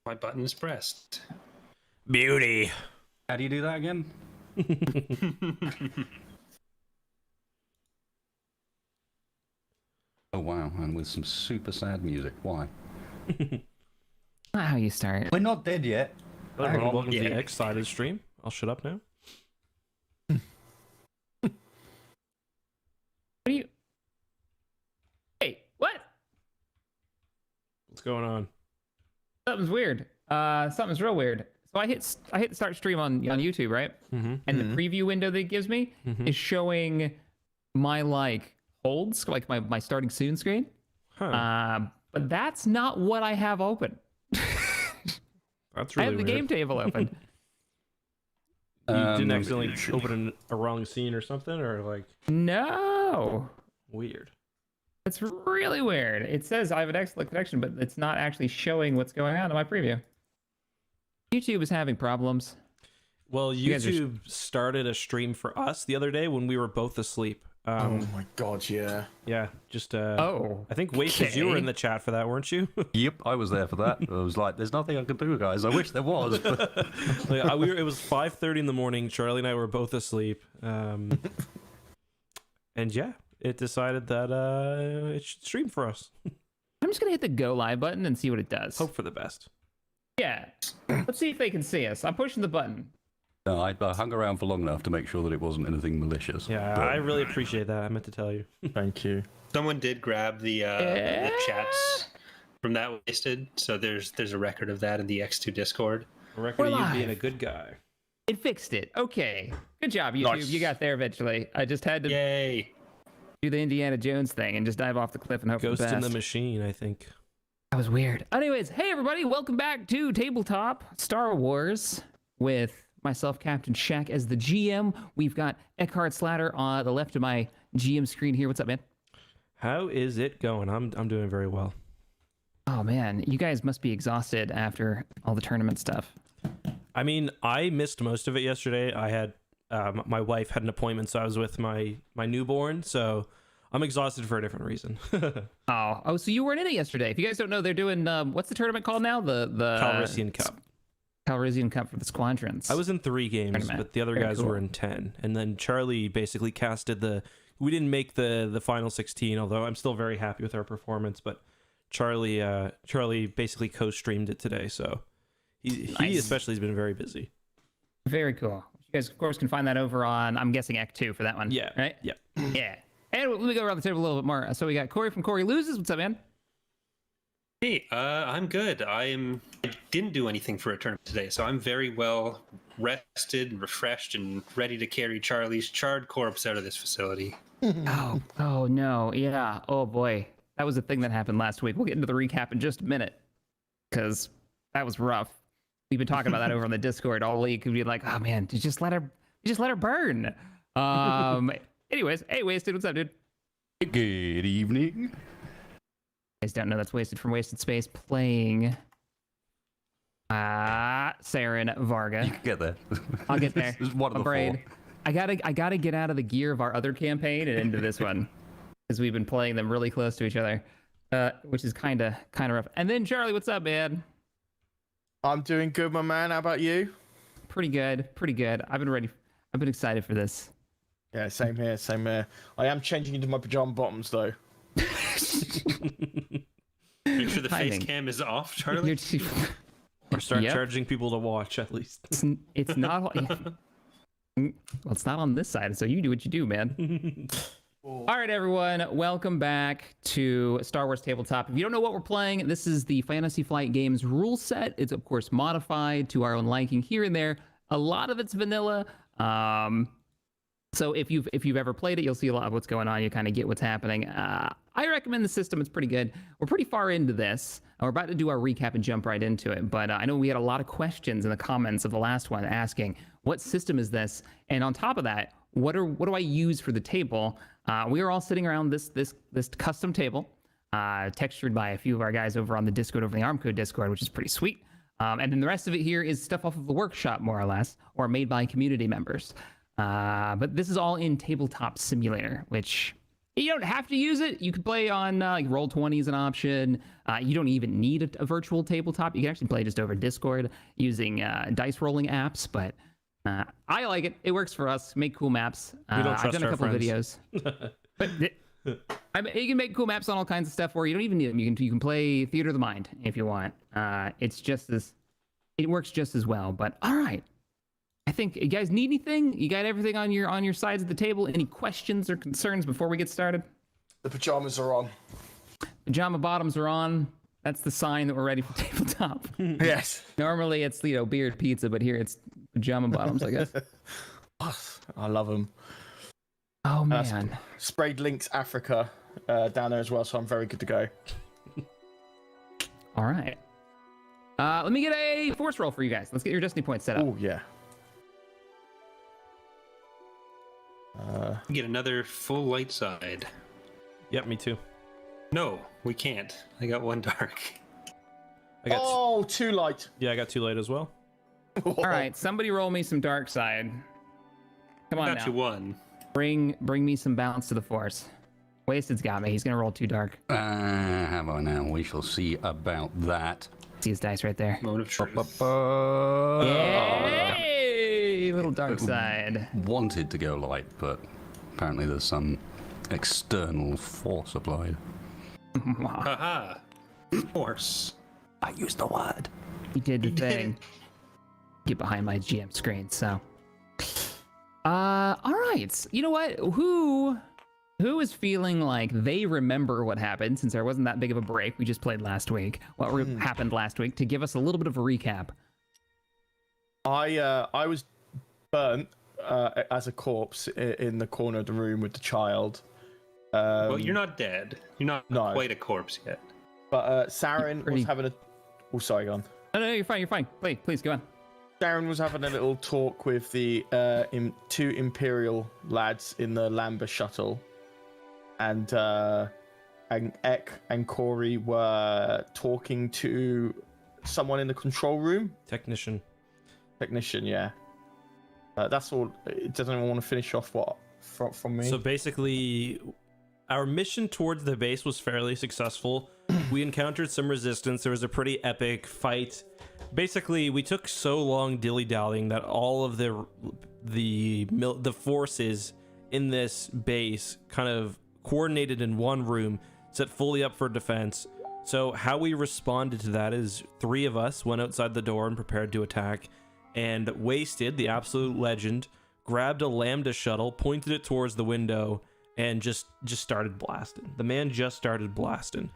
My button is pressed. Beauty. How do you do that again? Oh wow, and with some super sad music. Why? Not how you start. We're not dead yet. Hello, Hang everyone. on. Welcome to the Yeah. Excited stream. I'll shut up now. What are you? Hey, what? What's going on? Something's weird. Something's real weird. So I hit start stream on YouTube, right? Mm-hmm. And the preview window that it gives me is showing my holds, like my starting soon screen. Huh. But that's not what I have open. That's I really have the weird. game table open. You didn't Um, accidentally open a wrong scene or something, or like No. weird. It's really weird. It says I have an excellent connection, but it's not actually showing what's going on in my preview. YouTube is having problems. Well, You guys are- YouTube started a stream for us the other day when we were both asleep. Oh my god, yeah. Yeah, just Oh. I think Wasted, you were okay. in the chat for that, weren't you? Yep, I was there for that. I was like, "There's nothing I can do, guys. I wish there was." But... It was 5:30 in the morning. Charlie and I were both asleep. And yeah, it decided that it should stream for us. I'm just gonna hit the go live button and see what it does. Hope for the best. Yeah. Let's see if they can see us. I'm pushing the button. No, I hung around for long enough to make sure that it wasn't anything malicious. Yeah, but- I really appreciate that. I meant to tell you. Thank you. Someone did grab the chats from that Wasted, so there's a record of that in the EcksToo Discord. A record of you We're being a live. good guy. It fixed it. Okay. Good job, YouTube. Nice. You got there eventually. I just had to Yay! do the Indiana Jones thing and just dive off the cliff and hope for Ghost the in best. the Machine, I think. That was weird. Anyways, hey everybody, welcome back to Tabletop Star Wars with myself, Captain Shaq, as the GM. We've got Eckhartsladder on the left of my GM screen here. What's up, man? How is it going? I'm doing very well. Oh man, you guys must be exhausted after all the tournament stuff. I mean, I missed most of it yesterday. I had my wife had an appointment, so I was with my newborn. So I'm exhausted for a different reason. Oh, so you weren't in it yesterday. If you guys don't know, they're doing what's the tournament called now? The Calrissian Cup. Calrissian Cup for the Squadrons. I was in 3 games, Tournament. but the other Very guys cool. were in 10. And then Charlie basically casted we didn't make the final 16, although I'm still very happy with our performance. But Charlie basically co-streamed it today, so he Nice. especially has been very busy. Very cool. You guys, of course, can find that over on, I'm guessing, EcksToo for that one. Yeah. Right? Yeah. Yeah. And let me go around the table a little bit more. So we got Corey from CoreyLoses. What's up, man? Hey, I'm good. I didn't do anything for a tournament today, so I'm very well rested and refreshed and ready to carry Charlie's charred corpse out of this facility. Oh no. Yeah. Oh boy. That was a thing that happened last week. We'll get into the recap in just a minute because that was rough. We've been talking about that over on the Discord all week. We'd be like, oh man, just let her burn. Anyways, hey, Wasted, what's up, dude? Good evening. You guys don't know that's Wasted from Wasted Space playing Saren Varga. You can get there. I'll get there. This is one of I'm the afraid. four. I gotta get out of the gear of our other campaign and into this one because we've been playing them really close to each other, which is kind of rough. And then Charlie, what's up, man? I'm doing good, my man. How about you? Pretty good. I've been ready. I've been excited for this. Yeah, same here, same here. I am changing into my pajama bottoms, though. Make sure the face Timing. cam is off, Charlie. You're too- Or start Yep. charging people to watch at least. it's not. Well, it's not on this side, so you do what you do, man. All right, everyone, welcome back to Star Wars Tabletop. If you don't know what we're playing, this is the Fantasy Flight Games rule set. It's, of course, modified to our own liking here and there. A lot of it's vanilla. So if you've ever played it, you'll see a lot of what's going on. You kind of get what's happening. I recommend the system. It's pretty good. We're pretty far into this. And we're about to do our recap and jump right into it. But I know we had a lot of questions in the comments of the last one asking, what system is this? And on top of that, what do I use for the table? We are all sitting around this custom table, textured by a few of our guys over on the Discord, over the Armcode Discord, which is pretty sweet. And then the rest of it here is stuff off of the workshop, more or less, or made by community members. But this is all in Tabletop Simulator, which You don't have to use it. You can play on like Roll20 is an option. You don't even need a virtual tabletop. You can actually play just over Discord using dice rolling apps. But I like it. It works for us. Make cool maps. We don't trust I've done a our couple friends. videos. But I mean, you can make cool maps on all kinds of stuff where you don't even need them. You can play Theater of the Mind if you want. It works just as well. But all right. I think you guys need anything? You got everything on your sides of the table? Any questions or concerns before we get started? The pajamas are on. Pajama bottoms are on. That's the sign that we're ready for tabletop. Yes. Normally it's beard pizza, but here it's pajama bottoms, I guess. I love them. Oh man. Sprayed Links Africa down there as well, so I'm very good to go. All right. Let me get a force roll for you guys. Let's get your destiny points set up. Oh yeah. Get another full light side. Yep, me too. No, we can't. I got one dark. I got Oh, too light. yeah, I got 2 light as well. All right, somebody roll me some dark side. Come on Got now. you one. Bring me some balance to the force. Wasted's got me. He's gonna roll 2 dark. How about now? We shall see about that. See his dice right there. Moment of truth. Yay! Little dark side. Wanted to go light, but apparently there's some external force applied. Haha. Force. I used the word. He did the You did thing. Get behind my GM screen, so. All right. You know what? Who is feeling like they remember what happened, since there wasn't that big of a break? We just played last week. What happened last week, to give us a little bit of a recap? I was burnt as a corpse in the corner of the room with the child. Well, you're not dead. You're not No. quite a corpse yet. But Saren Pretty- was having a. Oh, sorry, go on. No, you're fine. You're fine. Please go on. Darren was having a little talk with the 2 Imperial lads in the Lambert shuttle, and Eck and Corey were talking to someone in the control room. Technician. Technician, yeah. That's all. Does anyone want to finish off what from me? So basically, our mission towards the base was fairly successful. We encountered some resistance. There was a pretty epic fight. Basically, we took so long dilly-dallying that all of the forces in this base kind of coordinated in one room, set fully up for defense. So how we responded to that is 3 of us went outside the door and prepared to attack, and Wasted, the absolute legend, grabbed a Lambda shuttle, pointed it towards the window, and just started blasting. The man just started blasting.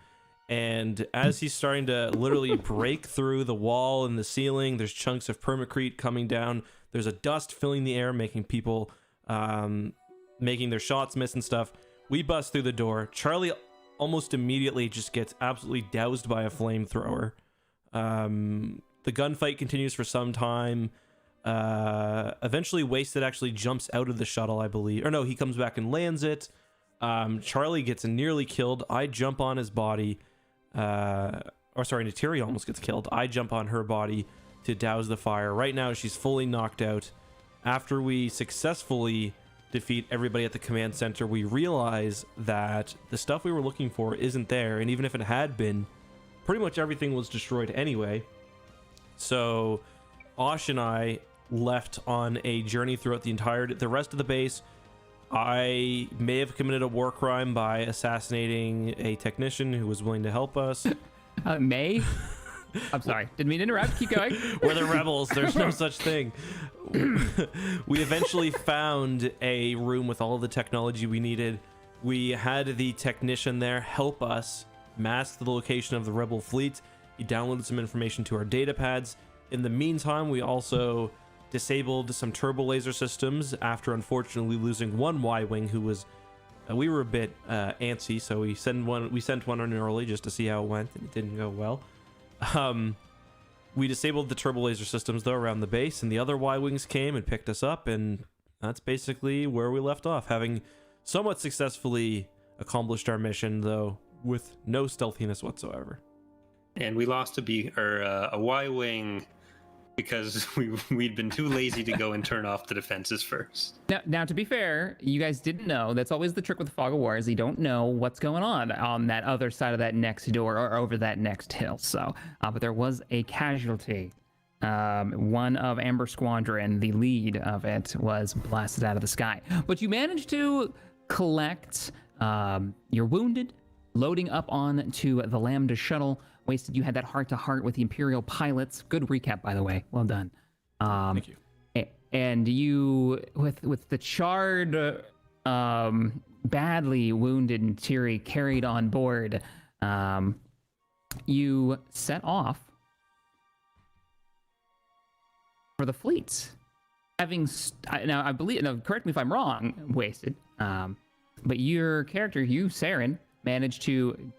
And as he's starting to literally break through the wall and the ceiling, there's chunks of permacrete coming down. There's a dust filling the air, making people, making their shots miss and stuff. We bust through the door. Charlie almost immediately just gets absolutely doused by a flamethrower. The gunfight continues for some time. Eventually, Wasted actually jumps out of the shuttle, I believe. Or no, he comes back and lands it. Charlie gets nearly killed. I jump on his body. Nateri almost gets killed. I jump on her body to douse the fire. Right now, she's fully knocked out. After we successfully defeat everybody at the command center, we realize that the stuff we were looking for isn't there, and even if it had been, pretty much everything was destroyed anyway. So Osh and I left on a journey throughout the rest of the base. I may have committed a war crime by assassinating a technician who was willing to help us. May? I'm sorry. Didn't mean to interrupt. Keep going. We're the rebels. There's no such thing. We eventually found a room with all the technology we needed. We had the technician there help us mask the location of the rebel fleet. He downloaded some information to our data pads. In the meantime, we also disabled some turbo laser systems after unfortunately losing one Y-wing who was we were a bit antsy, so we sent one in early just to see how it went, and it didn't go well. We disabled the turbo laser systems though around the base, and the other Y-wings came and picked us up, and that's basically where we left off, having somewhat successfully accomplished our mission, though with no stealthiness whatsoever. And we lost a Y-wing because we'd been too lazy to go and turn off the defenses first. Now, to be fair, you guys didn't know. That's always the trick with the Fog of War, is you don't know what's going on that other side of that next door or over that next hill. So, but there was a casualty. One of Amber Squadron, the lead of it, was blasted out of the sky. But you managed to collect your wounded, loading up onto the Lambda shuttle. Wasted, you had that heart-to-heart with the Imperial pilots. Good recap, by the way. Well done. Thank you. And you, with the charred, badly wounded Natiri carried on board, you set off for the fleet. Now, I believe, now correct me if I'm wrong, Wasted, but your character, you, Saren, managed to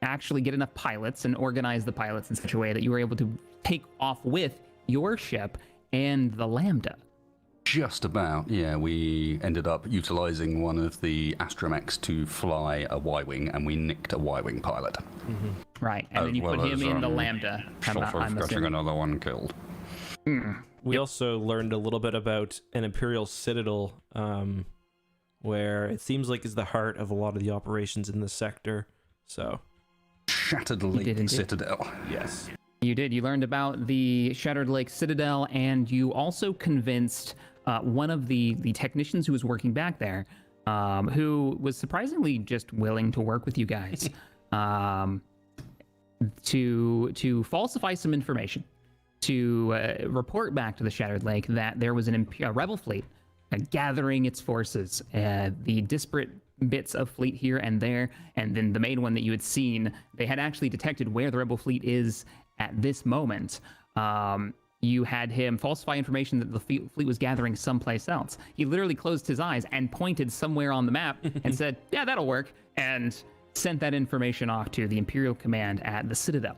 actually get enough pilots and organize the pilots in such a way that you were able to take off with your ship and the Lambda. Just about, yeah. We ended up utilizing one of the astromechs to fly a Y-wing, and we nicked a Y-wing pilot. Right, and then you put him in the Lambda. Short of getting another one killed. We also learned a little bit about an Imperial Citadel, where it seems like is the heart of a lot of the operations in this sector. So, Shattered Lake Citadel. yes. You did. You learned about the Shattered Lake Citadel, and you also convinced one of the technicians who was working back there, who was surprisingly just willing to work with you guys, to falsify some information, to report back to the Shattered Lake that there was a rebel fleet gathering its forces, the disparate bits of fleet here and there, and then the main one that you had seen, they had actually detected where the rebel fleet is at this moment. You had him falsify information that the fleet was gathering someplace else. He literally closed his eyes and pointed somewhere on the map and said, yeah, that'll work, and sent that information off to the Imperial command at the Citadel.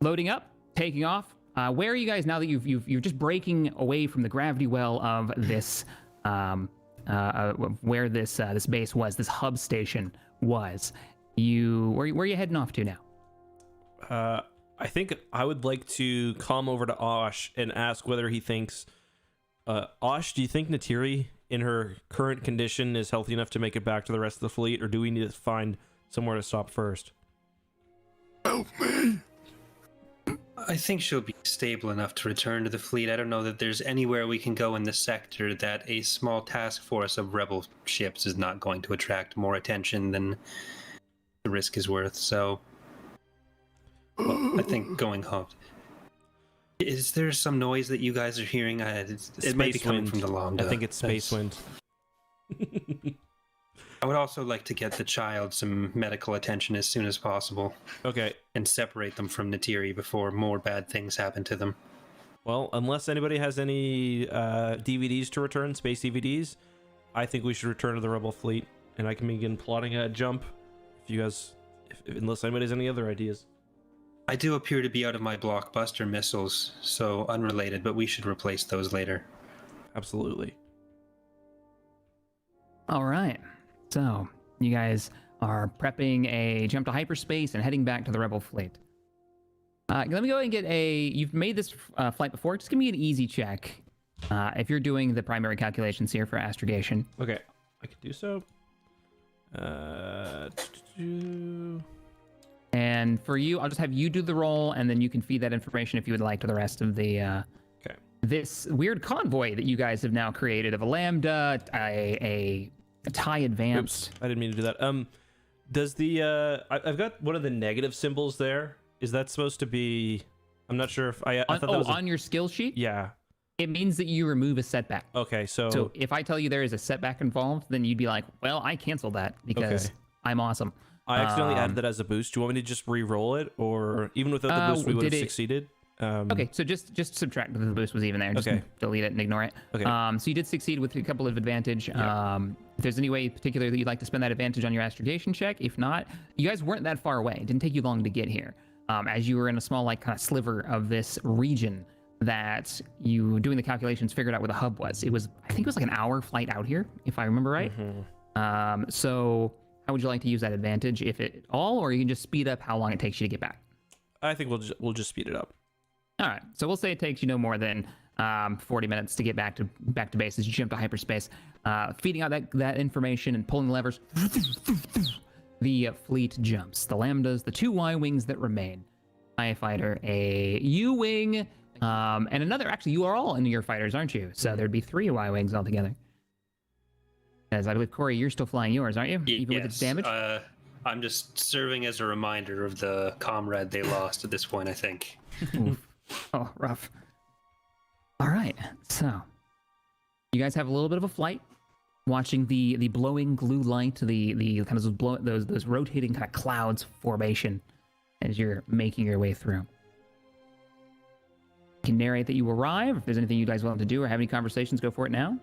Loading up, taking off. Where are you guys now that you're just breaking away from the gravity well of this, where this base was, this hub station was? Where are you heading off to now? I think I would like to come over to Osh and ask whether he thinks, Osh, do you think Natiri in her current condition is healthy enough to make it back to the rest of the fleet, or do we need to find somewhere to stop first? Help me! I think she'll be stable enough to return to the fleet. I don't know that there's anywhere we can go in the sector that a small task force of rebel ships is not going to attract more attention than the risk is worth. So, well, I think going home. Is there some noise that you guys are hearing? It may be coming from the Lambda. I think it's space wind. I would also like to get the child some medical attention as soon as possible. Okay. And separate them from Natiri before more bad things happen to them. Well, unless anybody has any DVDs to return, space DVDs, I think we should return to the Rebel fleet, and I can begin plotting a jump. If you guys, unless anybody has any other ideas. I do appear to be out of my blockbuster missiles, so unrelated, but we should replace those later. Absolutely. All right. So, you guys are prepping a jump to hyperspace and heading back to the Rebel fleet. Let me go ahead and get you've made this flight before. Just give me an easy check if you're doing the primary calculations here for astrogation. Okay, I can do so. And for you, I'll just have you do the roll, and then you can feed that information if you would like to the rest of the this weird convoy that you guys have now created of a Lambda, a TIE Advanced. Oops, I didn't mean to do that. Does the I've got one of the negative symbols there. Is that supposed to be? I'm not sure if I thought that was on your skill sheet. Yeah. It means that you remove a setback. Okay, so if I tell you there is a setback involved, then you'd be like, well, I canceled that because I'm awesome. I accidentally added that as a boost. Do you want me to just re-roll it, or even without the boost, we would have succeeded? Okay, so just subtract that the boost was even there. Just delete it and ignore it. Okay. So you did succeed with a couple of advantage. Yeah. If there's any way particular that you'd like to spend that advantage on your astrogation check, if not, you guys weren't that far away. It didn't take you long to get here. As you were in a small, like, kind of sliver of this region that you, doing the calculations, figured out where the hub was. It was, I think it was like an hour flight out here, if I remember right. Mm-hmm. So how would you like to use that advantage, if at all, or you can just speed up how long it takes you to get back? I think we'll just speed it up. All right, so we'll say it takes you no more than 40 minutes to get back to base as you jump to hyperspace, feeding out that information and pulling levers. The fleet jumps. The Lambdas, the 2 Y-wings that remain. TIE fighter, a U-wing, and another. Actually, you are all in your fighters, aren't you? So there'd be 3 Y-wings altogether. As I believe, Corey, you're still flying yours, aren't you? Even with its damage? I'm just serving as a reminder of the comrade they lost at this point, I think. Oh, rough. All right, so you guys have a little bit of a flight, watching the blowing glue light, the kind of those rotating kind of clouds formation as you're making your way through. You can narrate that you arrive. If there's anything you guys want to do or have any conversations, go for it now.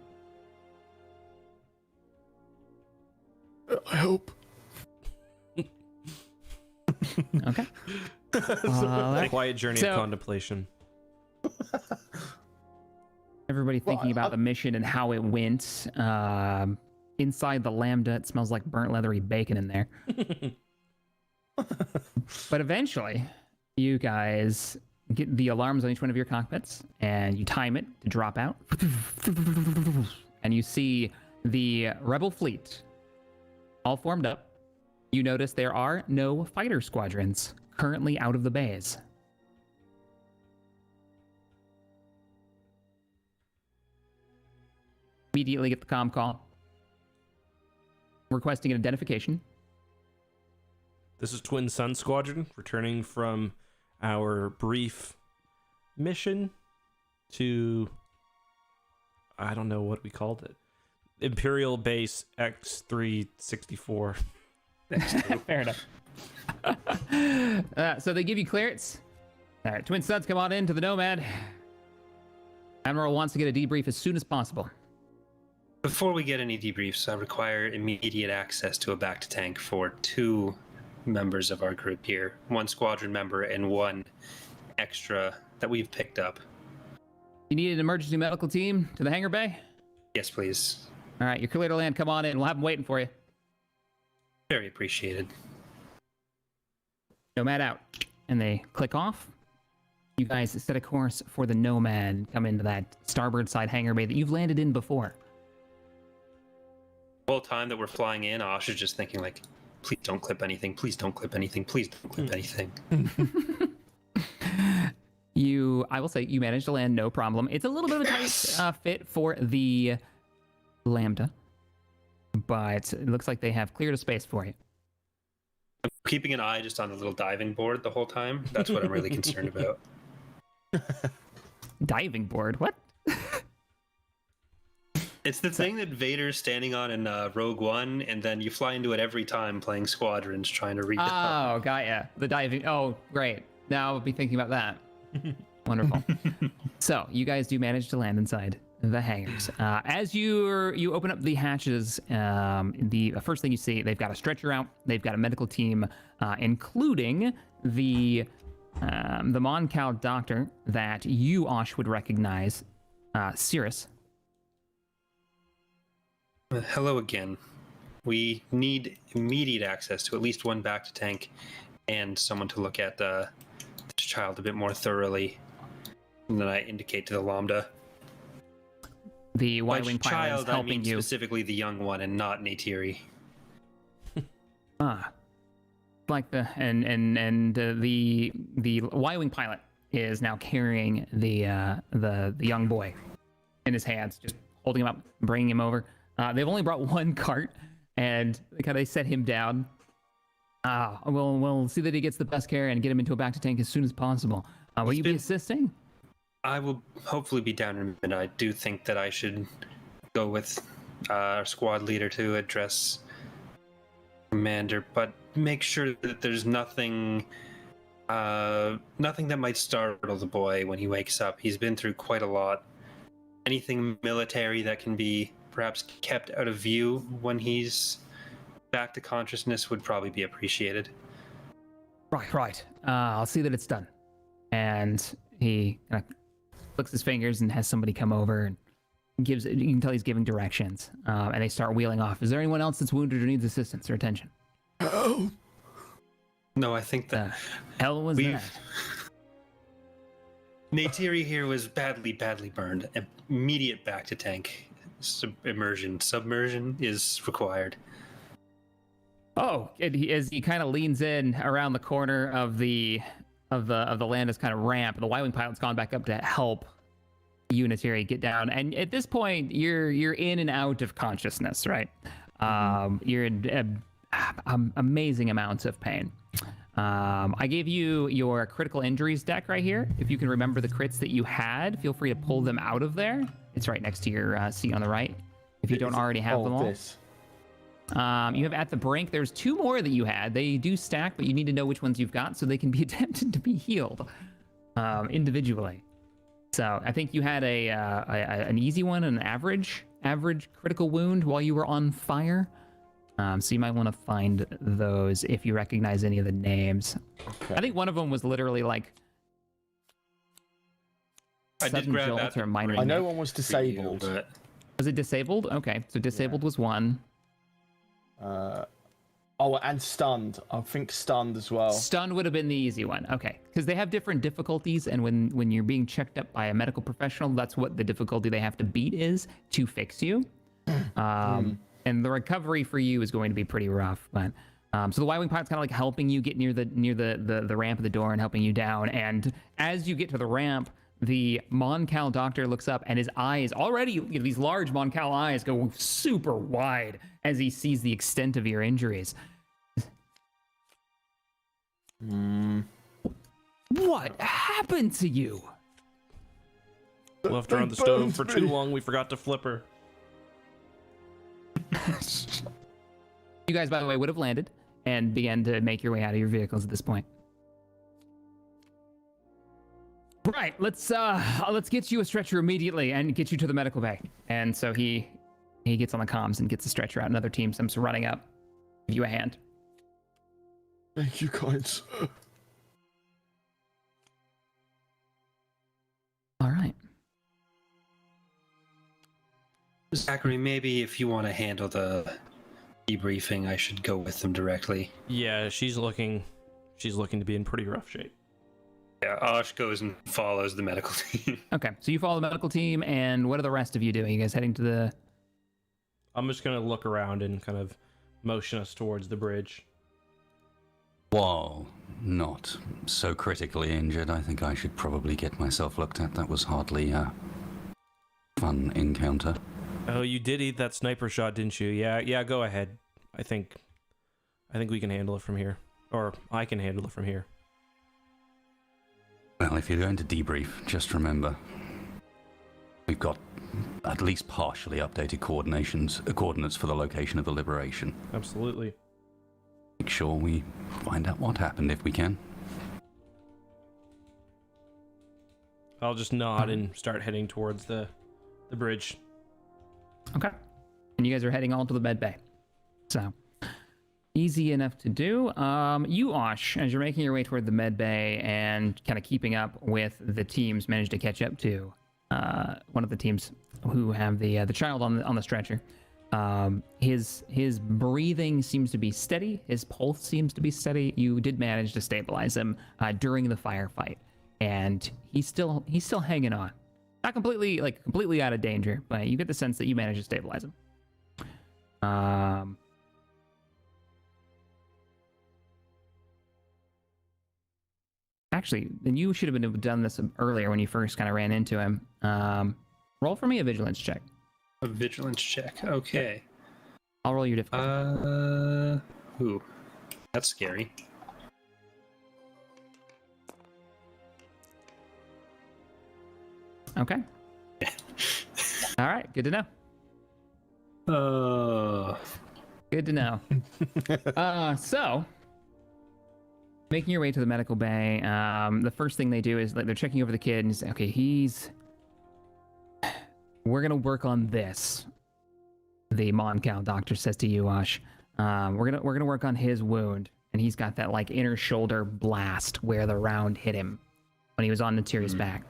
I hope. Okay. Quiet journey of contemplation. Everybody thinking about the mission and how it went. Inside the Lambda, it smells like burnt leathery bacon in there. But eventually, you guys get the alarms on each one of your cockpits, and you time it to drop out. And you see the Rebel fleet all formed up. You notice there are no fighter squadrons currently out of the bays. Immediately get the comm call requesting an identification. This is Twin Sun Squadron, returning from our brief mission to, I don't know what we called it, Imperial Base X364. Fair enough. So they give you clearance. All right, Twin Suns, come on in to the Nomad. Admiral wants to get a debrief as soon as possible. Before we get any debriefs, I require immediate access to a back-to-tank for 2 members of our group here. 1 squadron member and 1 extra that we've picked up. You need an emergency medical team to the hangar bay? Yes, please. All right, you're clear to land. Come on in. We'll have them waiting for you. Very appreciated. Nomad out. And they click off. You guys set a course for the Nomad. Come into that starboard side hangar bay that you've landed in before. The whole time that we're flying in, Ash is just thinking like, please don't clip anything, please don't clip anything, please don't clip anything. I will say, you managed to land no problem. It's a little bit of a tight fit for the Lambda, but it looks like they have cleared a space for you. I'm keeping an eye just on the little diving board the whole time. That's what I'm really concerned about. Diving board? What? It's the thing that Vader's standing on in Rogue One, and then you fly into it every time playing Squadrons trying to read it up. Oh, got ya. The diving. Oh, great. Now I'll be thinking about that. Wonderful. So you guys do manage to land inside the hangars. As you open up the hatches, the first thing you see, they've got a stretcher out. They've got a medical team, including the Mon Cal doctor that you, Osh, would recognize, Cirrus. Hello again. We need immediate access to at least 1 back-to-tank and someone to look at this child a bit more thoroughly. And then I indicate to the Lambda. The Y-wing pilot is helping I mean you. Specifically the young one and not Neytiri. Like the Y-wing pilot is now carrying the young boy in his hands, just holding him up, bringing him over. They've only brought 1 cart, and they set him down. We'll see that he gets the best care and get him into a back-to-tank as soon as possible. Will you be assisting? I will hopefully be down in a minute. I do think that I should go with our squad leader to address Commander, but make sure that there's nothing that might startle the boy when he wakes up. He's been through quite a lot. Anything military that can be perhaps kept out of view when he's back to consciousness would probably be appreciated. Right. I'll see that it's done. And he flicks his fingers and has somebody come over and you can tell he's giving directions. And they start wheeling off. Is there anyone else that's wounded or needs assistance or attention? Oh. No, I think that hell was that? Neytiri here was badly burned. Immediate back to tank. Submersion is required. Oh, as he kind of leans in around the corner of the land, is kind of ramp. The Y-wing pilot's gone back up to help Unitary get down, and at this point, you're in and out of consciousness, right? You're in amazing amounts of pain. I gave you your critical injuries deck right here. If you can remember the crits that you had, feel free to pull them out of there. It's right next to your seat on the right. If you don't already have them all. You have At the Brink. There's 2 more that you had. They do stack, but you need to know which ones you've got so they can be attempted to be healed individually. So I think you had an easy one, an average critical wound while you were on fire. So you might want to find those if you recognize any of the names. Okay. I think one of them was literally like I did grab jolt or minor. I know one was disabled. Was it disabled? Okay, so disabled was one. And stunned. I think stunned as well. Stunned would have been the easy one. Okay, because they have different difficulties, and when you're being checked up by a medical professional, that's what the difficulty they have to beat is to fix you. And the recovery for you is going to be pretty rough. But so the Y-wing pilot's kind of like helping you get near the ramp of the door and helping you down. And as you get to the ramp, the Mon Cal doctor looks up, and his eyes already, these large Mon Cal eyes go super wide as he sees the extent of your injuries. What happened to you? Left her on the stove for too long. We forgot to flip her. You guys, by the way, would have landed and began to make your way out of your vehicles at this point. Right, let's get you a stretcher immediately and get you to the medical bay. And so he gets on the comms and gets the stretcher out. Another team comes running up, give you a hand. Thank you, guys. All right. Zachary, maybe if you want to handle the debriefing, I should go with them directly. Yeah, she's looking to be in pretty rough shape. Yeah, Osh goes and follows the medical team. Okay, so you follow the medical team, and what are the rest of you doing? You guys heading to the... I'm just going to look around and kind of motion us towards the bridge. While not so critically injured, I think I should probably get myself looked at. That was hardly a fun encounter. Oh, you did eat that sniper shot, didn't you? Yeah, go ahead. I think we can handle it from here. Or I can handle it from here. Well, if you're going to debrief, just remember, we've got at least partially updated coordinates for the location of the liberation. Absolutely. Make sure we find out what happened if we can. I'll just nod and start heading towards the bridge. Okay. And you guys are heading all to the med bay. So, easy enough to do. You, Osh, as you're making your way toward the med bay and kind of keeping up with the teams, managed to catch up to one of the teams who have the child on the stretcher. His breathing seems to be steady. His pulse seems to be steady. You did manage to stabilize him during the firefight, and he's still hanging on. Not completely out of danger, but you get the sense that you managed to stabilize him. Actually, then you should have done this earlier when you first kind of ran into him. Roll for me a vigilance check. A vigilance check. Okay. I'll roll your difficulty. Ooh, that's scary. Okay. All right. Good to know. Good to know. So, making your way to the medical bay, the first thing they do is they're checking over the kid and say, okay, we're gonna work on this. The Mon Cal doctor says to you, Ash, we're gonna work on his wound, and he's got that like inner shoulder blast where the round hit him when he was on Natiri's back.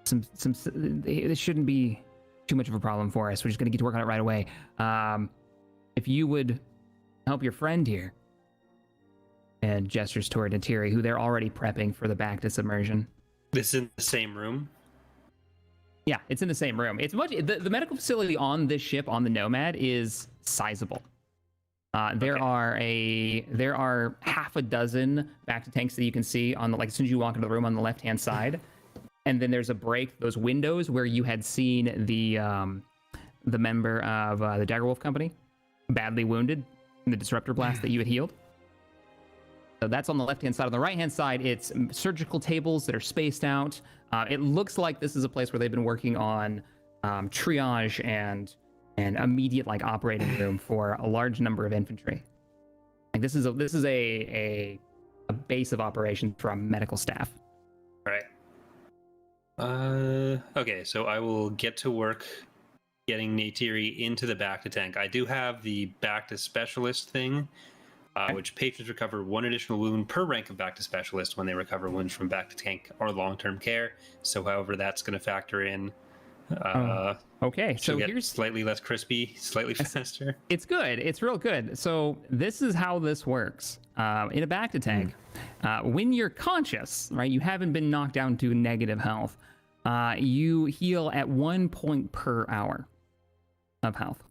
This shouldn't be too much of a problem for us. We're just gonna get to work on it right away. If you would help your friend here and gestures toward Natiri, who they're already prepping for the back to submersion. This is in the same room. Yeah, it's in the same room. It's much. The medical facility on this ship, on the Nomad, is sizable. There are half a dozen back to tanks that you can see on the, like, as soon as you walk into the room on the left hand side, and then there's a break, those windows where you had seen the member of the Daggerwolf Company badly wounded in the disruptor blast that you had healed. So that's on the left hand side. On the right hand side, it's surgical tables that are spaced out. It looks like this is a place where they've been working on triage and immediate, like, operating room for a large number of infantry. Like, this is a base of operations from medical staff. All right. Okay, so I will get to work getting Natiri into the back to tank. I do have the back to specialist thing, which patrons recover 1 additional wound per rank of back to specialist when they recover wounds from back to tank or long-term care. So, however, that's going to factor in. Okay, so get here's slightly less crispy, slightly faster. It's good. It's real good. So this is how this works. In a back to tank, when you're conscious, right, you haven't been knocked down to negative health, you heal at 1 point per hour of health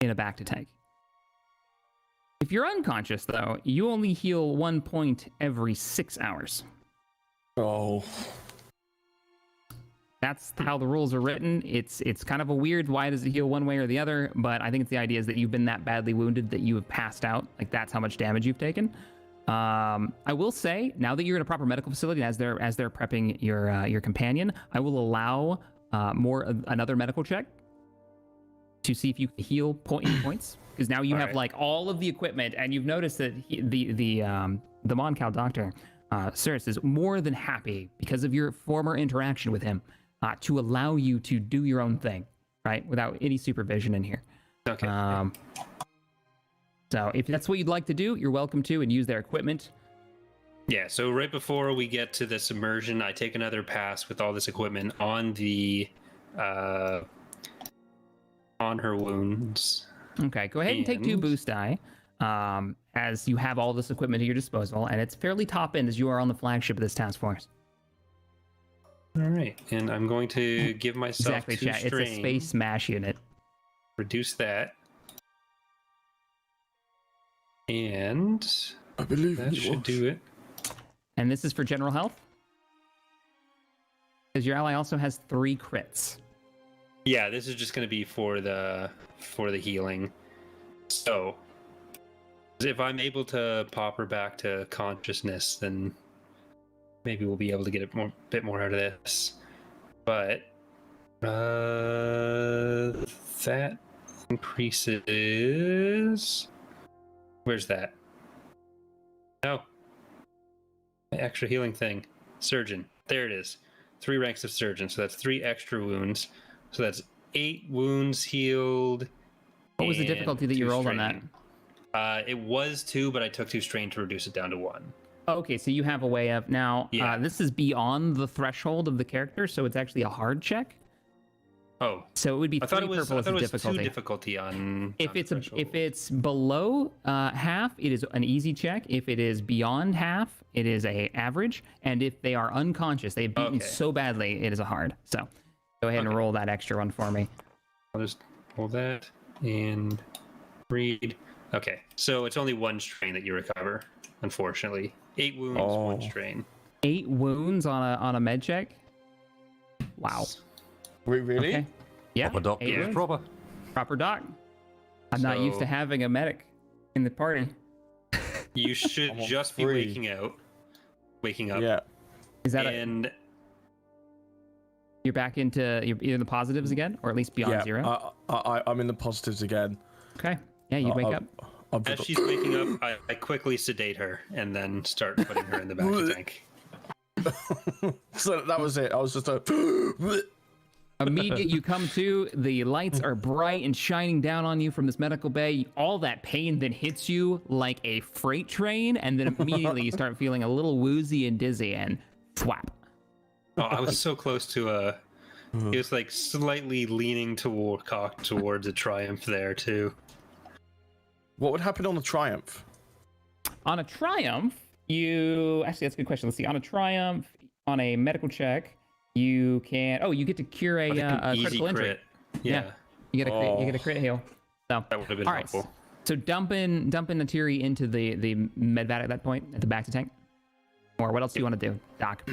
in a back to tank. If you're unconscious, though, you only heal 1 point every 6 hours. Oh. That's how the rules are written. It's kind of a weird, why does it heal one way or the other? But I think it's the idea is that you've been that badly wounded that you have passed out. Like, that's how much damage you've taken. I will say, now that you're in a proper medical facility, as they're prepping your companion, I will allow another medical check to see if you can heal points, because now you have like all of the equipment, and you've noticed that the Moncal doctor, Cirrus, is more than happy because of your former interaction with him to allow you to do your own thing, right, without any supervision in here. Okay. So if that's what you'd like to do, you're welcome to, and use their equipment. Yeah, so right before we get to the submersion, I take another pass with all this equipment on the on her wounds. Okay, go ahead and take 2 boost die, as you have all this equipment at your disposal, and it's fairly top end as you are on the flagship of this task force. All right, and I'm going to give myself Exactly, 2 chat. strain. It's a space mash unit. Reduce that. And I believe that should do it. And this is for general health? Because your ally also has 3 crits. Yeah, this is just going to be for the healing. So, if I'm able to pop her back to consciousness, then maybe we'll be able to get a bit more out of this. But that increases. Where's that? No. My extra healing thing. Surgeon. There it is. 3 ranks of surgeon. So that's 3 extra wounds. So that's 8 wounds healed. What was the difficulty that you rolled on that? It was 2, but I took 2 strain to reduce it down to 1. Okay, so you have a way of now. Yeah. This is beyond the threshold of the character, so it's actually a hard check. Oh, So it would be I thought 3 it was. purple I as thought the it was difficulty. 2 difficulty on. If on it's threshold. if it's below half, it is an easy check. If it is beyond half, it is a average. And if they are unconscious, they've beaten Okay. so badly, it is a hard. So go ahead and Okay. roll that extra one for me. I'll just hold that and read. Okay, so it's only 1 strain that you recover. Unfortunately, 8 wounds, 1 strain. 8 wounds on a med check. Wow. Wait, really? Okay. Yeah. Proper doctor 8 is wounds. proper. Proper doc. I'm not used to So- having a medic in the party. You should I'm on just be 3. waking up. Yeah. Is that and you're back into you're in the positives again, or at least beyond Yeah. 0? I'm in the positives again. Okay. Yeah, you wake up. I'm as she's waking up, I quickly sedate her and then start putting her in the back of the tank. So that was it. I was just a. Immediate, you come to, the lights are bright and shining down on you from this medical bay. All that pain then hits you like a freight train, and then immediately you start feeling a little woozy and dizzy, and thwap. Oh, I was so close to he was like slightly leaning towards a triumph there too. What would happen on a triumph? On a triumph, You actually, that's a good question. Let's see. On a triumph, on a medical check, you can. Oh, you get to cure a, Like an easy critical injury. crit. Yeah. You get a crit. You get a crit heal. So That would have been all right. helpful. So dumping Natiri into the medvat at that point at the back to tank. Or what else do you want to do, Doc?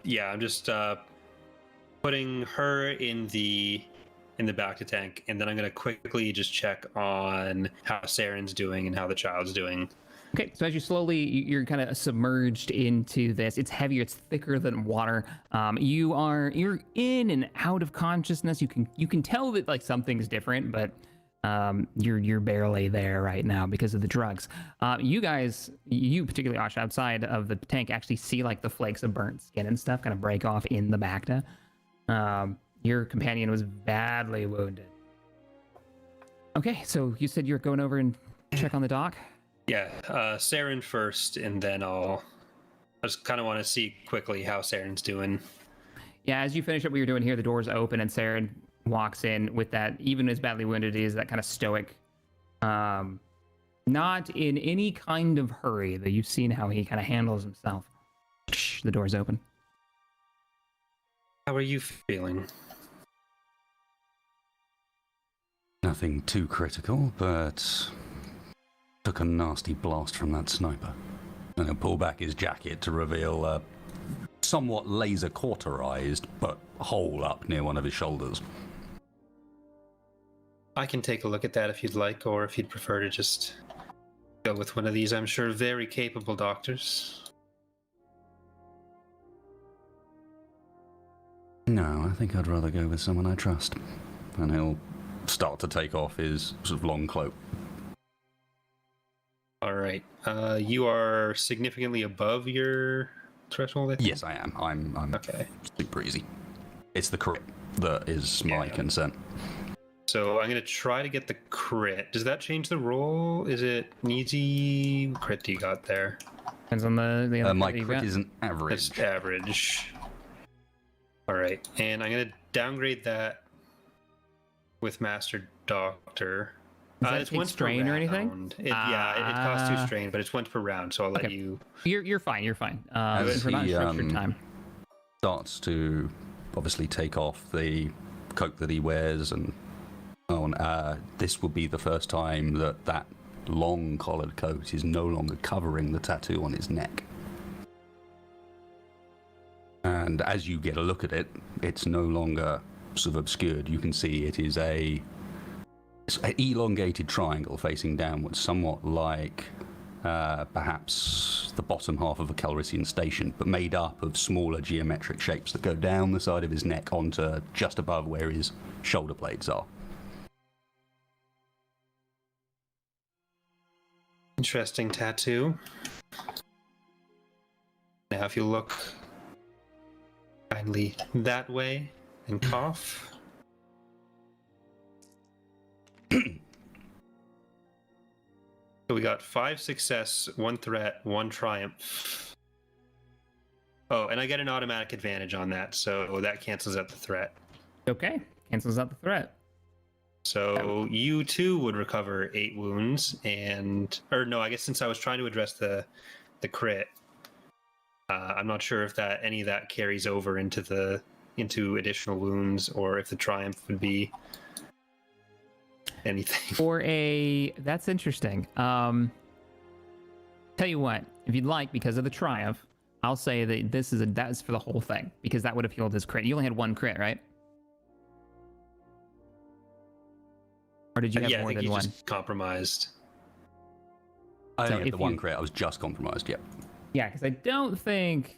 Yeah, I'm just putting her in the back to tank, and then I'm gonna quickly just check on how Saren's doing and how the child's doing. Okay, so as you you're kind of submerged into this. It's heavier, it's thicker than water. You're in and out of consciousness. You can tell that like something's different, but you're barely there right now because of the drugs. You guys, you particularly Ash, outside of the tank, actually see like the flakes of burnt skin and stuff kind of break off in the Bacta. Your companion was badly wounded. Okay, so you said you're going over and check on the doc? Yeah, Saren first, and then I just kind of want to see quickly how Saren's doing. Yeah, as you finish up what you're doing here, the doors open and Saren walks in with that, even as badly wounded he is, that kind of stoic, not in any kind of hurry, though you've seen how he kind of handles himself. The doors open. How are you feeling? Nothing too critical, but took a nasty blast from that sniper. And he'll pull back his jacket to reveal a somewhat laser cauterized, but hole up near one of his shoulders. I can take a look at that if you'd like, or if you'd prefer to just go with one of these, I'm sure, very capable doctors. No, I think I'd rather go with someone I trust. And he'll start to take off his sort of long cloak. All right. You are significantly above your threshold, I think? Yes, I am. I'm Okay. super easy. It's the crit that is my concern. So I'm going to try to get the crit. Does that change the roll? Is it an easy crit you got there? Depends on the my you crit got. is an average. It's average. All right. And I'm going to downgrade that with Master Doctor. Does that it's take once strain per or anything? round. Yeah, it costs 2 strain, but it's once per round, so I'll let Okay. you... You're fine. You're fine. As For not he, structured time. Starts to obviously take off the coat that he wears, and this will be the first time that long collared coat is no longer covering the tattoo on his neck. And as you get a look at it, it's no longer sort of obscured. You can see it is an elongated triangle facing downwards, somewhat like perhaps the bottom half of a Calrissian station, but made up of smaller geometric shapes that go down the side of his neck onto just above where his shoulder blades are. Interesting tattoo. Now if you look kindly that way and cough. So we got 5 success, 1 threat, 1 triumph. Oh, and I get an automatic advantage on that, so that cancels out the threat. Okay. Cancels out the threat. So you too would recover 8 wounds, or no, I guess since I was trying to address the crit, I'm not sure if any of that carries over into additional wounds, or if the triumph would be anything. That's interesting. Tell you what, if you'd like, because of the triumph, I'll say that that's for the whole thing, because that would have healed his crit. You only had 1 crit, right? Or did you have more I think than 1? Just compromised. I So only had if the 1 you- crit. I was just compromised. Yep. Yeah, because I think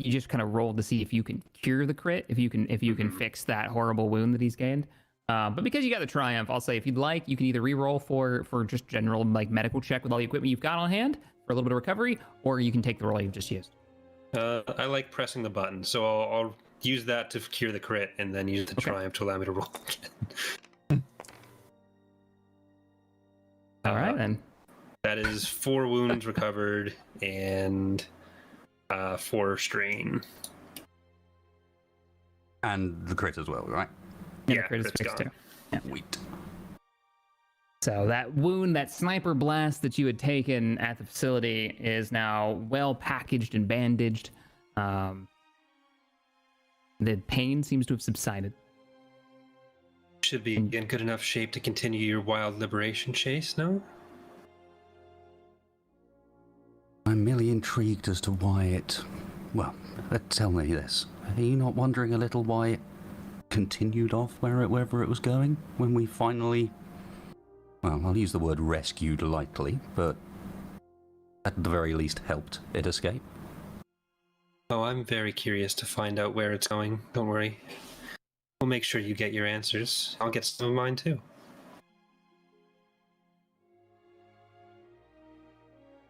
you just kind of rolled to see if you can cure the crit, if you can fix that horrible wound that he's gained. But because you got the triumph, I'll say if you'd like, you can either re-roll for just general like medical check with all the equipment you've got on hand for a little bit of recovery, or you can take the roll you've just used. I like pressing the button, so I'll use that to cure the crit, and then use the triumph to allow me to roll again. All right then. That is 4 wounds recovered and 4 strain. And the crit as well, right? And Yeah, the crit is crit's fixed gone. too. Yeah. Sweet. So that wound, that sniper blast that you had taken at the facility is now well packaged and bandaged. The pain seems to have subsided. Should be in good enough shape to continue your wild liberation chase, no? I'm merely intrigued as to why it... Well, tell me this. Are you not wondering a little why it continued off wherever it was going when we finally... Well, I'll use the word rescued lightly, but at the very least helped it escape? Oh, I'm very curious to find out where it's going. Don't worry. We'll make sure you get your answers. I'll get some of mine too.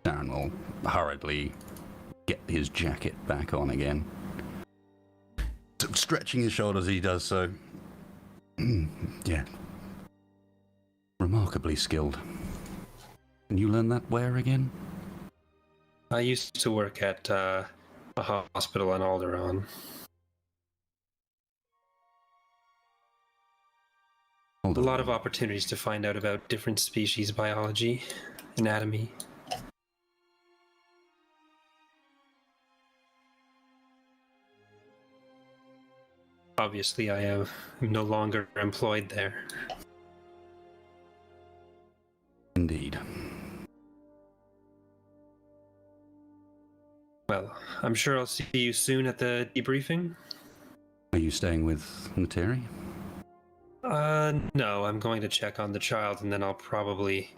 Darren will hurriedly get his jacket back on again. Stretching his shoulders, he does so. Yeah. Remarkably skilled. Can you learn that where again? I used to work at a hospital in Alderaan. A lot of opportunities to find out about different species biology, anatomy. Obviously, I am no longer employed there. Indeed. Well, I'm sure I'll see you soon at the debriefing. Are you staying with Nateri? No, I'm going to check on the child and then I'll probably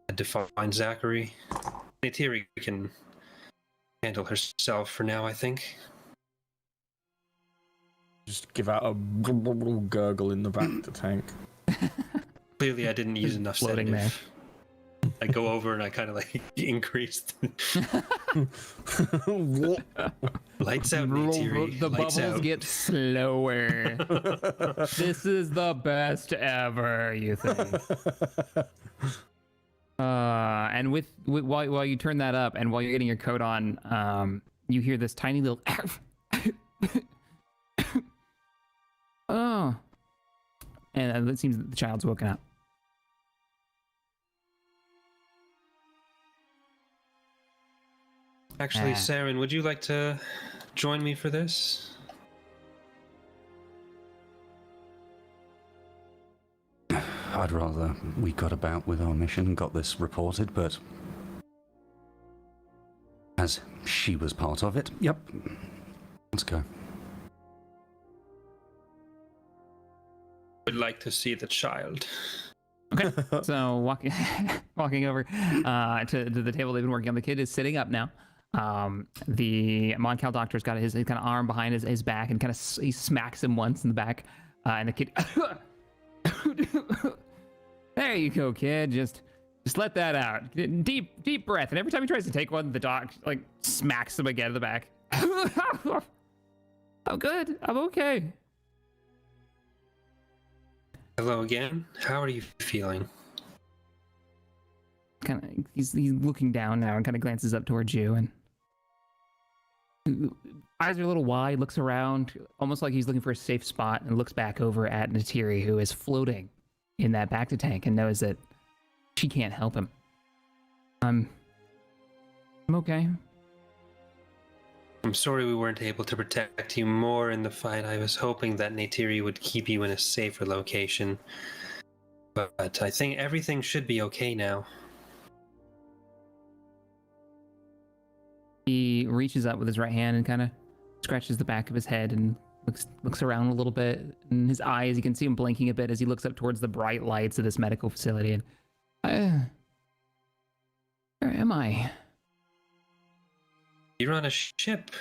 head to find Zachary. Natiri can handle herself for now, I think. Just give out a gurgle in the back of the tank. Clearly, I didn't use enough Floating sedative. I go over and I kind of like increased. Lights out, Natiri. The Lights bubbles out. get slower. This is the best ever, you think? And while you turn that up and while you're getting your coat on, you hear this tiny little oh, and it seems that the child's woken up. Actually, Saren, would you like to join me for this? I'd rather we got about with our mission and got this reported, but as she was part of it, yep. Let's go. Would like to see the child. Okay, so walking over to the table they've been working on. The kid is sitting up now. The Moncal doctor's got his kind of arm behind his back and kind of he smacks him once in the back, and the kid. There you go, kid. Just let that out. Deep breath. And every time he tries to take one, the doc like smacks him again in the back. I'm good. I'm okay. Hello again. How are you feeling? Kind of, he's looking down now and kind of glances up towards you, and eyes are a little wide. Looks around, almost like he's looking for a safe spot, and looks back over at Natiri, who is floating in that Bacta tank, and knows that she can't help him. I'm okay. I'm sorry we weren't able to protect you more in the fight. I was hoping that Natiri would keep you in a safer location. But I think everything should be okay now. He reaches up with his right hand and kind of scratches the back of his head and looks around a little bit. And his eyes, you can see him blinking a bit as he looks up towards the bright lights of this medical facility. And where am I? You're on a ship.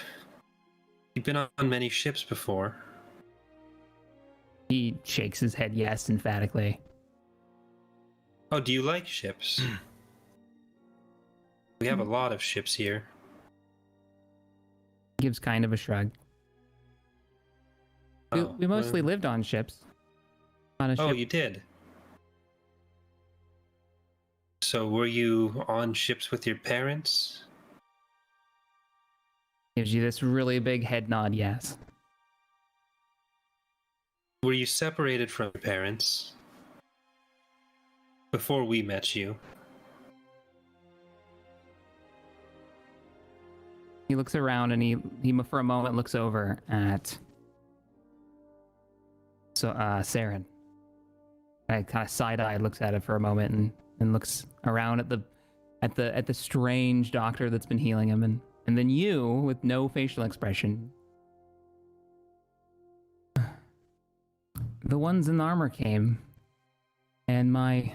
You've been on many ships before. He shakes his head yes emphatically. Oh, do you like ships? We have a lot of ships here. He gives kind of a shrug. We mostly lived on ships. On a ship. Oh, you did? So were you on ships with your parents? Gives you this really big head nod, yes. Were you separated from your parents? before we met you. He looks around and he for a moment looks over at Saren. I kind of side-eyed looks at it for a moment and looks around at the strange doctor that's been healing him, and then you with no facial expression. The ones in the armor came, and my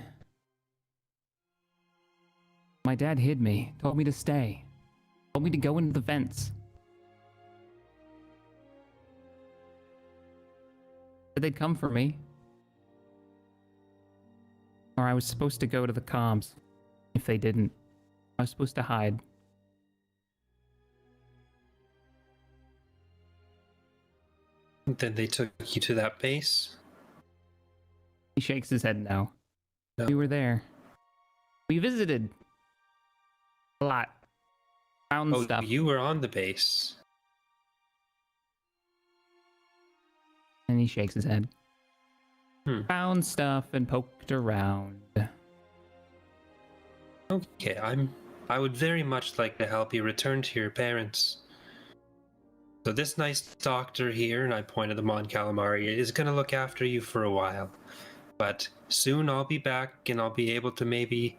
dad hid me, told me to stay, told me to go into the vents. Said they'd come for me. Or I was supposed to go to the comms. If they didn't, I was supposed to hide. Then they took you to that base? He shakes his head no. No. We were there. We visited a lot. Found Oh, stuff. you were on the base. And he shakes his head. Hmm. Found stuff and poked around. Okay, I would very much like to help you return to your parents. So this nice doctor here, and I pointed to Mon Calamari, is going to look after you for a while. But soon I'll be back, and I'll be able to maybe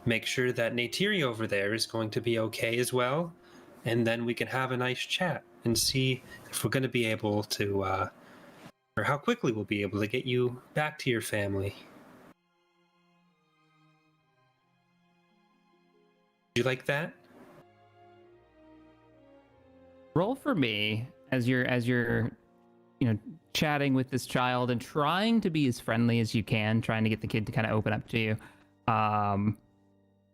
make sure that Neytiri over there is going to be okay as well. And then we can have a nice chat and see if we're going to be able to, or how quickly we'll be able to get you back to your family. Do you like that? Roll for me as you're chatting with this child and trying to be as friendly as you can, trying to get the kid to kind of open up to you,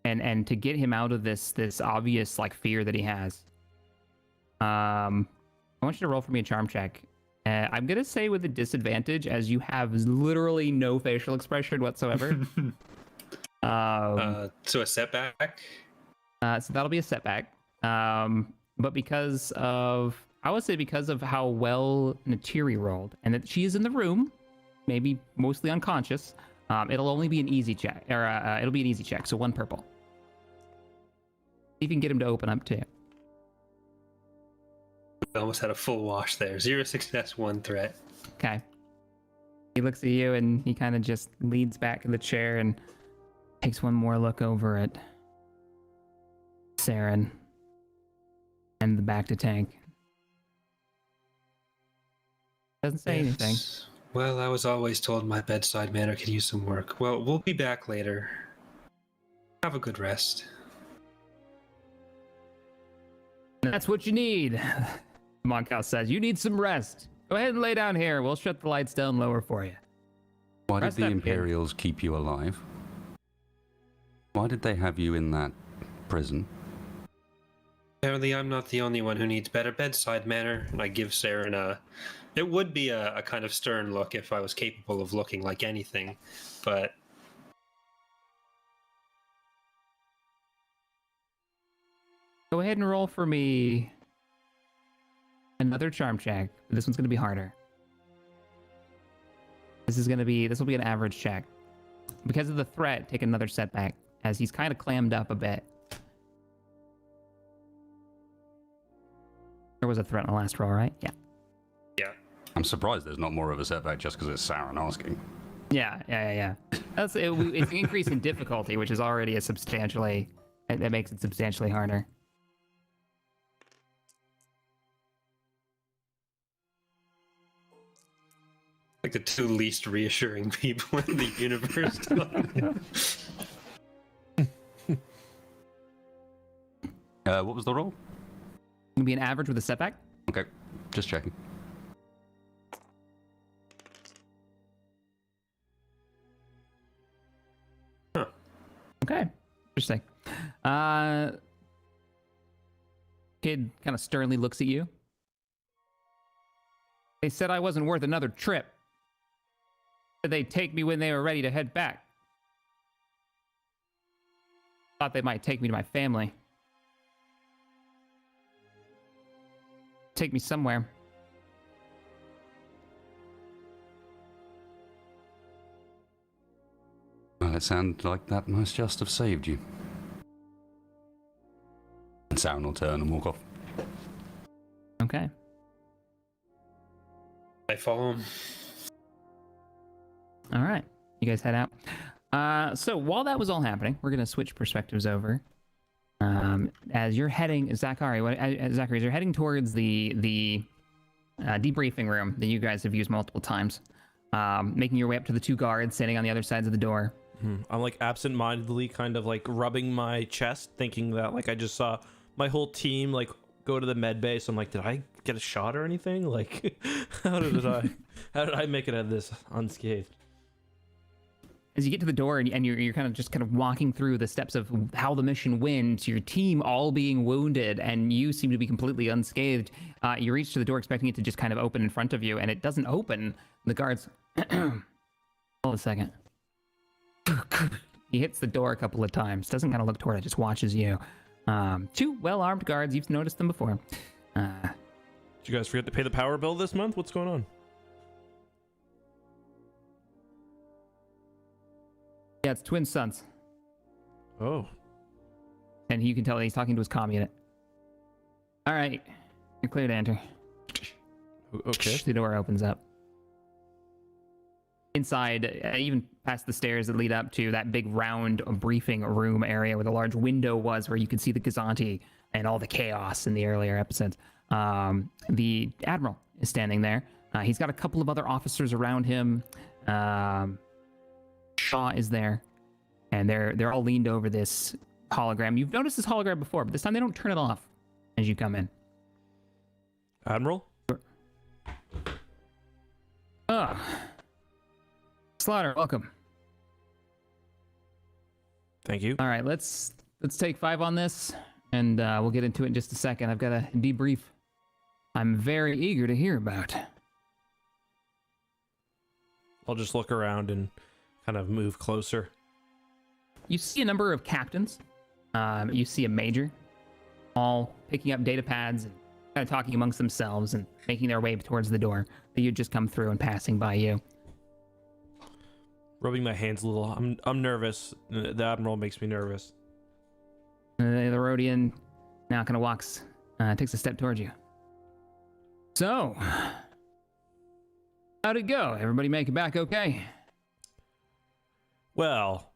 and to get him out of this obvious like fear that he has. I want you to roll for me a charm check. I'm gonna say with a disadvantage, as you have literally no facial expression whatsoever. So a setback? So that'll be a setback. But because of how well Neytiri rolled, and that she is in the room, maybe mostly unconscious, it'll only be an easy check, or it'll be an easy check. So 1 purple. You can get him to open up to you. I almost had a full wash there. 0 success, 1 threat. Okay. He looks at you and he kind of just leans back in the chair and takes one more look over at Saren and the back to tank. Doesn't say anything. Well, I was always told my bedside manner could use some work. Well, we'll be back later. Have a good rest. That's what you need. Moncal says, you need some rest. Go ahead and lay down here. We'll shut the lights down lower for you. Why did Rest the up, kid. Imperials keep you alive? Why did they have you in that prison? Apparently, I'm not the only one who needs better bedside manner, and I give Saren a... It would be a kind of stern look if I was capable of looking like anything, but... Go ahead and roll for me another charm check. This one's going to be harder. This will be an average check. Because of the threat, take another setback, as he's kind of clammed up a bit. There was a threat in the last roll, right? Yeah. Yeah. I'm surprised there's not more of a setback just because it's Saren asking. Yeah. It's an increase in difficulty, which is already that makes it substantially harder. Like the 2 least reassuring people in the universe. What was the roll? It'll be an average with a setback. Okay, just checking. Huh. Okay, interesting. Kid kind of sternly looks at you. They said I wasn't worth another trip. They'd take me when they were ready to head back. Thought they might take me to my family. Take me somewhere. Well, it it sound like that must just have saved you. And Sauron will turn and walk off. Okay. I follow him. All right. You guys head out. So while that was all happening, we're going to switch perspectives over. As you're heading, Zachary, as you're heading towards the debriefing room that you guys have used multiple times, making your way up to the two guards standing on the other sides of the door. I'm like absent-mindedly kind of like rubbing my chest, thinking that like I just saw my whole team like go to the med bay. So I'm like, did I get a shot or anything? Like, how did I make it out of this unscathed? As you get to the door and you're kind of walking through the steps of how the mission went, your team all being wounded and you seem to be completely unscathed, you reach to the door expecting it to just kind of open in front of you, and it doesn't open. The guards... Hold a second. He hits the door a couple of times, doesn't kind of look toward it, just watches you. Two well-armed guards, you've noticed them before. Did you guys forget to pay the power bill this month? What's going on? Yeah, it's twin sons. Oh. And you can tell he's talking to his comm unit. All right, you're clear to enter. Okay. The door opens up. Inside, even past the stairs that lead up to that big round briefing room area where the large window was, where you could see the Gazanti and all the chaos in the earlier episodes. The Admiral is standing there. He's got a couple of other officers around him. Shaw is there, and they're all leaned over this hologram. You've noticed this hologram before, but this time they don't turn it off as you come in. Admiral? Slaughter, welcome. Thank you. All right, let's take 5 on this, and we'll get into it in just a second. I've got a debrief I'm very eager to hear about. I'll just look around and kind of move closer. You see a number of captains. You see a major, all picking up data pads and kind of talking amongst themselves and making their way towards the door that you'd just come through and passing by you. Rubbing my hands a little. I'm nervous. The Admiral makes me nervous. The Rhodian now kind of walks, takes a step towards you. So, how'd it go? Everybody make it back okay? Well,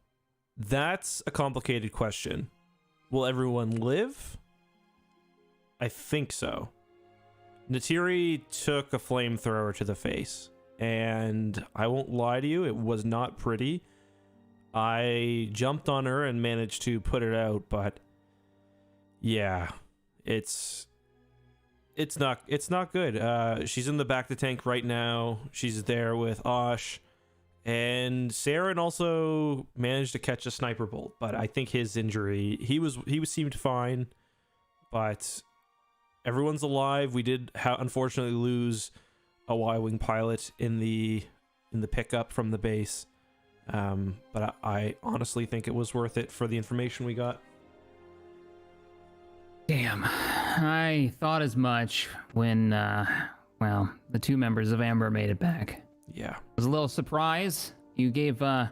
that's a complicated question. Will everyone live? I think so. Natiri took a flamethrower to the face, and I won't lie to you, it was not pretty. I jumped on her and managed to put it out, but yeah, it's not good. She's in the back of the tank right now. She's there with Osh, and Saren also managed to catch a sniper bolt, but I think his injury, he seemed fine, but everyone's alive. We did unfortunately lose a Y-wing pilot in the pickup from the base, but I honestly think it was worth it for the information we got. Damn, I thought as much when, well, the 2 members of Amber made it back. Yeah. I was a little surprised. You gave a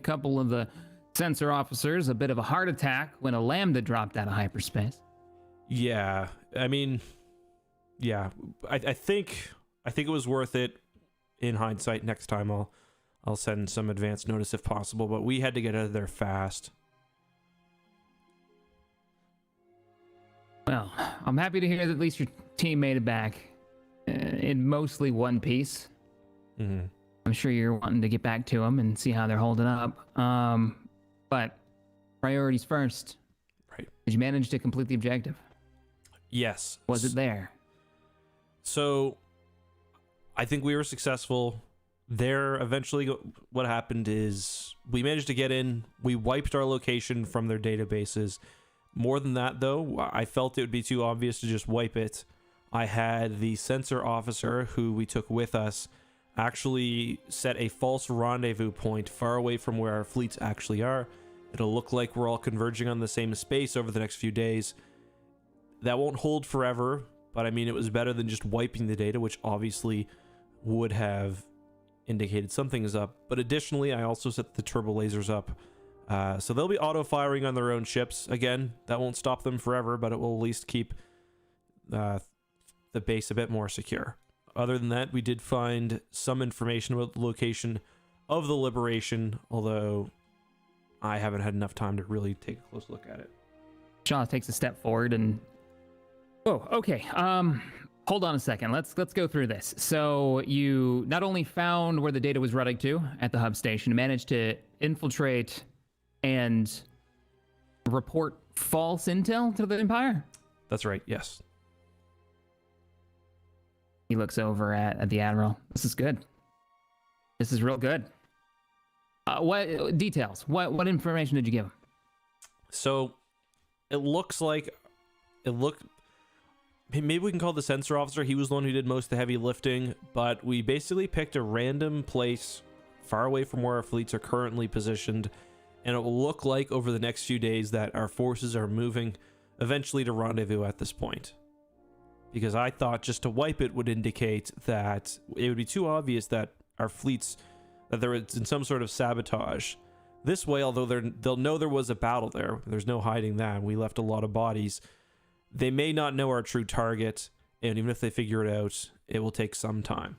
couple of the sensor officers a bit of a heart attack when a Lambda dropped out of hyperspace. Yeah, I mean, yeah, I think it was worth it in hindsight. Next time I'll send some advance notice if possible, but we had to get out of there fast. Well, I'm happy to hear that at least your team made it back in mostly one piece. Mm-hmm. I'm sure you're wanting to get back to them and see how they're holding up. But priorities first. Right. Did you manage to complete the objective? Yes. Was it there? So I think we were successful there. Eventually what happened is we managed to get in. We wiped our location from their databases. More than that, though, I felt it would be too obvious to just wipe it. I had the sensor officer who we took with us actually set a false rendezvous point far away from where our fleets actually are. It'll look like we're all converging on the same space over the next few days. That won't hold forever, but I mean, it was better than just wiping the data, which obviously would have indicated something is up. But additionally, I also set the turbo lasers up. So they'll be auto-firing on their own ships. Again, that won't stop them forever, but it will at least keep the base a bit more secure. Other than that, we did find some information about the location of the Liberation, although I haven't had enough time to really take a close look at it. Shaw takes a step forward and... Oh, okay. Hold on a second. Let's go through this. So you not only found where the data was routing to at the hub station, managed to infiltrate and report false intel to the Empire? That's right, yes. He looks over at the Admiral. This is good. This is real good. What details? What information did you give him? So it looks like maybe we can call the sensor officer. He was the one who did most of the heavy lifting, but we basically picked a random place far away from where our fleets are currently positioned, and it will look like over the next few days that our forces are moving eventually to rendezvous at this point. Because I thought just to wipe it would indicate that it would be too obvious that our fleets, that there is in some sort of sabotage. This way, although they'll know there was a battle there, there's no hiding that. We left a lot of bodies. They may not know our true target, and even if they figure it out, it will take some time.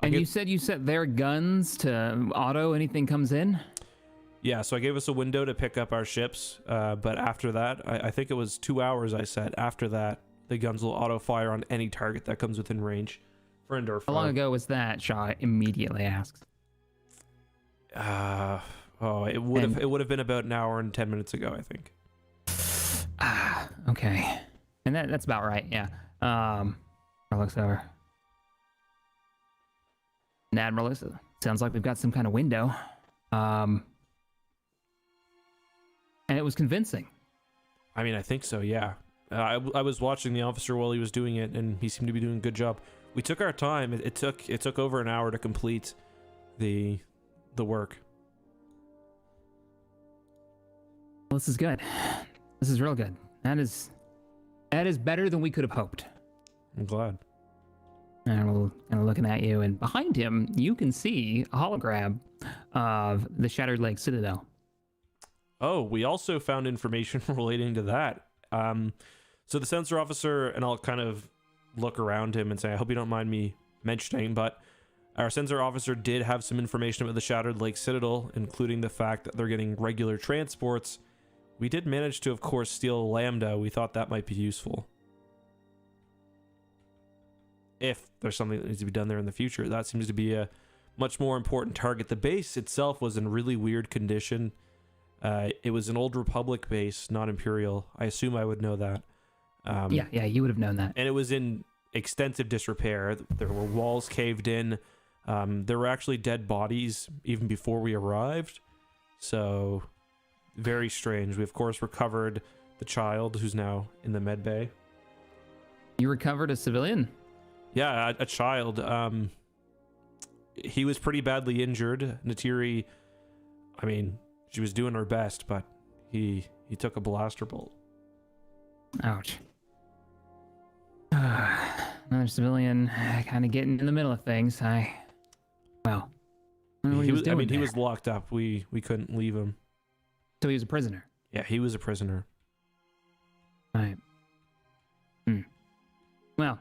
And you said you set their guns to auto anything comes in? Yeah, so I gave us a window to pick up our ships, but after that, I think it was 2 hours I said. After that, the guns will auto-fire on any target that comes within range. Friend or foe. How long ago was that? Shaw immediately asks. It would have been about an hour and 10 minutes ago, I think. Okay. And that's about right, yeah. I looks over. And Admiral looks, sounds like we've got some kind of window. And it was convincing. I mean, I think so, yeah. I was watching the officer while he was doing it, and he seemed to be doing a good job. We took our time. It took over an hour to complete the work. Well, this is good. This is real good. That is better than we could have hoped. I'm glad. And we're kind of looking at you, and behind him, you can see a hologram of the Shattered Lake Citadel. Oh, we also found information relating to that. So the sensor officer, and I'll kind of look around him and say, I hope you don't mind me mentioning, but our sensor officer did have some information about the Shattered Lake Citadel, including the fact that they're getting regular transports. We did manage to, of course, steal Lambda. We thought that might be useful. If there's something that needs to be done there in the future. That seems to be a much more important target. The base itself was in really weird condition. It was an old Republic base, not Imperial. I assume I would know that. Yeah, you would have known that. And it was in extensive disrepair. There were walls caved in. There were actually dead bodies even before we arrived. So, very strange. We, of course, recovered the child who's now in the med bay. You recovered a civilian? Yeah, a child. He was pretty badly injured. Natiri, I mean, she was doing her best, but he took a blaster bolt. Ouch. Another civilian kind of getting in the middle of things. He was locked up. We couldn't leave him. So he was a prisoner? Yeah, he was a prisoner. Right. Well,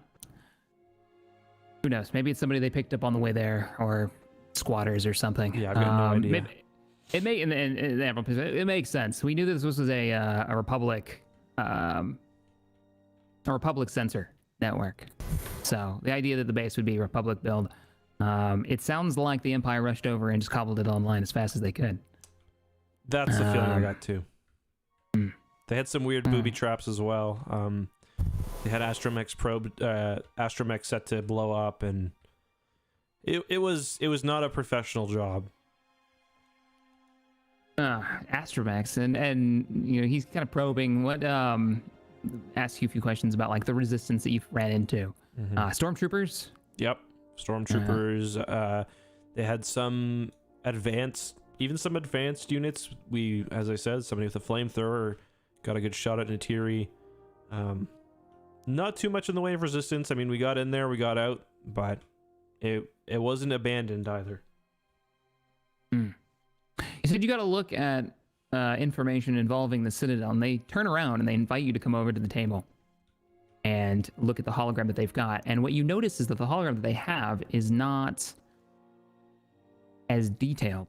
who knows? Maybe it's somebody they picked up on the way there, or squatters or something. Yeah, I've got no idea. It makes sense. We knew this was a Republic sensor network. So the idea that the base would be Republic build, it sounds like the Empire rushed over and just cobbled it online as fast as they could. That's the feeling I got too. They had some weird booby traps as well. They had astromech set to blow up, and it was not a professional job. Astromechs, and you know, he's kind of probing what ask you a few questions about like the resistance that you've ran into. Stormtroopers. Yep, stormtroopers. They had some advanced units. We, as I said, somebody with a flamethrower got a good shot at Natiri. Not too much in the way of resistance. I mean, we got in there, we got out, but It wasn't abandoned either. You said you got to look at information involving the Citadel, and they turn around and they invite you to come over to the table and look at the hologram that they've got. And what you notice is that the hologram that they have is not as detailed.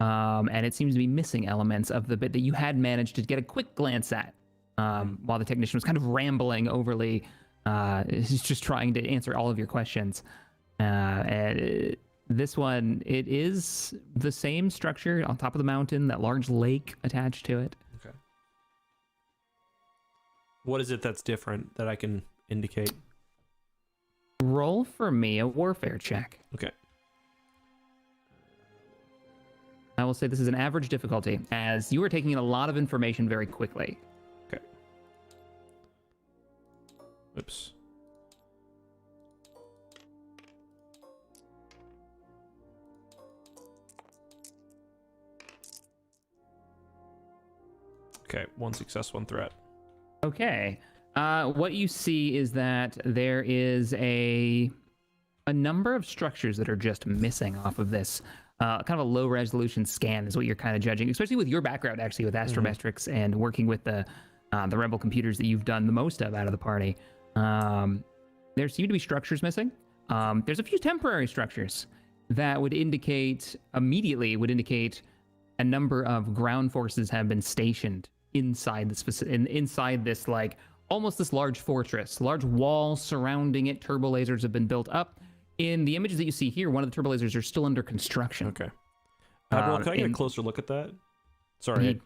And it seems to be missing elements of the bit that you had managed to get a quick glance at while the technician was kind of rambling overly. He's just trying to answer all of your questions. This one, it is the same structure on top of the mountain, that large lake attached to it. Okay. What is it that's different that I can indicate? Roll for me a warfare check. Okay. I will say this is an average difficulty, as you are taking in a lot of information very quickly. Okay. Oops. Okay, 1 success, 1 threat. Okay. What you see is that there is a number of structures that are just missing off of this. Kind of a low resolution scan is what you're kind of judging, especially with your background actually with astrometrics and working with the rebel computers that you've done the most of out of the party. There seem to be structures missing. There's a few temporary structures that would indicate a number of ground forces have been stationed inside this inside this, like, almost this large fortress, large wall surrounding it. Turbo lasers have been built up. In the images that you see here, one of the turbo lasers are still under construction. Okay. Admiral, can I get a closer look at that? Sorry.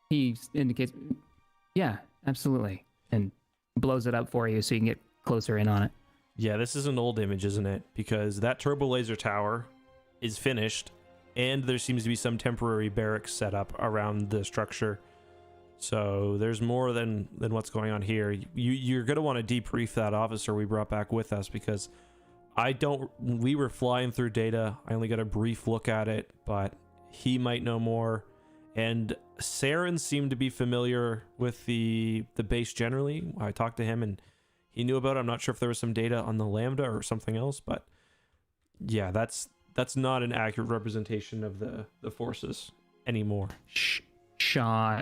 He indicates, yeah, absolutely, and blows it up for you so you can get closer in on it. Yeah, this is an old image, isn't it? Because that turbo laser tower is finished, and there seems to be some temporary barracks set up around the structure. So there's more than what's going on here. You're going to want to debrief that officer we brought back with us, because we were flying through data. I only got a brief look at it, but he might know more. And Saren seemed to be familiar with the base generally. I talked to him and he knew about it. I'm not sure if there was some data on the Lambda or something else, but yeah, that's not an accurate representation of the forces anymore. Shaw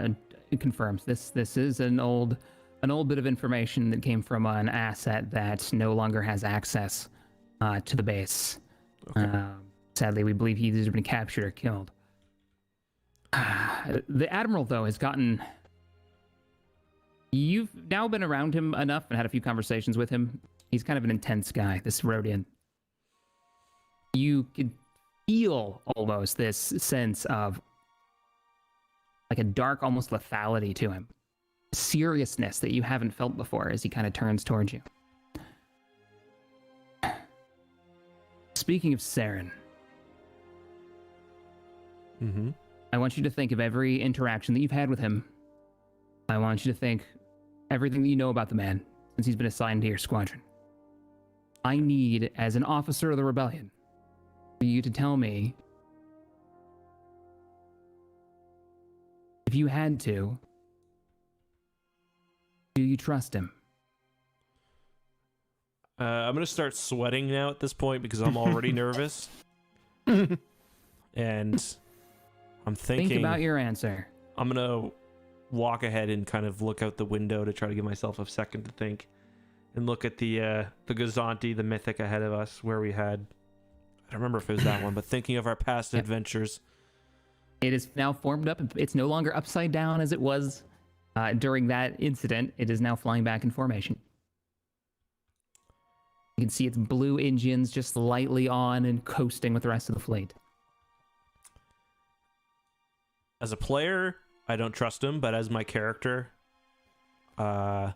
confirms this is an old bit of information that came from an asset that no longer has access to the base. Okay. Sadly, we believe he's either been captured or killed. The Admiral, though, has gotten... You've now been around him enough and had a few conversations with him. He's kind of an intense guy, this Rhodian. You could feel almost this sense of like a dark, almost lethality to him. Seriousness that you haven't felt before as he kind of turns towards you. Speaking of Saren, I want you to think of every interaction that you've had with him. I want you to think everything that you know about the man since he's been assigned to your squadron. I need, as an officer of the rebellion, for you to tell me, if you had to, do you trust him? I'm going to start sweating now at this point because I'm already nervous. And I'm thinking... Think about your answer. I'm going to walk ahead and kind of look out the window to try to give myself a second to think. And look at the Gazanti, the mythic ahead of us, where we had... I don't remember if it was that one, but thinking of our past adventures. It is now formed up. It's no longer upside down as it was during that incident. It is now flying back in formation. You can see its blue engines just lightly on and coasting with the rest of the fleet. As a player, I don't trust him, but as my character, I'm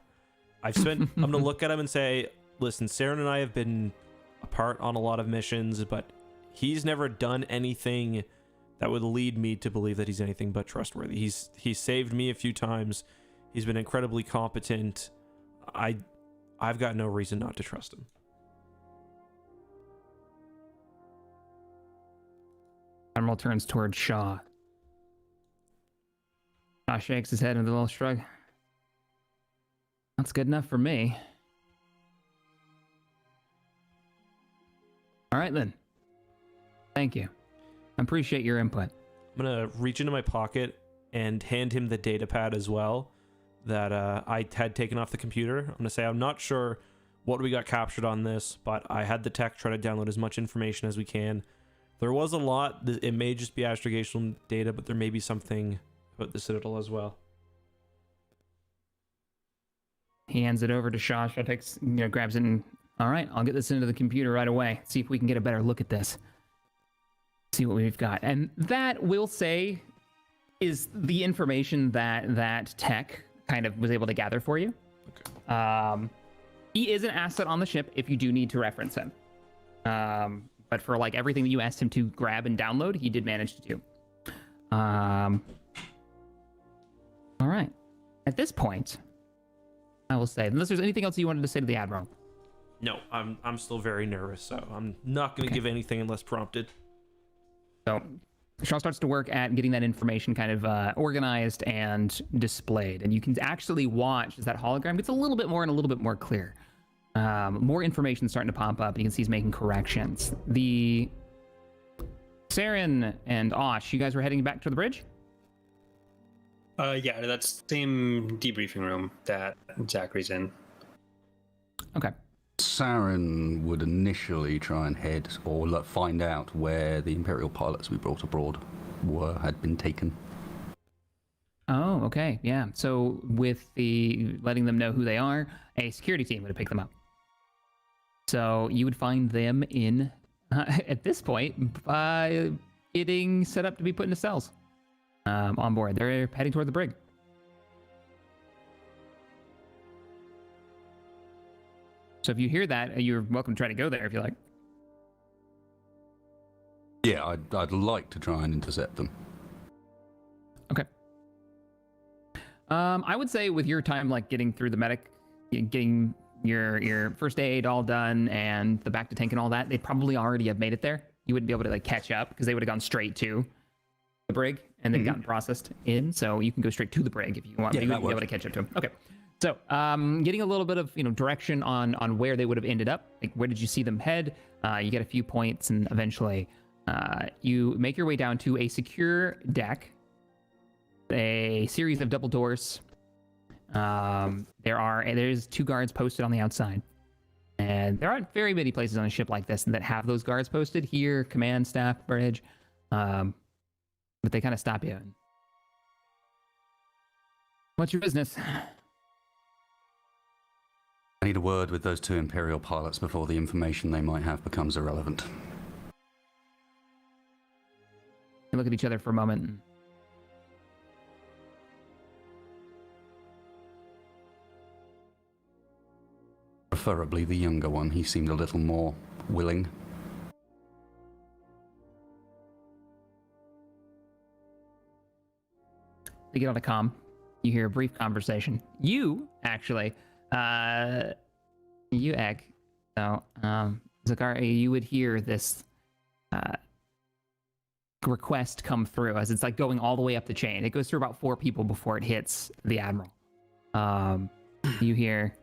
going to look at him and say, listen, Saren and I have been apart on a lot of missions, but he's never done anything that would lead me to believe that he's anything but trustworthy. He's saved me a few times. He's been incredibly competent. I've got no reason not to trust him. Admiral turns towards Shaw. Shaw shakes his head with a little shrug. That's good enough for me. All right, then. Thank you. I appreciate your input. I'm gonna reach into my pocket and hand him the data pad as well that I had taken off the computer. I'm gonna say I'm not sure what we got captured on this, but I had the tech try to download as much information as we can. There was a lot. It may just be astrogational data, but there may be something about the Citadel as well. He hands it over to Shaw. Shaw takes, grabs it and, all right, I'll get this into the computer right away. See if we can get a better look at this. See what we've got. And that, we'll say, is the information that tech kind of was able to gather for you. Okay. He is an asset on the ship if you do need to reference him. But for like everything that you asked him to grab and download, he did manage to do. All right. At this point, I will say, unless there's anything else you wanted to say to the Admiral. No, I'm still very nervous, so I'm not going to give anything unless prompted. So Shaw starts to work at getting that information kind of organized and displayed. And you can actually watch as that hologram gets a little bit more and a little bit more clear. More information starting to pop up, and you can see he's making corrections. The Saren and Osh, you guys were heading back to the bridge? Yeah, that's the same debriefing room that Zachary's in. Okay. Saren would initially try and head or find out where the Imperial pilots we brought abroad had been taken. Oh, okay. Yeah. So with the letting them know who they are, a security team would have picked them up. So you would find them in, at this point, getting set up to be put into cells on board. They're heading toward the brig. So if you hear that, you're welcome to try to go there if you like. Yeah, I'd like to try and intercept them. Okay. I would say with your time, like getting through the medic, getting your first aid all done and the back to tank and all that, they'd probably already have made it there. You wouldn't be able to like catch up because they would have gone straight to the brig and then gotten processed in. So you can go straight to the brig if you want. Yeah, but you wouldn't be able to catch up to them. Okay. So, getting a little bit of direction on where they would have ended up. Like, where did you see them head? You get a few points, and eventually, you make your way down to a secure deck. A series of double doors. There's 2 guards posted on the outside, and there aren't very many places on a ship like this that have those guards posted. Here, command staff, bridge, but they kind of stop you. What's your business? I need a word with those 2 Imperial pilots before the information they might have becomes irrelevant. They look at each other for a moment. Preferably the younger one. He seemed a little more willing. They get on a comm. You hear a brief conversation. You, actually, you, Egg. So, Zakari, you would hear this request come through as it's like going all the way up the chain. It goes through about 4 people before it hits the Admiral. You hear...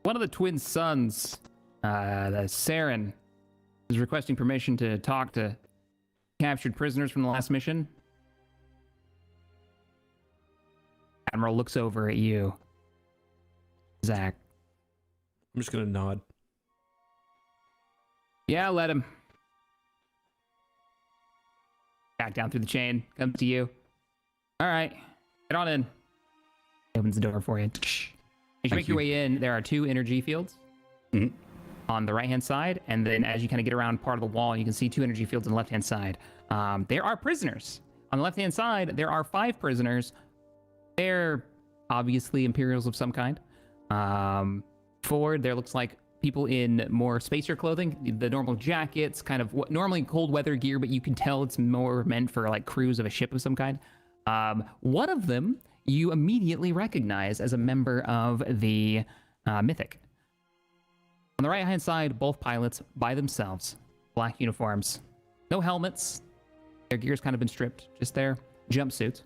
One of the twin sons, the Saren, is requesting permission to talk to captured prisoners from the last mission. Admiral looks over at you, Zach. I'm just gonna nod. Yeah, let him. Back down through the chain, comes to you. All right, get on in. Opens the door for you. As you make your way in, there are 2 energy fields on the right-hand side, and then as you kind of get around part of the wall, you can see 2 energy fields on the left-hand side. There are prisoners. On the left-hand side, there are 5 prisoners. They're obviously Imperials of some kind. Forward, there looks like people in more spacer clothing, the normal jackets, kind of what normally cold weather gear, but you can tell it's more meant for like crews of a ship of some kind. One of them you immediately recognize as a member of the Mythic. On the right-hand side, both pilots by themselves, black uniforms, no helmets. Their gear's kind of been stripped, just their jumpsuits.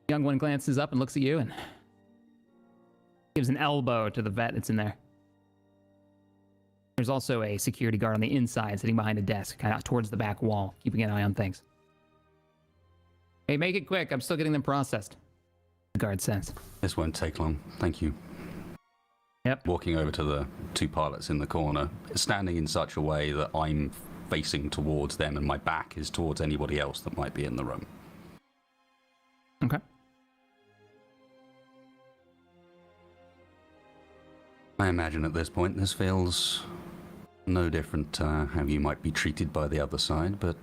Young one glances up and looks at you and... Gives an elbow to the vet that's in there. There's also a security guard on the inside sitting behind a desk, kind of towards the back wall, keeping an eye on things. Hey, make it quick. I'm still getting them processed. The guard says. This won't take long. Thank you. Yep. Walking over to the two pilots in the corner, standing in such a way that I'm facing towards them and my back is towards anybody else that might be in the room. Okay. I imagine at this point this feels no different to how you might be treated by the other side, but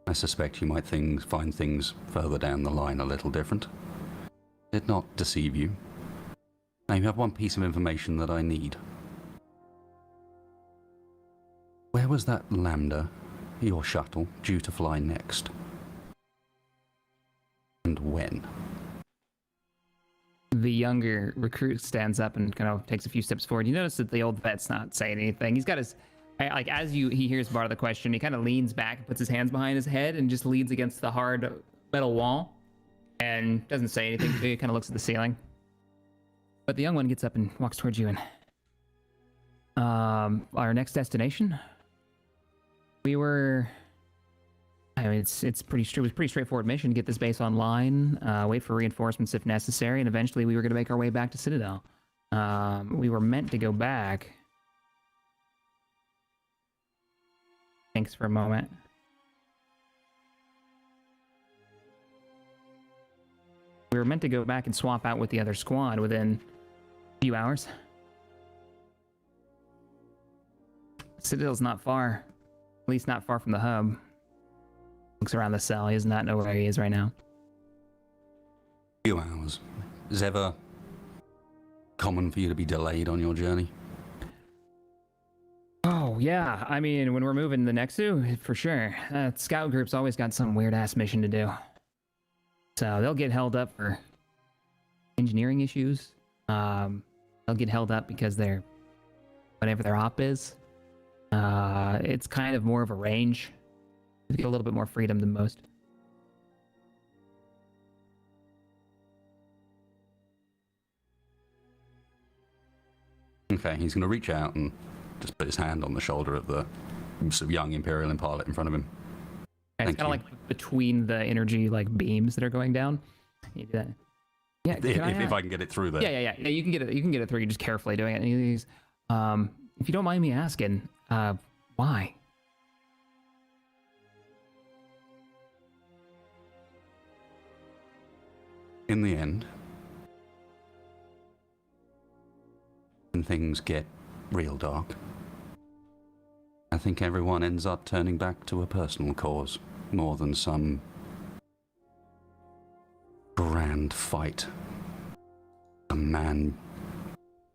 I suspect you might find things further down the line a little different. Did not deceive you. Now you have one piece of information that I need. Where was that Lambda, your shuttle, due to fly next? And when? The younger recruit stands up and kind of takes a few steps forward. You notice that the old vet's not saying anything. He's got his, like, as he hears part of the question, he kind of leans back and puts his hands behind his head and just leans against the hard metal wall and doesn't say anything. He kind of looks at the ceiling. But the young one gets up and walks towards you and, our next destination? We were, I mean, it was a pretty straightforward mission. Get this base online, wait for reinforcements if necessary, and eventually we were going to make our way back to Citadel. We were meant to go back. Thanks for a moment. We were meant to go back and swap out with the other squad within a few hours. Citadel's not far. At least not far from the hub. Looks around the cell. He does not know where he is right now. Few hours. Is it ever common for you to be delayed on your journey? Oh, yeah. I mean, when we're moving the EcksToo, for sure. Scout group's always got some weird-ass mission to do. So they'll get held up for engineering issues. They'll get held up because they're... whatever their op is. It's kind of more of a range. You get a little bit more freedom than most. Okay, he's going to reach out and just put his hand on the shoulder of the sort of young Imperial pilot in front of him. And it's kind of like between the energy like beams that are going down. You do that. Yeah, if I can get it through there. Yeah. You can get it. You can get it through. You're just carefully doing it. And he's, if you don't mind me asking, why? In the end, when things get real dark, I think everyone ends up turning back to a personal cause more than some grand fight. A man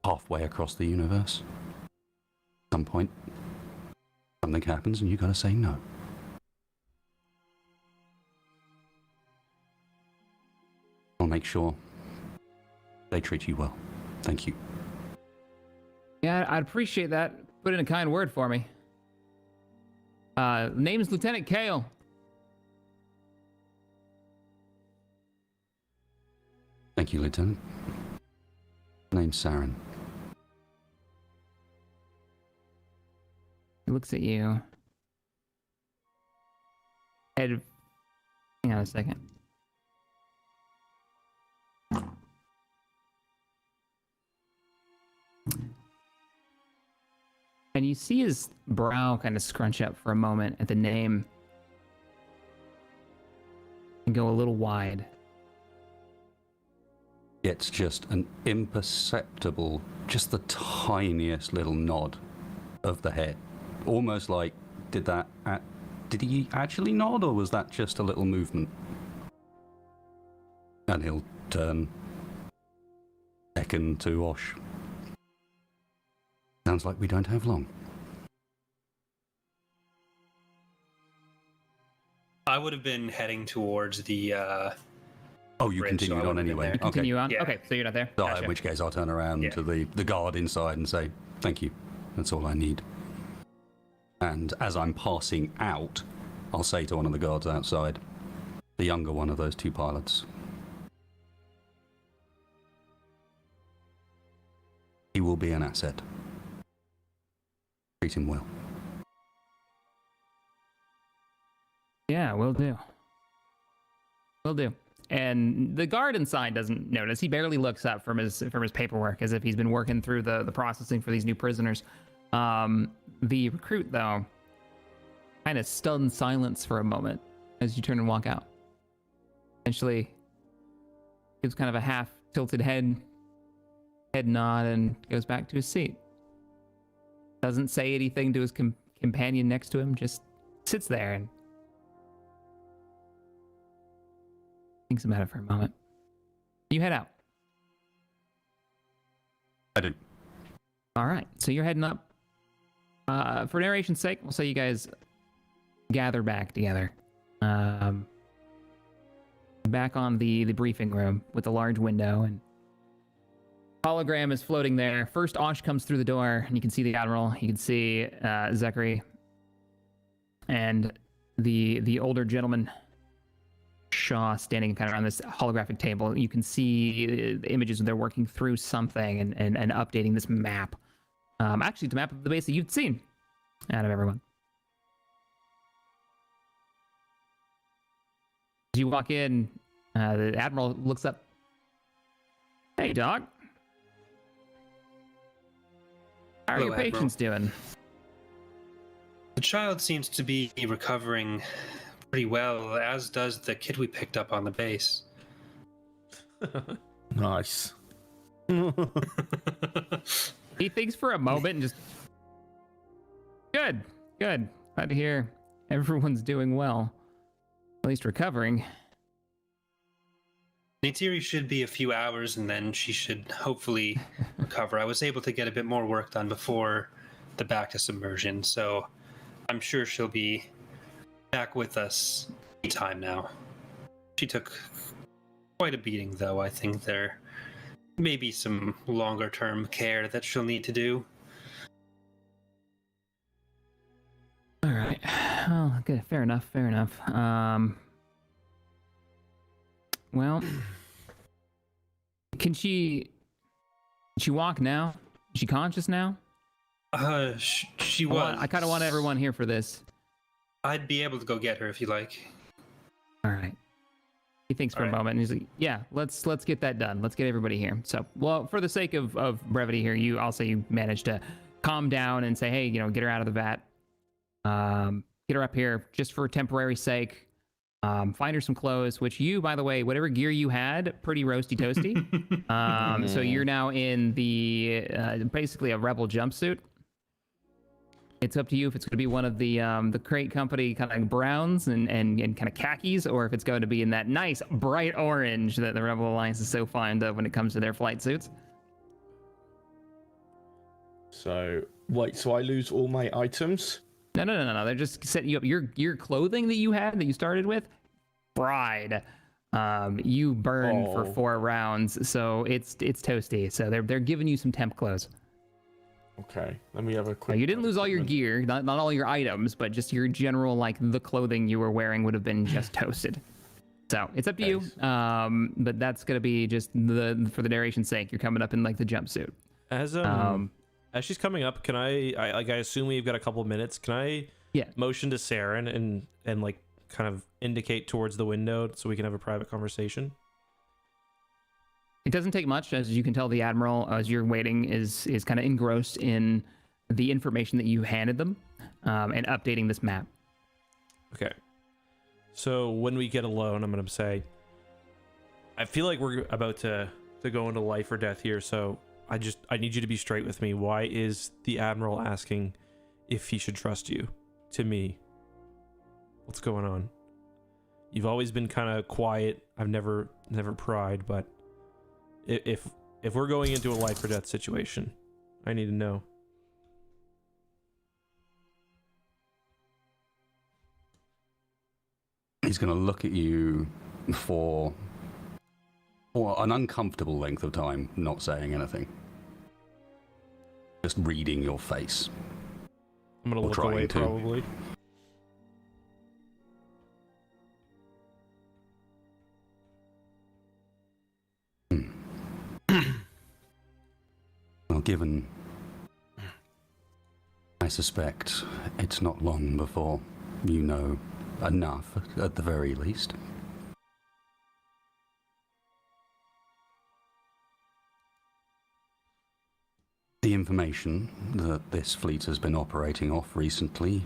halfway across the universe. At some point, something happens and you gotta say no. I'll make sure they treat you well. Thank you. Yeah, I'd appreciate that. Put in a kind word for me. Name's Lieutenant Kale. Thank you, Lieutenant. Name's Saren. He looks at you. Hang on a second. And you see his brow kind of scrunch up for a moment at the name and go a little wide. It's just an imperceptible, just the tiniest little nod of the head. Almost like, did he actually nod, or was that just a little movement? And he'll turn, beckon to Osh. Sounds like we don't have long. I would have been heading towards the Oh, you bridge, continued so I on would've been anyway. there. Okay. Continue on? Yeah. Okay, so you're not there? So, Gotcha. in which case I'll turn around to the guard inside and say, thank you. That's all I need. And as I'm passing out, I'll say to one of the guards outside, the younger one of those two pilots, He will be an asset. Treat him well. Yeah, will do. Will do. And the guard inside doesn't notice. He barely looks up from his paperwork, as if he's been working through the processing for these new prisoners. The recruit, though, kind of stunned silence for a moment as you turn and walk out. Eventually, gives kind of a half tilted head nod and goes back to his seat. Doesn't say anything to his companion next to him, just sits there and thinks about it for a moment. You head out. I do. All right, so you're heading up. For narration's sake, we'll say you guys gather back together. Back on the briefing room with the large window, and hologram is floating there. First, Osh comes through the door, and you can see the Admiral. You can see Zachary and the older gentleman, Shaw, standing kind of around this holographic table. You can see the images they're working through something and updating this map. Actually, the map of the base that you've seen out of everyone. As you walk in, the Admiral looks up. Hey, Doc. How are Hello, your patients doing? The child seems to be recovering pretty well, as does the kid we picked up on the base. Nice. He thinks for a moment and just... Good. Glad to hear everyone's doing well. At least recovering. Neytiri should be a few hours, and then she should hopefully recover. I was able to get a bit more work done before the back to submersion, so I'm sure she'll be back with us anytime now. She took quite a beating, though. I think there may be some longer-term care that she'll need to do. All right. Well, good. Fair enough. Well, can she walk now? Is she conscious now? She was. I kind of want everyone here for this. I'd be able to go get her if you like. All right. He thinks for a moment, and he's like, "Yeah, let's get that done. Let's get everybody here." So, well, for the sake of brevity here, I'll say you managed to calm down and say, "Hey, get her out of the vat. Get her up here just for temporary sake. Find her some clothes." Which you, by the way, whatever gear you had, pretty roasty toasty. So you're now in the basically a rebel jumpsuit. It's up to you if it's going to be one of the crate company kind of browns and kind of khakis, or if it's going to be in that nice bright orange that the Rebel Alliance is so fond of when it comes to their flight suits. So, wait, so I lose all my items? No. They're just setting you up. Your clothing that you had that you started with, fried. You burned for 4 rounds, so it's toasty. So they're giving you some temp clothes. Okay, let me have a quick... You didn't lose all your gear, not all your items, but just your general, like, the clothing you were wearing would have been just toasted. So, it's up to you, but that's going to be just for the narration's sake, you're coming up in, like, the jumpsuit. As she's coming up, can I assume we've got a couple of minutes, can I motion to Saren and like, kind of indicate towards the window so we can have a private conversation? It doesn't take much, as you can tell. The Admiral, as you're waiting, is kind of engrossed in the information that you handed them and updating this map. Okay. So when we get alone, I'm going to say, I feel like we're about to go into life or death here, so I need you to be straight with me. Why is the Admiral asking if he should trust you to me? What's going on? You've always been kind of quiet. I've never pried, but if we're going into a life or death situation, I need to know. He's going to look at you for an uncomfortable length of time, not saying anything. Just reading your face. I'm going to look away, probably. Well, given I suspect it's not long before you know enough, at the very least. The information that this fleet has been operating off recently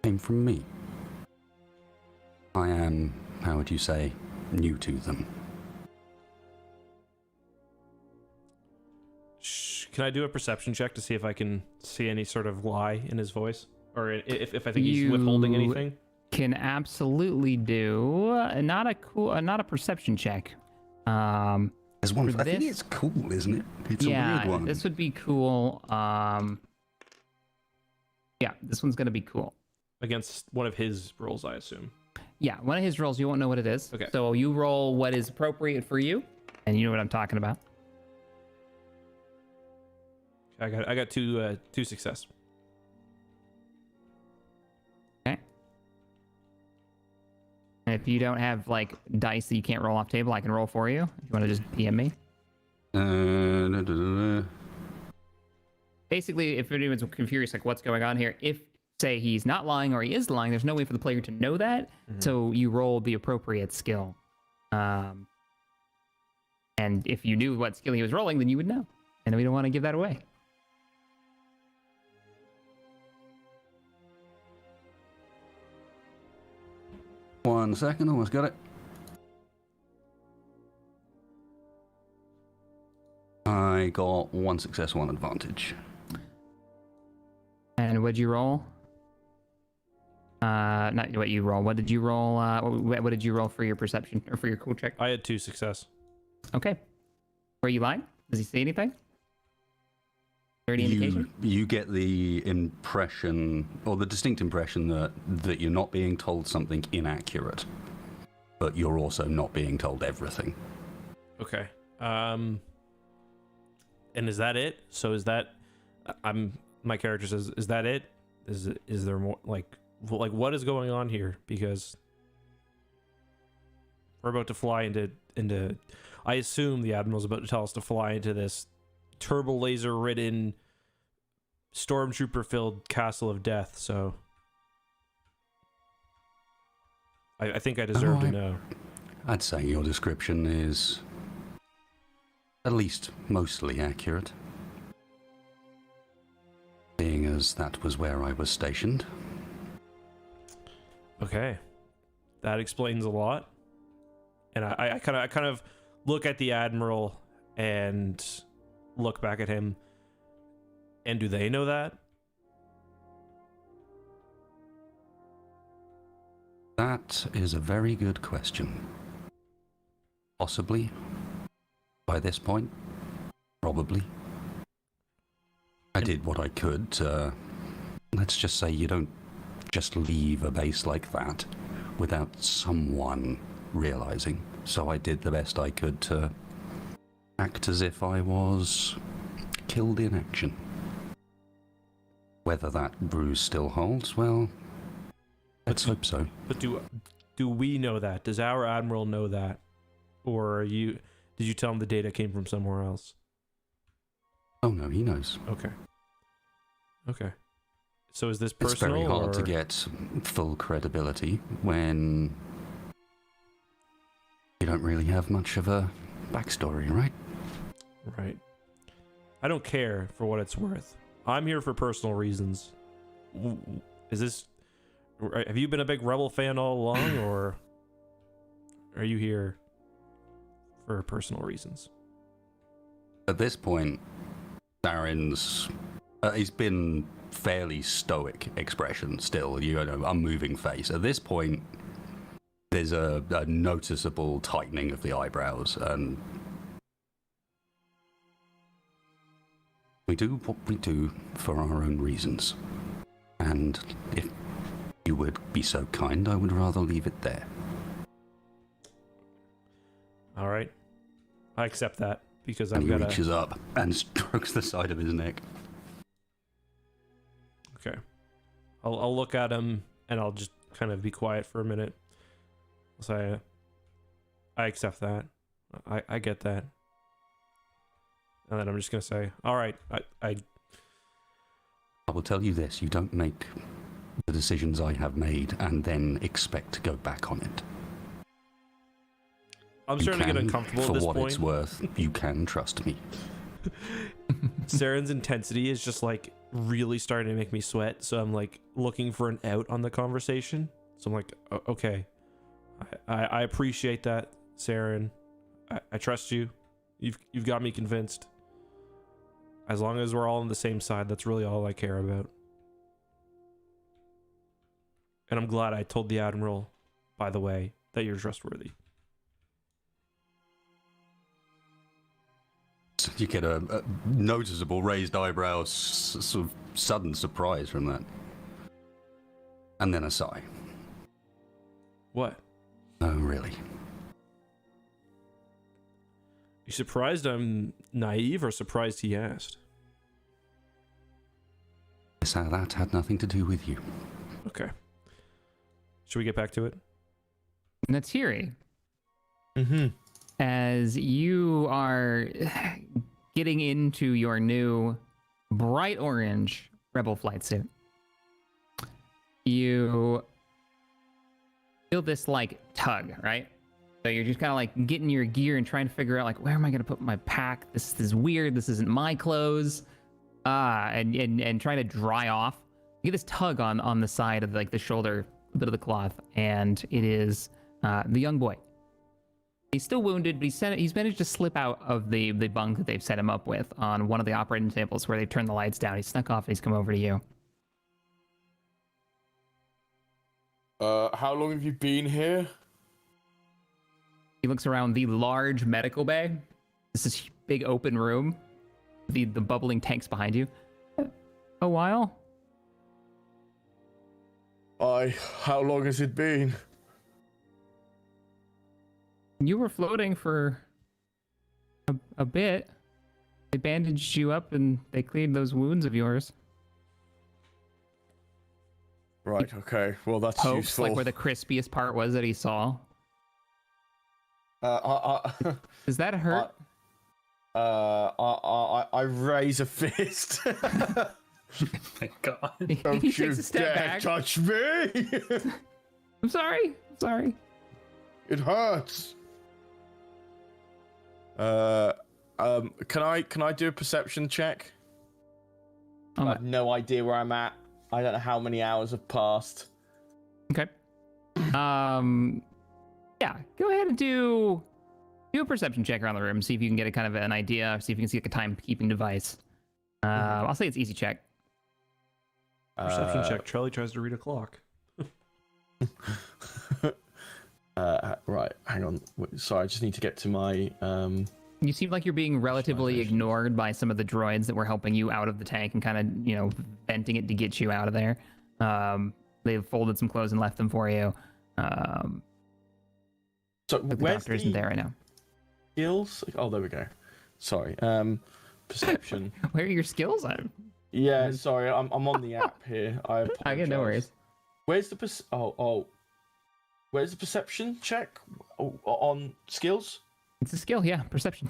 came from me. I am, how would you say, new to them. Can I do a perception check to see if I can see any sort of lie in his voice? Or if I think he's withholding anything? Can absolutely do not a perception check. There's one. For I think this- it's cool, isn't it? It's a Yeah, weird one. this would be cool. Yeah, this one's gonna be cool. Against one of his rolls, I assume. Yeah, one of his rolls, you won't know what it is. Okay. So you roll what is appropriate for you, and you know what I'm talking about. I got two success. Okay. And if you don't have like dice that you can't roll off table, I can roll for you. If you want to just PM me. Basically, if anyone's confused, like what's going on here, if say he's not lying or he is lying, there's no way for the player to know that. So you roll the appropriate skill. And if you knew what skill he was rolling, then you would know. And we don't want to give that away. One second, almost got it. I got one success, one advantage. And what'd you roll? Not what you roll. What did you roll? What did you roll for your perception or for your cool check? I had 2 success. Okay. Were you lying? Does he say anything? Or any indication? You get the impression, or the distinct impression that you're not being told something inaccurate, but you're also not being told everything. Okay. And is that it? So is that my character says, is that it? Is there more like what is going on here? Because we're about to fly into I assume the Admiral's about to tell us to fly into this turbo laser ridden stormtrooper filled castle of death, so I think I deserve to know. I'd say your description is at least mostly accurate, being as that was where I was stationed. Okay, that explains a lot. And I kind of look at the Admiral and look back at him. And do they know that? That is a very good question. Possibly. By this point. Probably. I did what I could. Let's just say you don't just leave a base like that without someone realizing. So I did the best I could to act as if I was killed in action. Whether that bruise still holds, well, let's hope so. But do we know that? Does our Admiral know that? Or did you tell him the data came from somewhere else? Oh no, he knows. Okay. So is this personal? It's very hard or... to get full credibility when you don't really have much of a backstory, right? Right. I don't care for what it's worth. I'm here for personal reasons. Have you been a big Rebel fan all along, or are you here for personal reasons? At this point, Darren's he's been fairly stoic expression still, you know, unmoving face. At this point, there's a noticeable tightening of the eyebrows, and we do what we do for our own reasons. And if you would be so kind, I would rather leave it there. All right. I accept that because And I've he got reaches up and strokes the side of his neck. Okay. I'll look at him and I'll just kind of be quiet for a minute. I'll say, I accept that. I get that. And then I'm just gonna say, all right, I I will tell you this: you don't make the decisions I have made and then expect to go back on it. I'm You starting to get can, uncomfortable for at this what point. it's worth. You can trust me. Saren's intensity is just like really starting to make me sweat. So I'm like looking for an out on the conversation. So I'm like, okay, I appreciate that, Saren. I trust you. You've got me convinced. As long as we're all on the same side, that's really all I care about. And I'm glad I told the Admiral, by the way, that you're trustworthy. You get a noticeable raised eyebrows, sort of sudden surprise from that. And then a sigh. What? Oh, really? You surprised I'm naive or surprised he asked? So that had nothing to do with you. Okay. Should we get back to it? Natsiri, Mm-hmm. as you are getting into your new bright orange Rebel flight suit, you feel this like tug, right? So you're just kind of like getting your gear and trying to figure out like, where am I going to put my pack? This is weird. This isn't my clothes. And trying to dry off. You get this tug on the side of like the shoulder, a bit of the cloth, and it is the young boy. He's still wounded, but he's managed to slip out of the bunk that they've set him up with on one of the operating tables where they've turned the lights down. He snuck off and he's come over to you. How long have you been here? He looks around the large medical bay. This is big open room. The bubbling tanks behind you. A while? How long has it been? You were floating for a bit. They bandaged you up and they cleared those wounds of yours. Right, okay. Well, that's Pokes, useful. like where the crispiest part was that he saw. Does that hurt? I raise a fist. Thank God. Don't He you takes a step dare back. touch me! I'm sorry. It hurts. Can I do a perception check? Oh, I have no idea where I'm at. I don't know how many hours have passed. okay. Yeah. Go ahead and do a perception check around the room. See if you can get a kind of an idea. See if you can see like a timekeeping device. I'll say it's easy check. Perception check. Charlie tries to read a clock. Right, hang on. Sorry, I just need to get to my. You seem like you're being relatively ignored by some of the droids that were helping you out of the tank and kind of, venting it to get you out of there. They've folded some clothes and left them for you. So But the where's doctor isn't there right now. skills? Oh, there we go. Sorry. Perception. Where are your skills? Yeah, sorry. I'm on the app here. I apologize. I get no worries. Where's the Where's the perception check on skills? It's a skill, yeah. Perception.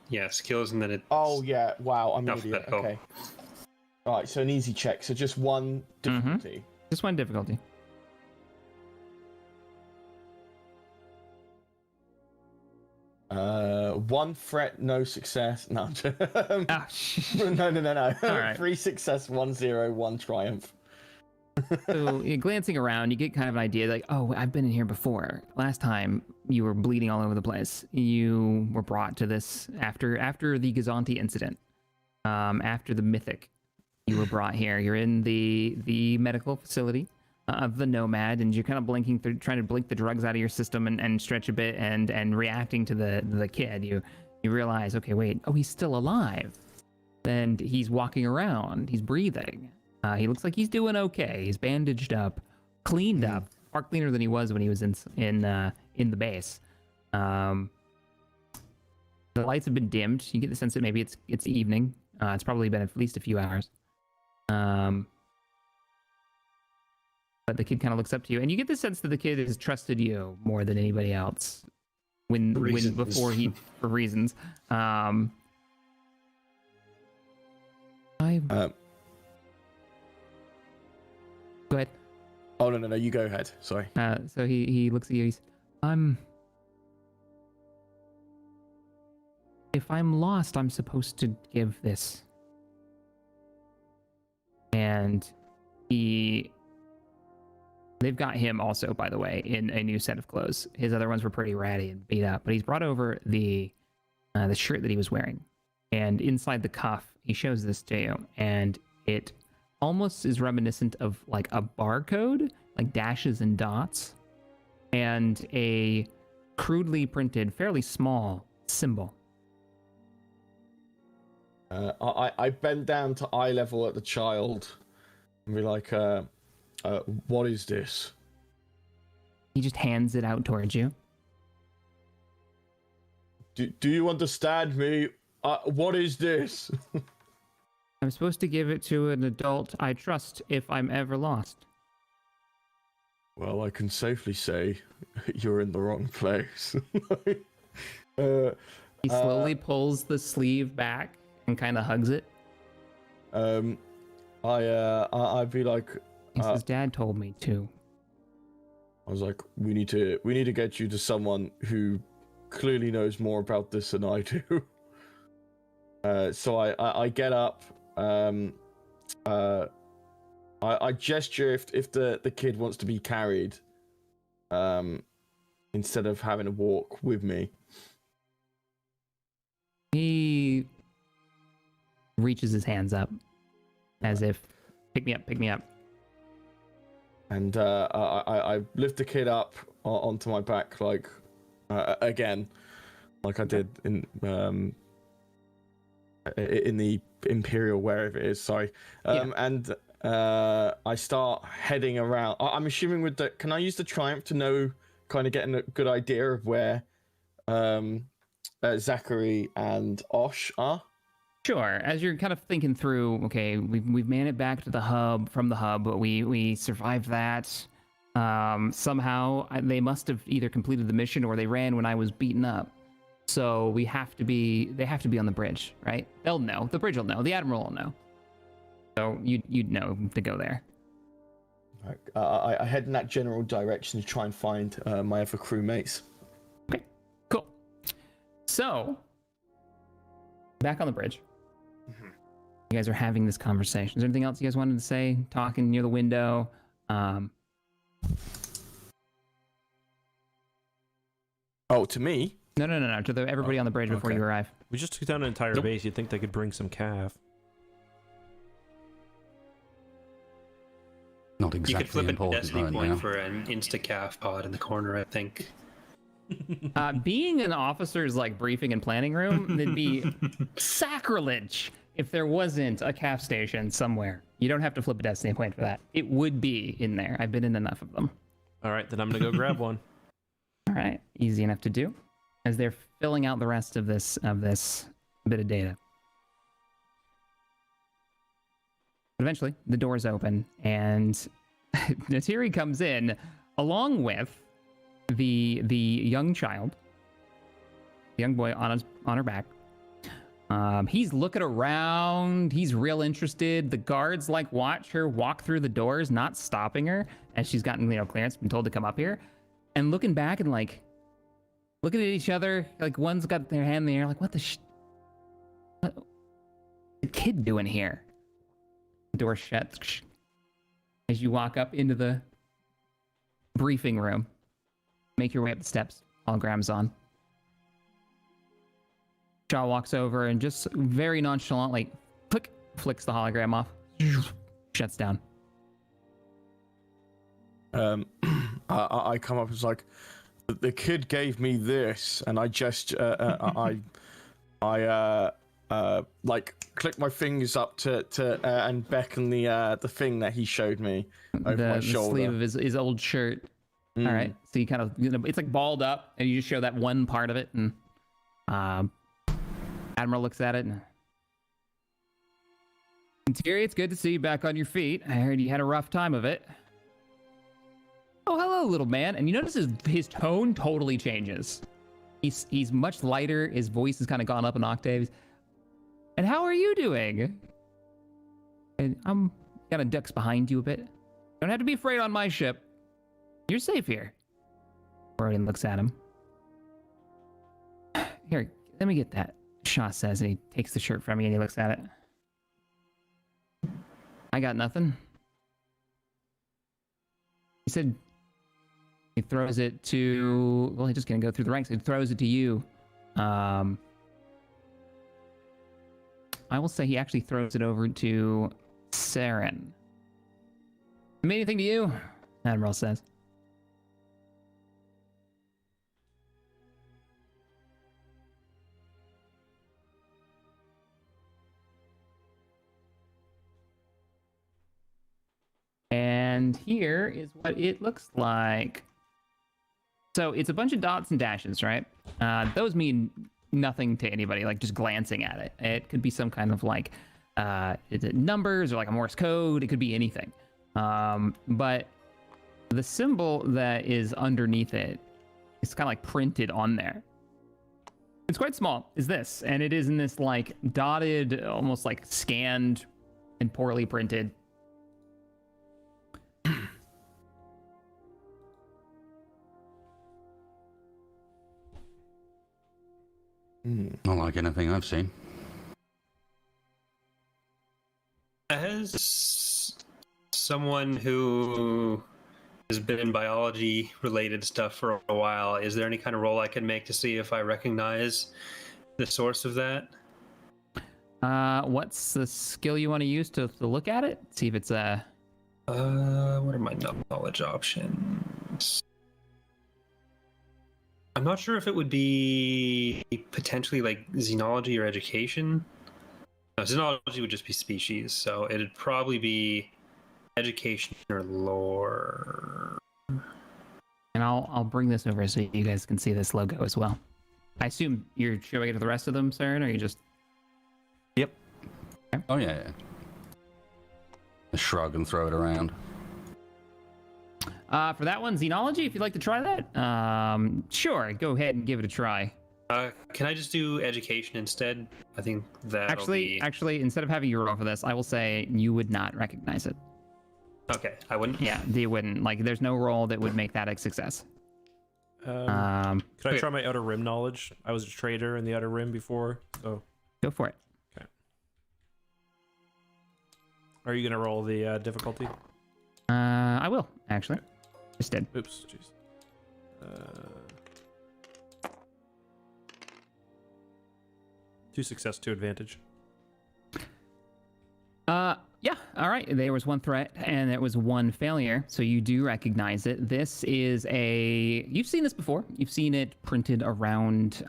Yeah, skills, and then it. Oh yeah. Wow, I'm an idiot. Alphabetical. Okay. All right, so an easy check. So just one difficulty. Just one difficulty. One threat, no success. No, Ah, no. All right. 3 success, 1 0, 1 triumph. So you're glancing around, you get kind of an idea like, oh, I've been in here before. Last time you were bleeding all over the place. You were brought to this after the Gazanti incident. After the Mythic, you were brought here. You're in the medical facility of the Nomad, and you're kind of blinking through, trying to blink the drugs out of your system and stretch a bit, and reacting to the kid. You realize, okay, wait, oh, he's still alive, and he's walking around, he's breathing. He looks like he's doing okay. He's bandaged up, cleaned up, far cleaner than he was when he was in the base. The lights have been dimmed. You get the sense that maybe it's evening. It's probably been at least a few hours. But the kid kind of looks up to you, and you get the sense that the kid has trusted you more than anybody else. For reasons. I Um, go ahead. oh no, you go ahead. Sorry. So he looks at you. He's, if I'm lost, I'm supposed to give this. And they've got him also, by the way, in a new set of clothes. His other ones were pretty ratty and beat up, but he's brought over the shirt that he was wearing. And inside the cuff, he shows this to you, and it almost is reminiscent of like a barcode, like dashes and dots, and a crudely printed, fairly small symbol. I bend down to eye level at the child and be like, what is this? He just hands it out towards you. Do you understand me? What is this? I'm supposed to give it to an adult I trust if I'm ever lost. Well, I can safely say you're in the wrong place. He slowly pulls the sleeve back and kind of hugs it. I'd be like, He says, Dad told me to. I was like, we need to get you to someone who clearly knows more about this than I do. So I get up. I gesture if the kid wants to be carried, instead of having to walk with me. He reaches his hands up as if, pick me up. And I lift the kid up onto my back, like again, like I did in the Imperial, wherever it is. Sorry, and I start heading around. I'm assuming with the. Can I use the Triumph to know, kind of getting a good idea of where Zachary and Osh are? Sure. As you're kind of thinking through, okay, we've made it back to the hub, from the hub, but we survived that. Somehow they must have either completed the mission or they ran when I was beaten up. So they have to be on the bridge, right? They'll know. The bridge will know. The Admiral will know. So you'd know to go there. I head in that general direction to try and find my other crewmates. Okay, cool. So, back on the bridge. Mm-hmm. You guys are having this conversation. Is there anything else you guys wanted to say? Talking near the window. Oh, to me? No. To everybody on the bridge before okay. you arrive. We just took down an entire base. You'd think they could bring some calf. Not You exactly could flip a important destiny right point now. for an insta-calf pod in the corner, I think. Being an officer's like briefing and planning room, it'd be sacrilege if there wasn't a calf station somewhere. You don't have to flip a destiny point for that. It would be in there. I've been in enough of them. All right, then I'm gonna go grab one. All right, easy enough to do. As they're filling out the rest of this bit of data. But eventually, the doors open, and Natiri comes in along with the young child, the young boy on her back. He's looking around. He's real interested. The guards watch her walk through the doors, not stopping her as she's gotten clearance, been told to come up here, and looking back and looking at each other. One's got their hand in the air, what the what's the kid doing here? The door shuts as you walk up into the briefing room. Make your way up the steps. Hologram's on. Shaw walks over and just very nonchalantly flicks the hologram off. Shuts down. I come up and it's like, the kid gave me this, and I click my fingers up to and beckon the thing that he showed me over my shoulder. The sleeve of his old shirt. All right, so you kind of it's balled up, and you just show that one part of it, and Admiral looks at it. And Terry, it's good to see you back on your feet. I heard you had a rough time of it. Oh, hello, little man. And you notice his tone totally changes. He's much lighter. His voice has kind of gone up an octave. And how are you doing? And I'm kind of ducks behind you a bit. Don't have to be afraid on my ship. You're safe here. Orion looks at him. Here, let me get that. Shaw says, and he takes the shirt from me and he looks at it. I got nothing. He said he throws it to, well, he's just gonna go through the ranks. He throws it to you. I will say he actually throws it over to Saren. Mean anything to you? Admiral says. And here is what it looks like. So it's a bunch of dots and dashes, right? Those mean nothing to anybody, like just glancing at it. It could be some kind of like numbers or like a Morse code. It could be anything. But the symbol that is underneath it is kind of like printed on there. It's quite small, is this. And it is in this like dotted, almost like scanned and poorly printed. Not like anything I've seen. As someone who has been in biology related stuff for a while, is there any kind of roll I can make to see if I recognize the source of that? What's the skill you want to use to look at it? See if it's a... What are my knowledge options? I'm not sure if it would be potentially like xenology or education. No, xenology would just be species, so it'd probably be education or lore. And I'll bring this over so you guys can see this logo as well. I assume you're showing it to the rest of them, Saren, or you just... Yep. Okay. Oh, yeah. A shrug and throw it around. For that one, xenology, if you'd like to try that, sure, go ahead and give it a try. Can I just do education instead? I think that Actually, instead of having you roll for this, I will say you would not recognize it. Okay, I wouldn't. Yeah, you wouldn't. Like, there's no roll that would make that a success. Could I try my Outer Rim knowledge? I was a trader in the Outer Rim before, so... Go for it. Okay. Are you gonna roll the difficulty? I will, actually. Just did. Oops, jeez. 2 success, 2 advantage. Yeah, all right. There was 1 threat and there was 1 failure, so you do recognize it. This is you've seen this before. You've seen it printed around,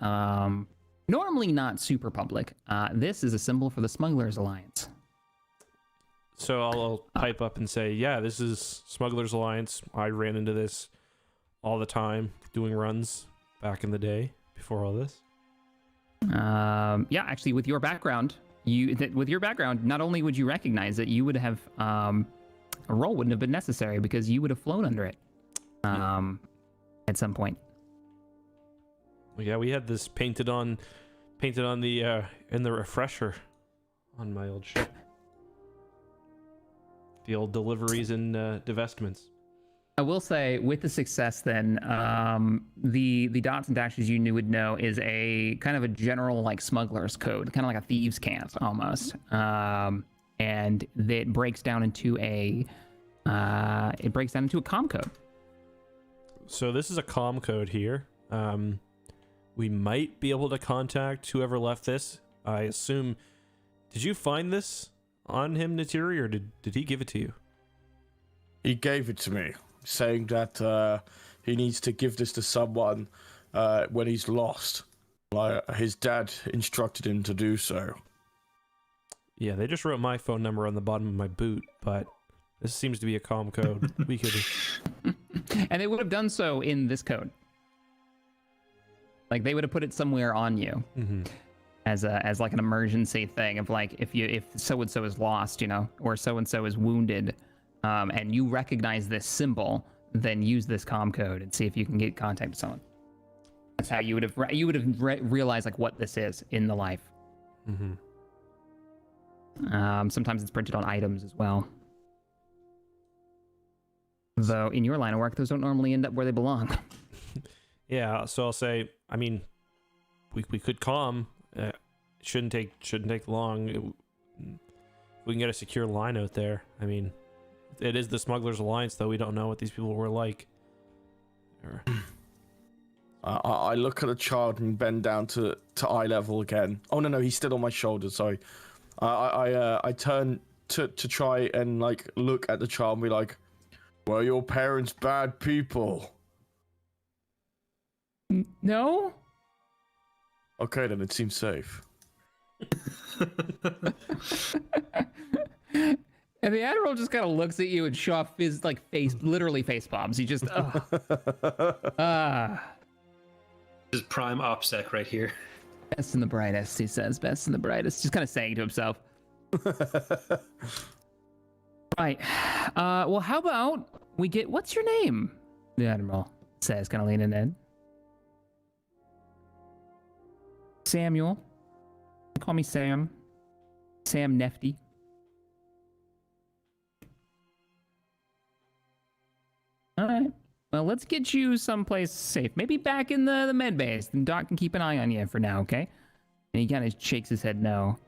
normally not super public. This is a symbol for the Smugglers Alliance. So I'll pipe up and say, yeah, this is Smugglers Alliance. I ran into this all the time doing runs back in the day before all this. Yeah, actually, with your background, not only would you recognize it, you would have a roll wouldn't have been necessary because you would have flown under it at some point. Well, yeah, we had this painted on the in the refresher on my old ship. The old deliveries and divestments. I will say, with the success, then the dots and dashes you would know is a kind of a general like smuggler's code, kind of like a thieves' cant almost, and it breaks down into a comm code. So this is a comm code here. We might be able to contact whoever left this. I assume. Did you find this on him, Natiri, or did he give it to you? He gave it to me, saying that he needs to give this to someone when he's lost. Like, his dad instructed him to do so. Yeah, they just wrote my phone number on the bottom of my boot, but this seems to be a comm code. We could... And they would have done so in this code. Like, they would have put it somewhere on you. Mm-hmm. As like an emergency thing of like, if so and so is lost, or so and so is wounded, and you recognize this symbol, then use this comm code and see if you can get contact with someone. That's how you would have realized like what this is in the life. Mm-hmm. Sometimes it's printed on items as well. Though in your line of work, those don't normally end up where they belong. Yeah, so I'll say, I mean, we could calm. Shouldn't take long. We can get a secure line out there. I mean, it is the Smugglers Alliance, though. We don't know what these people were like. I look at the child and bend down to eye level again. Oh no, he's still on my shoulder. Sorry. I turn to try and like look at the child and be like, "Were your parents bad people?" No. Okay, then it seems safe. And the Admiral just kind of looks at you and Shaw literally face palms. He just, This is prime OPSEC right here. Best and the brightest, he says. Best and the brightest. Just kind of saying to himself. Right. Well, how about we get, what's your name? The Admiral says, kind of leaning in. Samuel. Call me Sam. Sam Nefty. All right. Well, let's get you someplace safe. Maybe back in the med base. And Doc can keep an eye on you for now, okay? And he kind of shakes his head no.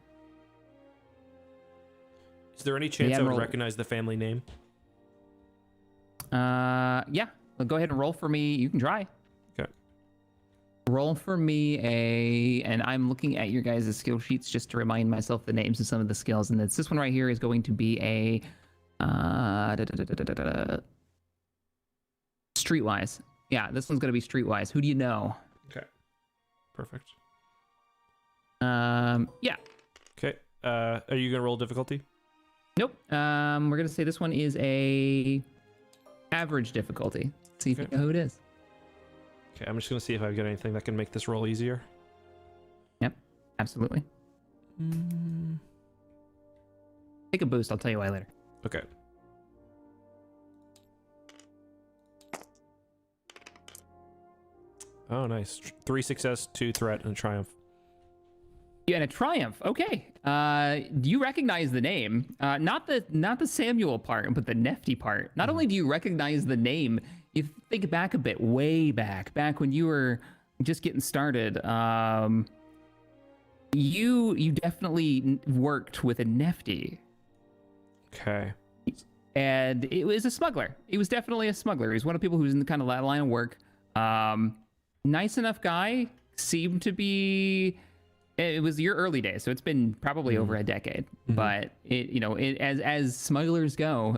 Is there any chance I would recognize the family name? Yeah. Well, go ahead and roll for me. You can try. Okay. Roll for me and I'm looking at your guys' skill sheets just to remind myself the names of some of the skills. And this one right here is going to be a Streetwise. Yeah, this one's going to be Streetwise. Who do you know? Okay. Perfect. Yeah. Okay. Are you going to roll difficulty? Nope. We're going to say this one is a average difficulty. Let's see if you know who it is. Okay, I'm just going to see if I've got anything that can make this roll easier. Yep, absolutely. Take a boost. I'll tell you why later. Okay. Oh, nice. 3 success, 2 threat, and a triumph. Yeah, and a triumph. Okay. Do you recognize the name? Not the Samuel part, but the Nefty part. Not only do you recognize the name, you think back a bit, way back when you were just getting started. You definitely worked with a Nefty. Okay. And it was a smuggler. He was definitely a smuggler. He's one of the people who's in the kind of line of work. Nice enough guy. Seemed to be. It was your early days, so it's been probably over a decade. But as smugglers go,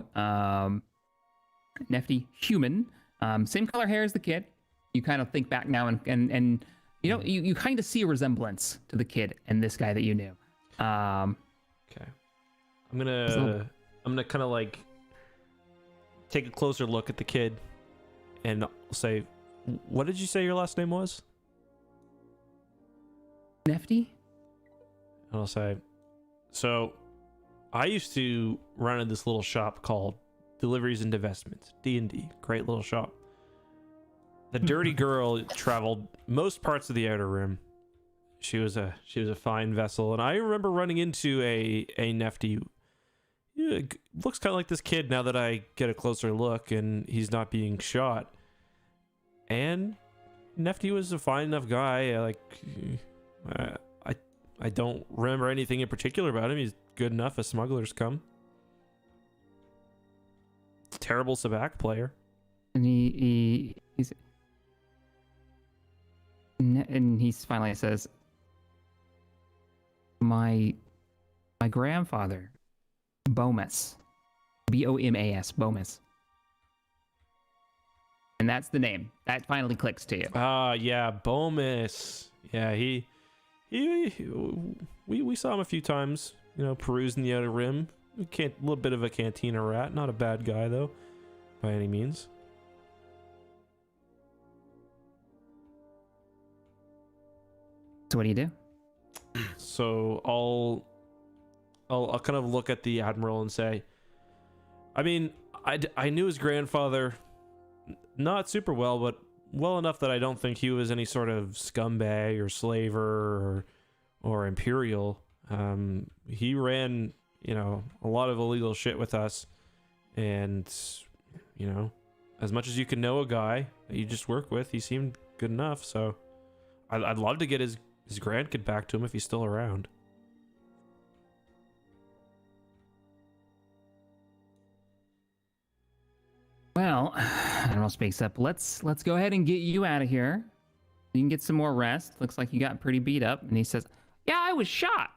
Nefty, human, same color hair as the kid. You kind of think back now and you kind of see a resemblance to the kid and this guy that you knew. Okay. I'm gonna kind of like take a closer look at the kid and say, what did you say your last name was? Nefty? And I'll say, so I used to run in this little shop called Deliveries and Divestments, D&D. Great little shop. The dirty girl traveled most parts of the Outer Rim. She was a fine vessel, and I remember running into a Nefty. It looks kind of like this kid now that I get a closer look, and he's not being shot. And Nefty was a fine enough guy. I don't remember anything in particular about him. He's good enough as smugglers come. Terrible Sabak player. And he finally says, my grandfather, Bomas, Bomas, Bomas. And that's the name. That finally clicks to you. Yeah, Bomas. Yeah, we saw him a few times, perusing the Outer Rim. A little bit of a cantina rat. Not a bad guy, though, by any means. So what do you do? So I'll kind of look at the Admiral and say, I mean, I knew his grandfather not super well, but well enough that I don't think he was any sort of scumbag or slaver or Imperial. He ran a lot of illegal shit with us. And, as much as you can know a guy that you just work with, he seemed good enough. So I'd love to get his grandkid back to him if he's still around. Well, Admiral speaks up. Let's go ahead and get you out of here. You can get some more rest. Looks like you got pretty beat up. And he says, "Yeah, I was shot."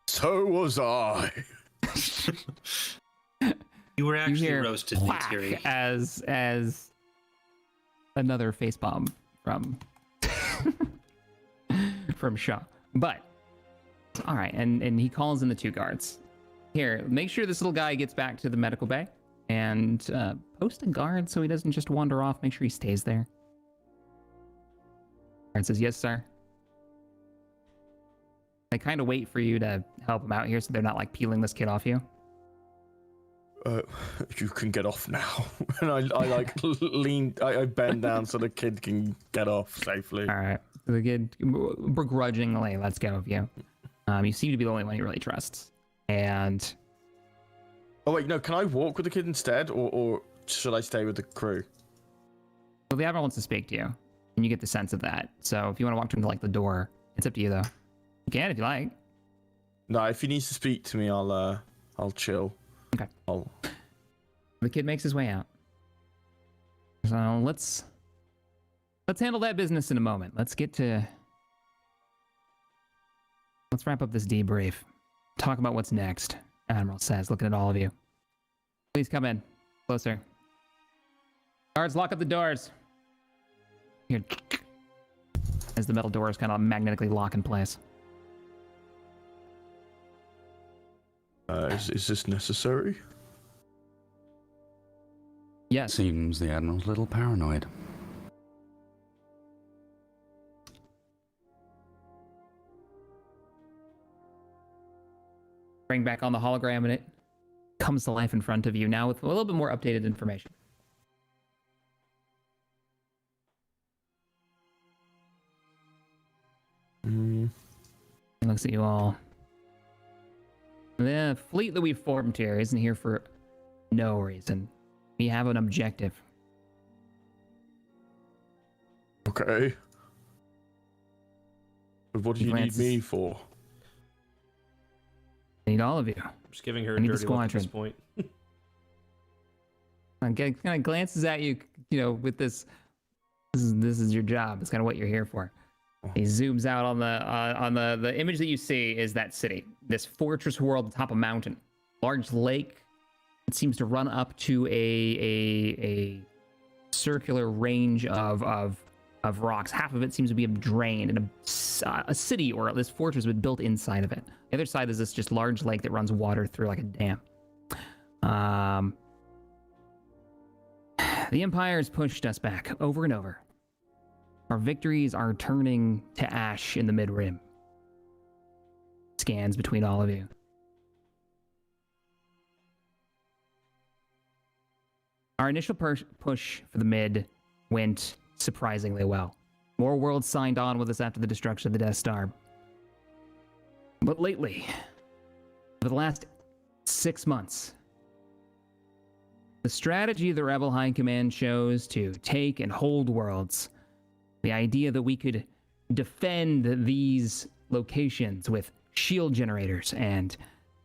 So was I. You were You actually hear roasted, whack Terry. as another face bomb from from Shaw. But all right, and he calls in the 2 guards. Here, make sure this little guy gets back to the medical bay, and post a guard so he doesn't just wander off. Make sure he stays there. Guard says, "Yes, sir." They kind of wait for you to help him out here, so they're not like peeling this kid off you. You can get off now. And I I bend down so the kid can get off safely. All right, the kid begrudgingly lets go of you. You seem to be the only one he really trusts. And Oh wait, no, can I walk with the kid instead, or should I stay with the crew? well, the admiral wants to speak to you, and you get the sense of that. So if you want to walk to him to like the door, it's up to you though. You can if you like. No, if he needs to speak to me, I'll chill. Okay. I'll... The kid makes his way out. So let's handle that business in a moment. Let's wrap up this debrief. Talk about what's next. Admiral says, looking at all of you. Please come in. Closer. Guards, lock up the doors. Here. As the metal doors kind of magnetically lock in place. Is this necessary? Yes. Seems the Admiral's a little paranoid. Bring back on the hologram and it comes to life in front of you now with a little bit more updated information. He looks at you all. The fleet that we've formed here isn't here for no reason. We have an objective. Okay. But what do you need me for? I need all of you. I'm just giving her I a need the dirty look at this squadron. point. Kind of glances at you, with this. This is your job. It's kind of what you're here for. He zooms out on the image that you see is that city, this fortress world atop a mountain, large lake. It seems to run up to a circular range of rocks. Half of it seems to be a drain, and a city or this fortress was built inside of it. The other side is this just large lake that runs water through like a dam. The Empire has pushed us back over and over. Our victories are turning to ash in the mid-rim. Scans between all of you. Our initial push for the mid went surprisingly well. More worlds signed on with us after the destruction of the Death Star. But lately, for the last 6 months, the strategy the Rebel High Command chose to take and hold worlds, the idea that we could defend these locations with shield generators and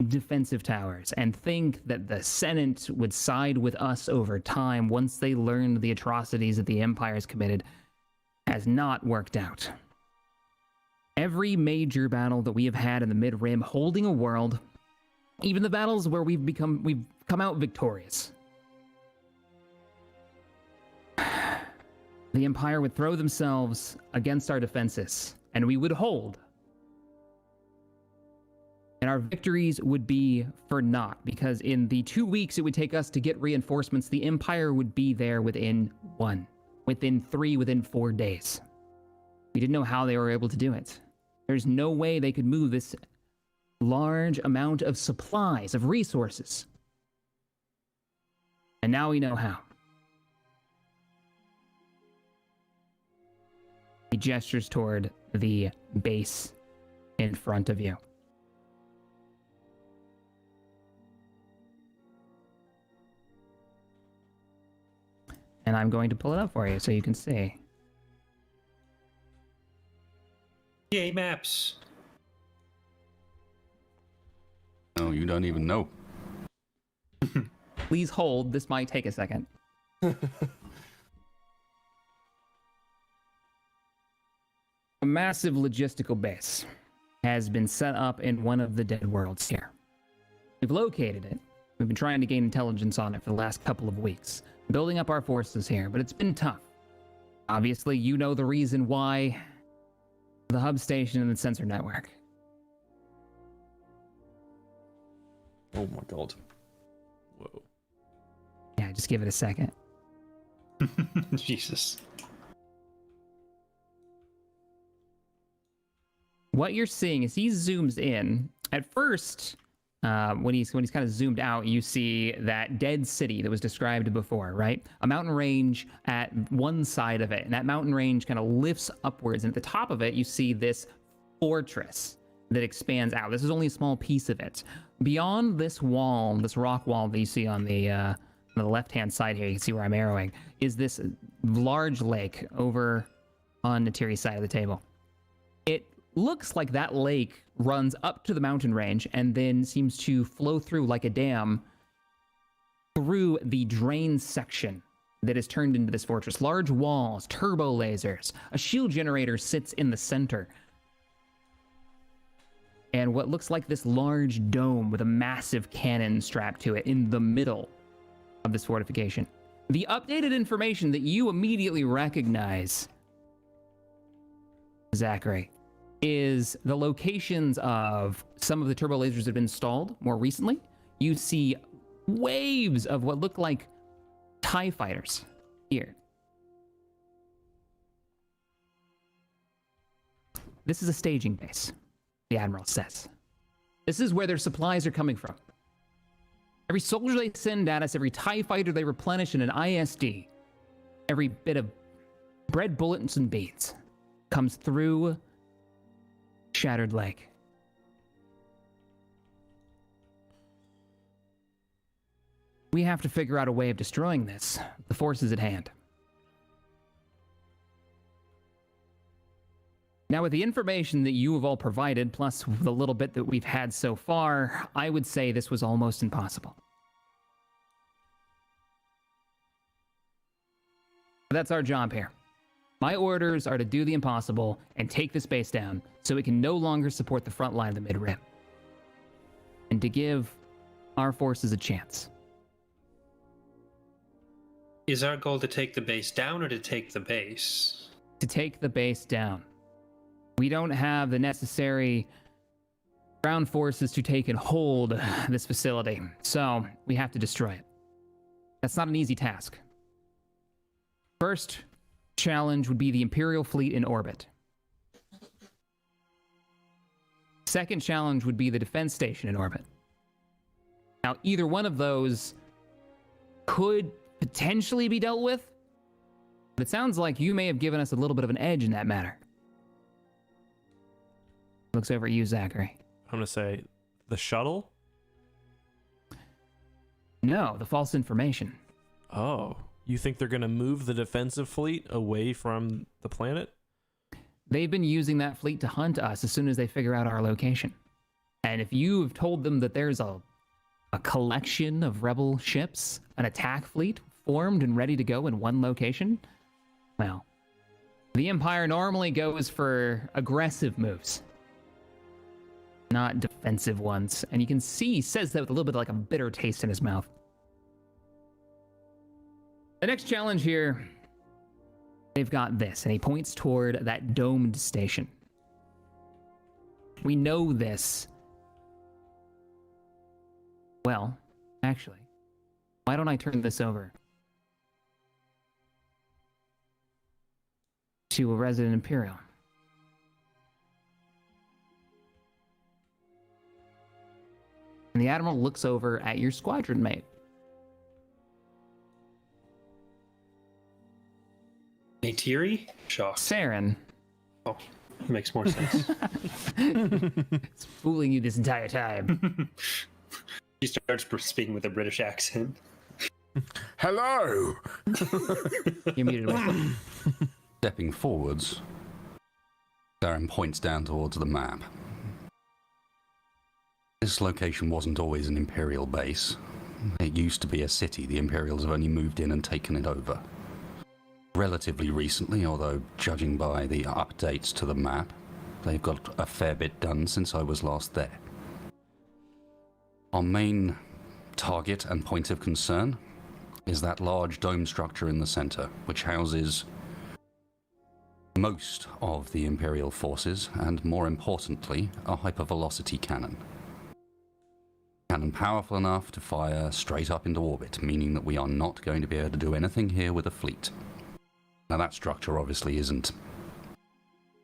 defensive towers and think that the Senate would side with us over time once they learned the atrocities that the Empire has committed, has not worked out. Every major battle that we have had in the mid-rim holding a world, even the battles where we've come out victorious, the Empire would throw themselves against our defenses, and we would hold. And our victories would be for naught, because in the 2 weeks it would take us to get reinforcements, the Empire would be there within 1, within 3, within 4 days. We didn't know how they were able to do it. There's no way they could move this large amount of supplies, of resources. And now we know how. He gestures toward the base in front of you. And I'm going to pull it up for you so you can see. Yay, maps. No, you don't even know. Please hold. This might take a second. A massive logistical base has been set up in one of the dead worlds here. We've located it. We've been trying to gain intelligence on it for the last couple of weeks, building up our forces here, but it's been tough. Obviously, you know the reason why. The hub station and the sensor network. Oh my god. Whoa. Yeah, just give it a second. Jesus. What you're seeing is he zooms in. At first, when he's kind of zoomed out, you see that dead city that was described before, right? A mountain range at one side of it, and that mountain range kind of lifts upwards, and at the top of it, you see this fortress that expands out. This is only a small piece of it. Beyond this wall, this rock wall that you see on the left-hand side here, you can see where I'm arrowing, is this large lake over on Natiri's side of the table. It looks like that lake runs up to the mountain range and then seems to flow through like a dam through the drain section that is turned into this fortress. Large walls, turbo lasers, a shield generator sits in the center. And what looks like this large dome with a massive cannon strapped to it in the middle of this fortification. The updated information that you immediately recognize, Zachary, is the locations of some of the turbo lasers that have been installed more recently. You see waves of what look like TIE fighters here. This is a staging base, the Admiral says. This is where their supplies are coming from. Every soldier they send at us, every TIE fighter they replenish in an ISD, every bit of bread, bullets, and beans comes through Shattered Lake. We have to figure out a way of destroying this. The force is at hand. Now, with the information that you have all provided, plus the little bit that we've had so far, I would say this was almost impossible. But that's our job here. My orders are to do the impossible and take this base down so it can no longer support the front line of the mid-rim. And to give our forces a chance. Is our goal to take the base down or to take the base? To take the base down. We don't have the necessary ground forces to take and hold this facility, so we have to destroy it. That's not an easy task. First challenge would be the Imperial fleet in orbit. Second challenge would be the defense station in orbit. Now, either one of those could potentially be dealt with, but it sounds like you may have given us a little bit of an edge in that matter. Looks over at you, Zachary. I'm going to say the shuttle? No, the false information. Oh, you think they're going to move the defensive fleet away from the planet? They've been using that fleet to hunt us as soon as they figure out our location. And if you've told them that there's a collection of rebel ships, an attack fleet formed and ready to go in one location, well, the Empire normally goes for aggressive moves, not defensive ones. And you can see he says that with a little bit like a bitter taste in his mouth. The next challenge here, they've got this, and he points toward that domed station. We know this. Well, actually, why don't I turn this over to a resident Imperial? And the Admiral looks over at your squadron mate. Natiri? Shock. Saren. Oh, makes more sense. It's fooling you this entire time. She starts speaking with a British accent. Hello. You muted me. Stepping forwards, Darren points down towards the map. This location wasn't always an Imperial base. It used to be a city. The Imperials have only moved in and taken it over. Relatively recently, although judging by the updates to the map, they've got a fair bit done since I was last there. Our main target and point of concern is that large dome structure in the center, which houses most of the Imperial forces, and more importantly, a hypervelocity cannon. Cannon powerful enough to fire straight up into orbit, meaning that we are not going to be able to do anything here with a fleet. Now that structure obviously isn't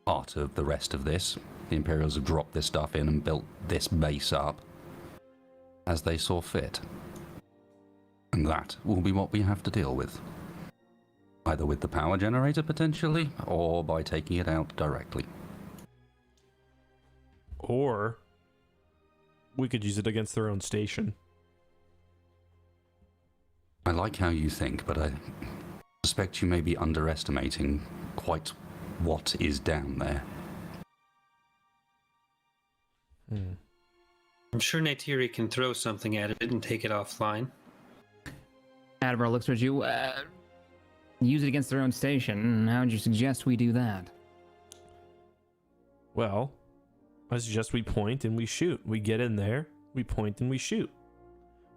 part of the rest of this. The Imperials have dropped this stuff in and built this base up as they saw fit. And that will be what we have to deal with. Either with the power generator potentially, or by taking it out directly. Or we could use it against their own station. I like how you think, but I suspect you may be underestimating quite what is down there. I'm sure Neytiri can throw something at it and take it offline. Admiral looks at you. Use it against their own station. How would you suggest we do that? Well, I suggest we point and we shoot. We get in there, we point and we shoot.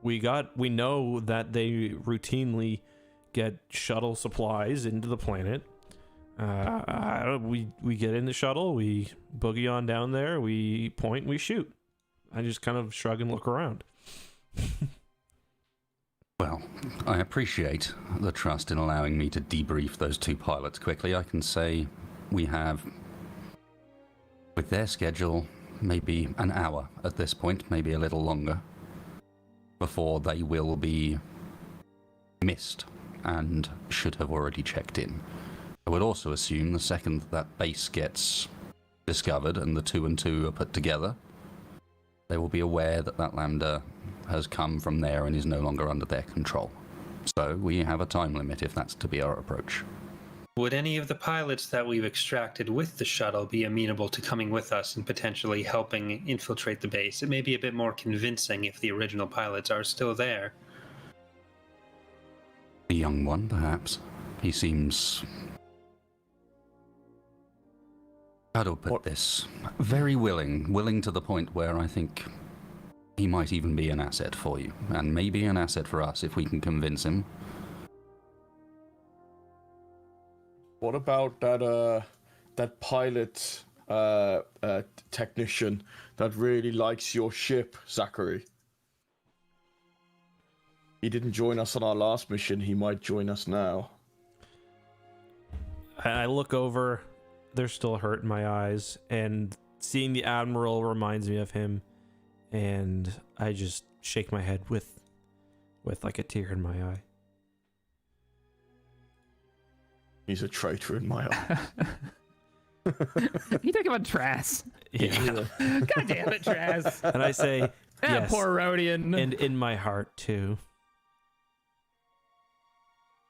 We know that they routinely get shuttle supplies into the planet. We get in the shuttle, we boogie on down there, we point and we shoot. I just kind of shrug and look around. Well, I appreciate the trust in allowing me to debrief those two pilots quickly. I can say we have, with their schedule, maybe an hour at this point, maybe a little longer, before they will be missed and should have already checked in. I would also assume the second that base gets discovered and the 2 and 2 are put together, they will be aware that that lambda has come from there and is no longer under their control. So we have a time limit if that's to be our approach. Would any of the pilots that we've extracted with the shuttle be amenable to coming with us and potentially helping infiltrate the base? It may be a bit more convincing if the original pilots are still there. The young one, perhaps. He seems... how to put this? Very willing to the point where I think he might even be an asset for you, and maybe an asset for us if we can convince him. What about that pilot technician that really likes your ship, Zachary? He didn't join us on our last mission. He might join us now. I look over, there's still hurt in my eyes, and seeing the Admiral reminds me of him, and I just shake my head with like a tear in my eye. He's a traitor in my eye. You talk about Trass. Yeah. God damn it, Trass. And I say, yes, Poor Rodian. and in my heart too.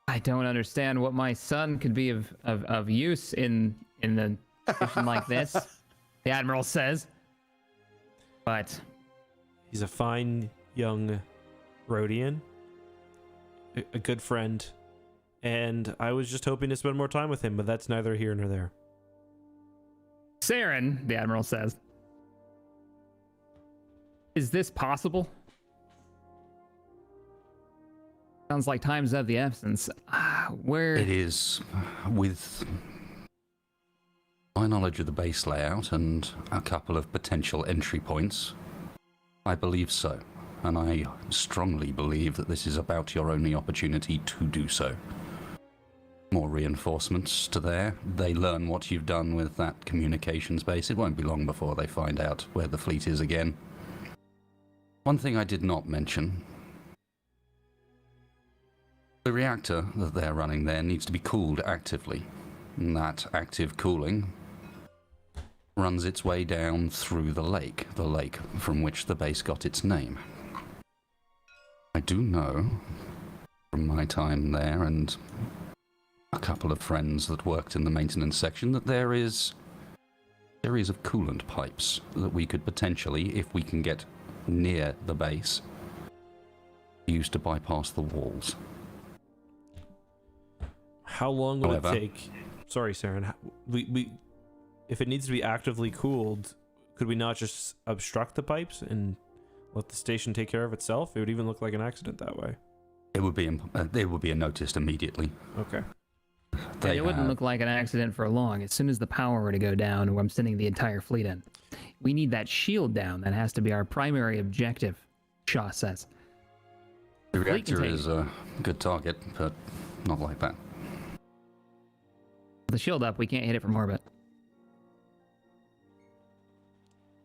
I don't understand what my son could be of use in the mission like this, the Admiral says. But He's a fine young Rhodian, a good friend, and I was just hoping to spend more time with him, but that's neither here nor there. Saren, the Admiral says, is this possible? Sounds like time's of the essence. Where... It is, with my knowledge of the base layout and a couple of potential entry points, I believe so. And I strongly believe that this is about your only opportunity to do so. More reinforcements to there. They learn what you've done with that communications base. It won't be long before they find out where the fleet is again. One thing I did not mention. The reactor that they're running there needs to be cooled actively. And that active cooling runs its way down through the lake from which the base got its name. I do know, from from my time there and a couple of friends that worked in the maintenance section that there is a series of coolant pipes that we could potentially, if we can get near the base, use to bypass the walls. How long would However- it take? Sorry, Saren. We if it needs to be actively cooled, could we not just obstruct the pipes and let the station take care of itself? It would even look like an accident that way. It would be noticed immediately. Okay. And it wouldn't look like an accident for long. As soon as the power were to go down, I'm sending the entire fleet in. We need that shield down. That has to be our primary objective, Shaw says. The fleet can reactor take- is a good target, but not like that. With the shield up, we can't hit it from orbit.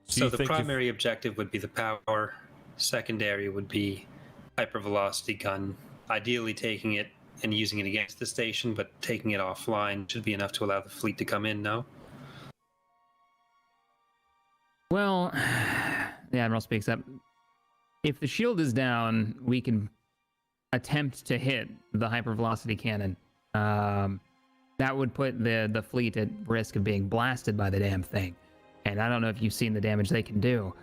So you the think if- primary objective would be the power. Secondary would be hypervelocity gun. Ideally taking it and using it against the station, but taking it offline should be enough to allow the fleet to come in, no? Well, the Admiral speaks up. If the shield is down, we can attempt to hit the hypervelocity cannon. That would put the fleet at risk of being blasted by the damn thing. And I don't know if you've seen the damage they can do.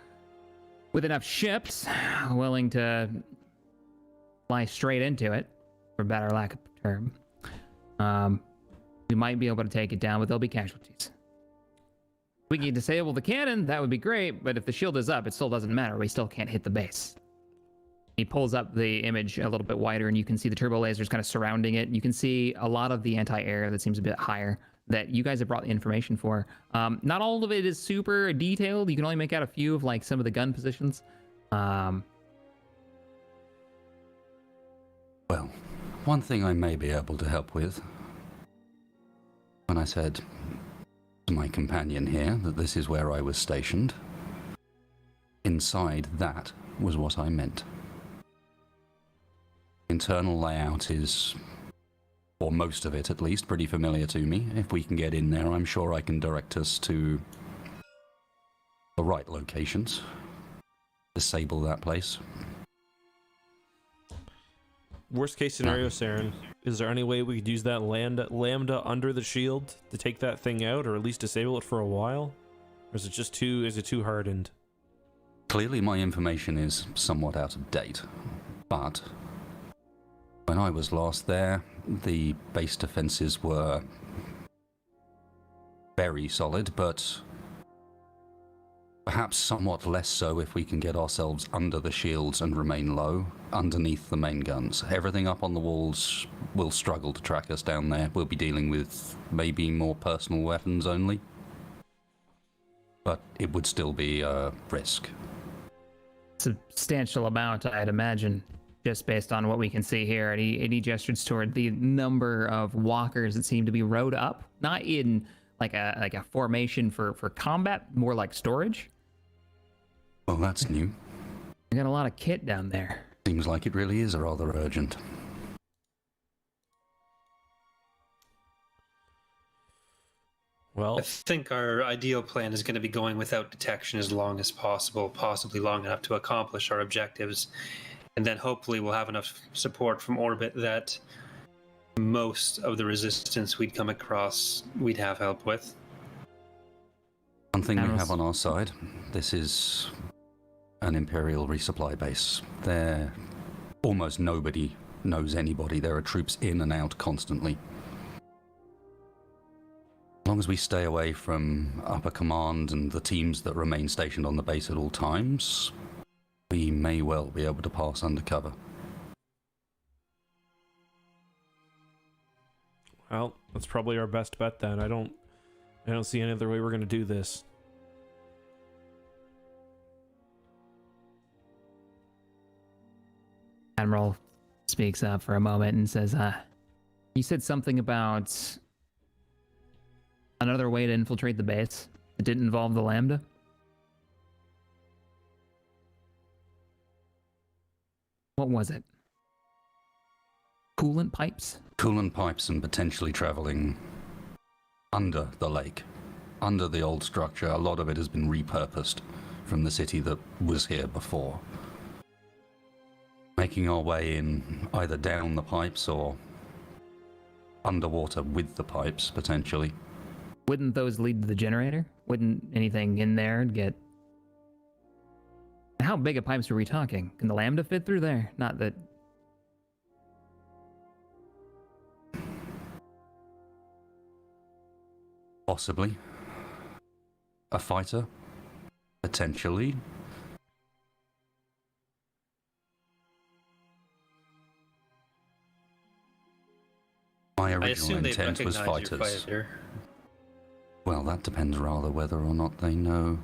With enough ships willing to fly straight into it, for better lack of term, we might be able to take it down, but there'll be casualties. We can disable the cannon, that would be great, but if the shield is up, it still doesn't matter. We still can't hit the base. He pulls up the image a little bit wider, and you can see the turbo lasers kind of surrounding it. You can see a lot of the anti-air that seems a bit higher that you guys have brought the information for. Not all of it is super detailed. You can only make out a few of like some of the gun positions. Well, one thing I may be able to help with. When I said to my companion here that this is where I was stationed, inside that was what I meant. Internal layout is, or most of it at least, pretty familiar to me. If we can get in there, I'm sure I can direct us to the right locations. Disable that place. Worst case scenario, Saren, is there any way we could use that lambda under the shield to take that thing out, or at least disable it for a while? Or is it just too hardened? Clearly my information is somewhat out of date, but when I was last there, the base defenses were very solid, but perhaps somewhat less so if we can get ourselves under the shields and remain low, underneath the main guns. Everything up on the walls will struggle to track us down there. We'll be dealing with maybe more personal weapons only, but it would still be a risk. Substantial amount, I'd imagine, just based on what we can see here. And he gestures toward the number of walkers that seem to be rowed up, not in like a formation for combat, more like storage. Well, that's new. We got a lot of kit down there. Seems like it really is rather urgent. Well, I think our ideal plan is going to be going without detection as long as possible, possibly long enough to accomplish our objectives. And then hopefully we'll have enough support from orbit that most of the resistance we'd come across, we'd have help with. One thing we Animals. have on our side, this is an Imperial resupply base. There, almost nobody knows anybody. There are troops in and out constantly. As long as we stay away from upper command and the teams that remain stationed on the base at all times, we may well be able to pass undercover. well, that's probably our best bet then. I don't see any other way we're going to do this. Admiral speaks up for a moment and says, you said something about another way to infiltrate the base. It didn't involve the Lambda? What was it? Coolant pipes? Coolant pipes and potentially traveling under the lake, under the old structure. A lot of it has been repurposed from the city that was here before. making our way in either down the pipes or underwater with the pipes, potentially. Wouldn't those lead to the generator? Wouldn't anything in there get... How big of pipes are we talking? Can the Lambda fit through there? Not that... Possibly. A fighter? Potentially. My I original assume they intent was recognize your fighters. fighter. Well, that depends rather whether or not they know.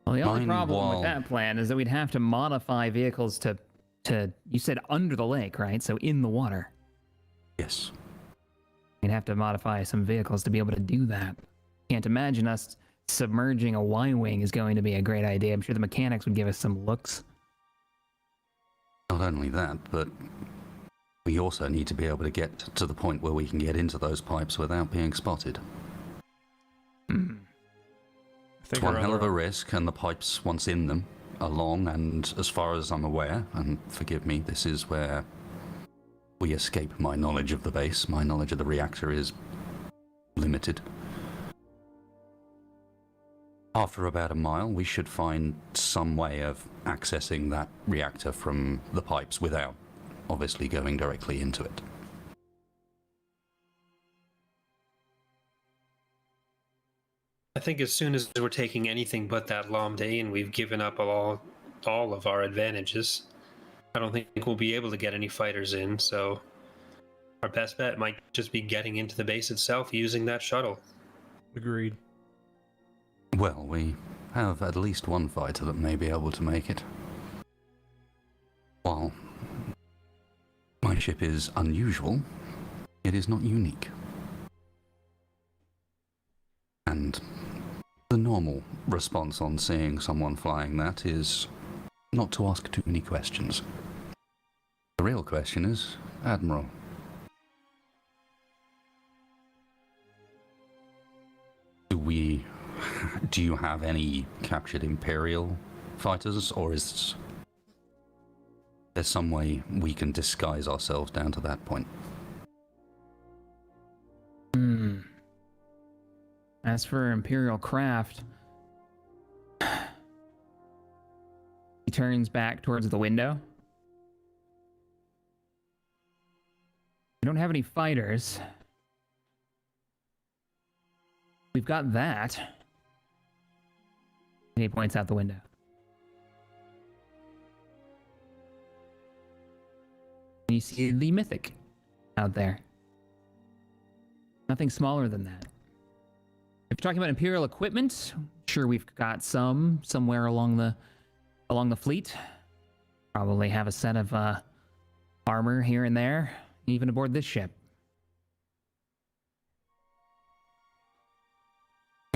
Well, the only Mine, problem while- with that plan is that we'd have to modify vehicles to... You said under the lake, right? So in the water. Yes. We'd have to modify some vehicles to be able to do that. Can't imagine us submerging a Y-Wing is going to be a great idea. I'm sure the mechanics would give us some looks. Not only that, but we also need to be able to get to the point where we can get into those pipes without being spotted. I It's think one our hell of other- a risk, and the pipes, once in them, are long, and as far as I'm aware, and forgive me, this is where we escape my knowledge of the base. My knowledge of the reactor is limited. After about a mile, we should find some way of accessing that reactor from the pipes without obviously going directly into it. I think as soon as we're taking anything but that Lambda and we've given up all of our advantages, I don't think we'll be able to get any fighters in, so our best bet might just be getting into the base itself using that shuttle. Agreed. Well, we have at least one fighter that may be able to make it. While my ship is unusual, it is not unique. And the normal response on seeing someone flying that is not to ask too many questions. The real question is, Admiral, do you have any captured Imperial fighters, or is there some way we can disguise ourselves down to that point? As for Imperial craft, he turns back towards the window. We don't have any fighters. We've got that. And he points out the window. And you see the Mythic out there. Nothing smaller than that. If you're talking about Imperial equipment, sure, we've got some somewhere along the fleet. Probably have a set of armor here and there, even aboard this ship.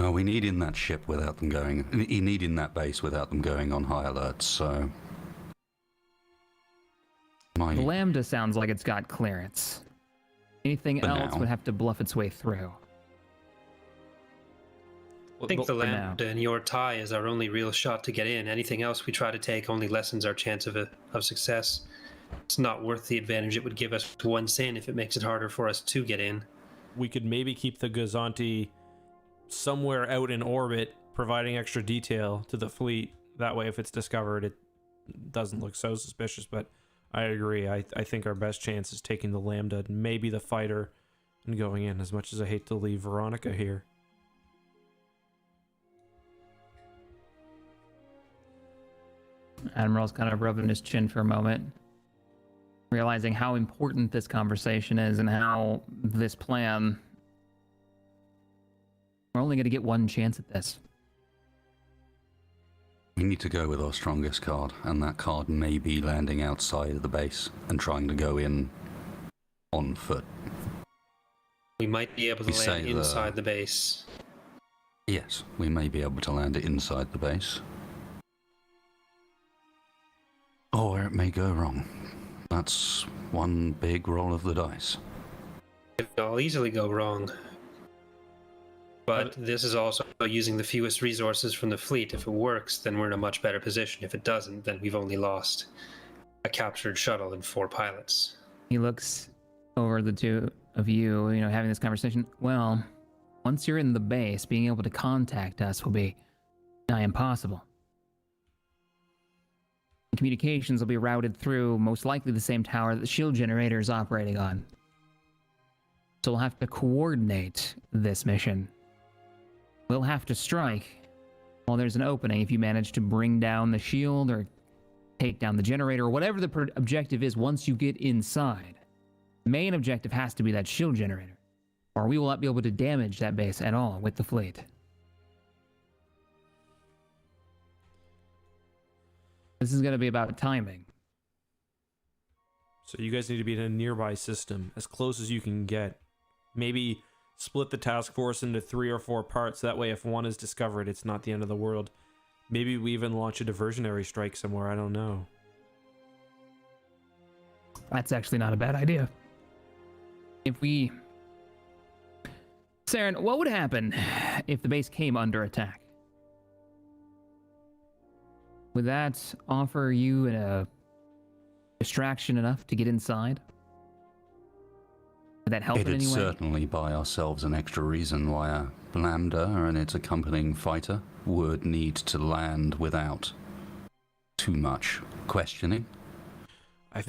We need in that ship without them going. You need in that base without them going on high alert. So, The Lambda sounds like it's got clearance. Anything For else now. would have to bluff its way through. I think the for now. Lambda and your tie is our only real shot to get in. Anything else we try to take only lessens our chance of success. It's not worth the advantage it would give us once in if it makes it harder for us to get in. We could maybe keep the Gazanti somewhere out in orbit, providing extra detail to the fleet. That way, if it's discovered, it doesn't look so suspicious. But I agree. I think our best chance is taking the Lambda, maybe the fighter, and going in, as much as I hate to leave Veronica here. Admiral's kind of rubbing his chin for a moment, realizing how important this conversation is and how this plan... We're only going to get one chance at this. we need to go with our strongest card, and that card may be landing outside of the base and trying to go in on foot. We might be able to We say land the- inside the base. Yes, we may be able to land it inside the base. Or it may go wrong. That's one big roll of the dice. It'll easily go wrong. But this is also using the fewest resources from the fleet. If it works, then we're in a much better position. If it doesn't, then we've only lost a captured shuttle and 4 pilots. He looks over the two of you, having this conversation. Well, once you're in the base, being able to contact us will be nigh impossible. Communications will be routed through most likely the same tower that the shield generator is operating on. So we'll have to coordinate this mission. We'll have to strike while there's an opening if you manage to bring down the shield or take down the generator or whatever the objective is once you get inside. The main objective has to be that shield generator, or we will not be able to damage that base at all with the fleet. This is going to be about timing. So you guys need to be in a nearby system, as close as you can get. Maybe split the task force into 3 or 4 parts. That way, if one is discovered, it's not the end of the world. Maybe we even launch a diversionary strike somewhere. I don't know. That's actually not a bad idea. Saren, what would happen if the base came under attack? Would that offer you a distraction enough to get inside? Would that help in any It'd way? certainly buy ourselves an extra reason why a Lambda and its accompanying fighter would need to land without too much questioning.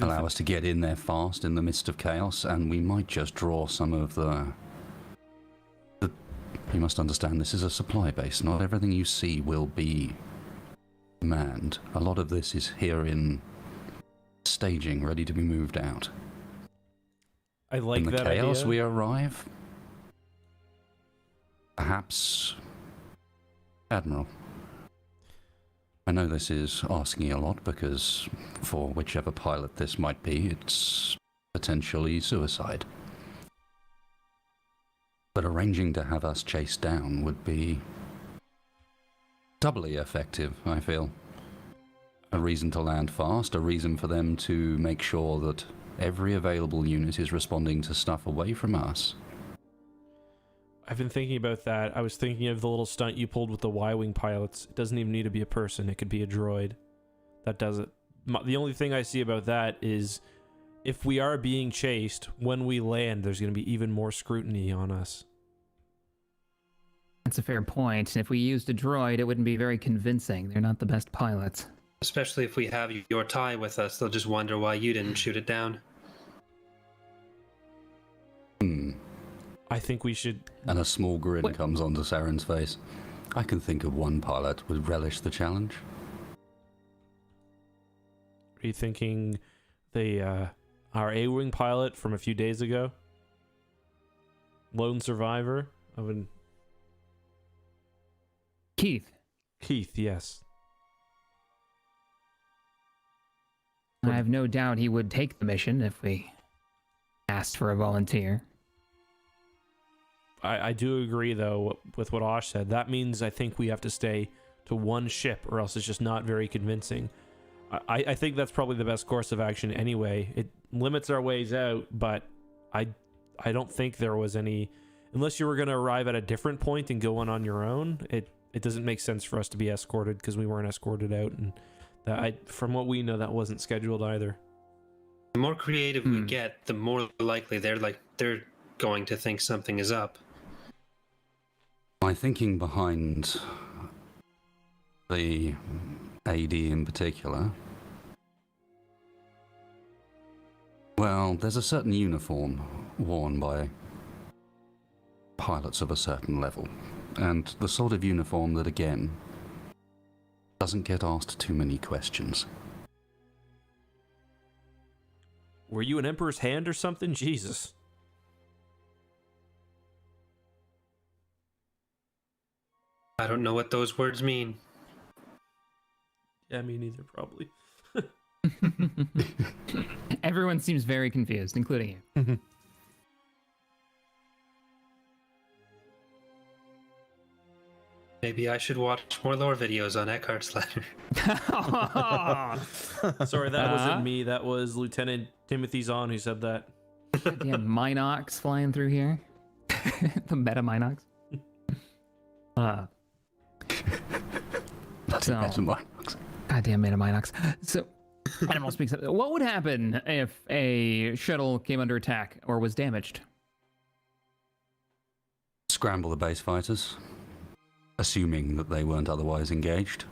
Allow us to get in there fast in the midst of chaos, and we might just draw some of the... You must understand, this is a supply base. Not everything you see will be manned. A lot of this is here in staging, ready to be moved out. I like in the that chaos idea. we arrive. Perhaps, Admiral. I know this is asking a lot because for whichever pilot this might be, it's potentially suicide. But arranging to have us chased down would be doubly effective, I feel. A reason to land fast, a reason for them to make sure that every available unit is responding to stuff away from us. I've been thinking about that. I was thinking of the little stunt you pulled with the Y-Wing pilots. It doesn't even need to be a person. It could be a droid. That does it. The only thing I see about that is if we are being chased, when we land, there's going to be even more scrutiny on us. That's a fair point. And if we used a droid, it wouldn't be very convincing. They're not the best pilots. Especially if we have your tie with us, they'll just wonder why you didn't shoot it down. I think we should... And a small grin comes onto Saren's face. I can think of one pilot would relish the challenge. Are you thinking our A-Wing pilot from a few days ago? Lone survivor of an... Keith, yes. I have no doubt he would take the mission if we asked for a volunteer. I do agree, though, with what Osh said. That means I think we have to stay to one ship, or else it's just not very convincing. I think that's probably the best course of action anyway. It limits our ways out, but I don't think there was any... Unless you were going to arrive at a different point and go on your own, it doesn't make sense for us to be escorted, because we weren't escorted out, and from what we know, that wasn't scheduled either. The more creative we get, the more likely they're going to think something is up. My thinking behind the AD in particular, well, there's a certain uniform worn by pilots of a certain level, and the sort of uniform that, again, doesn't get asked too many questions. Were you an Emperor's hand or something? Jesus. I don't know what those words mean. Yeah, me neither, probably. Everyone seems very confused, including you. Maybe I should watch more lore videos on Eckhartsladder. Sorry, that wasn't me. That was Lieutenant Timothy Zahn who said that. Damn Minox flying through here. The meta Minox. Uh, Bloody So- Metaminox. Goddamn Metaminox. So, Animal speaks up. What would happen if a shuttle came under attack or was damaged? Scramble the base fighters, assuming that they weren't otherwise engaged.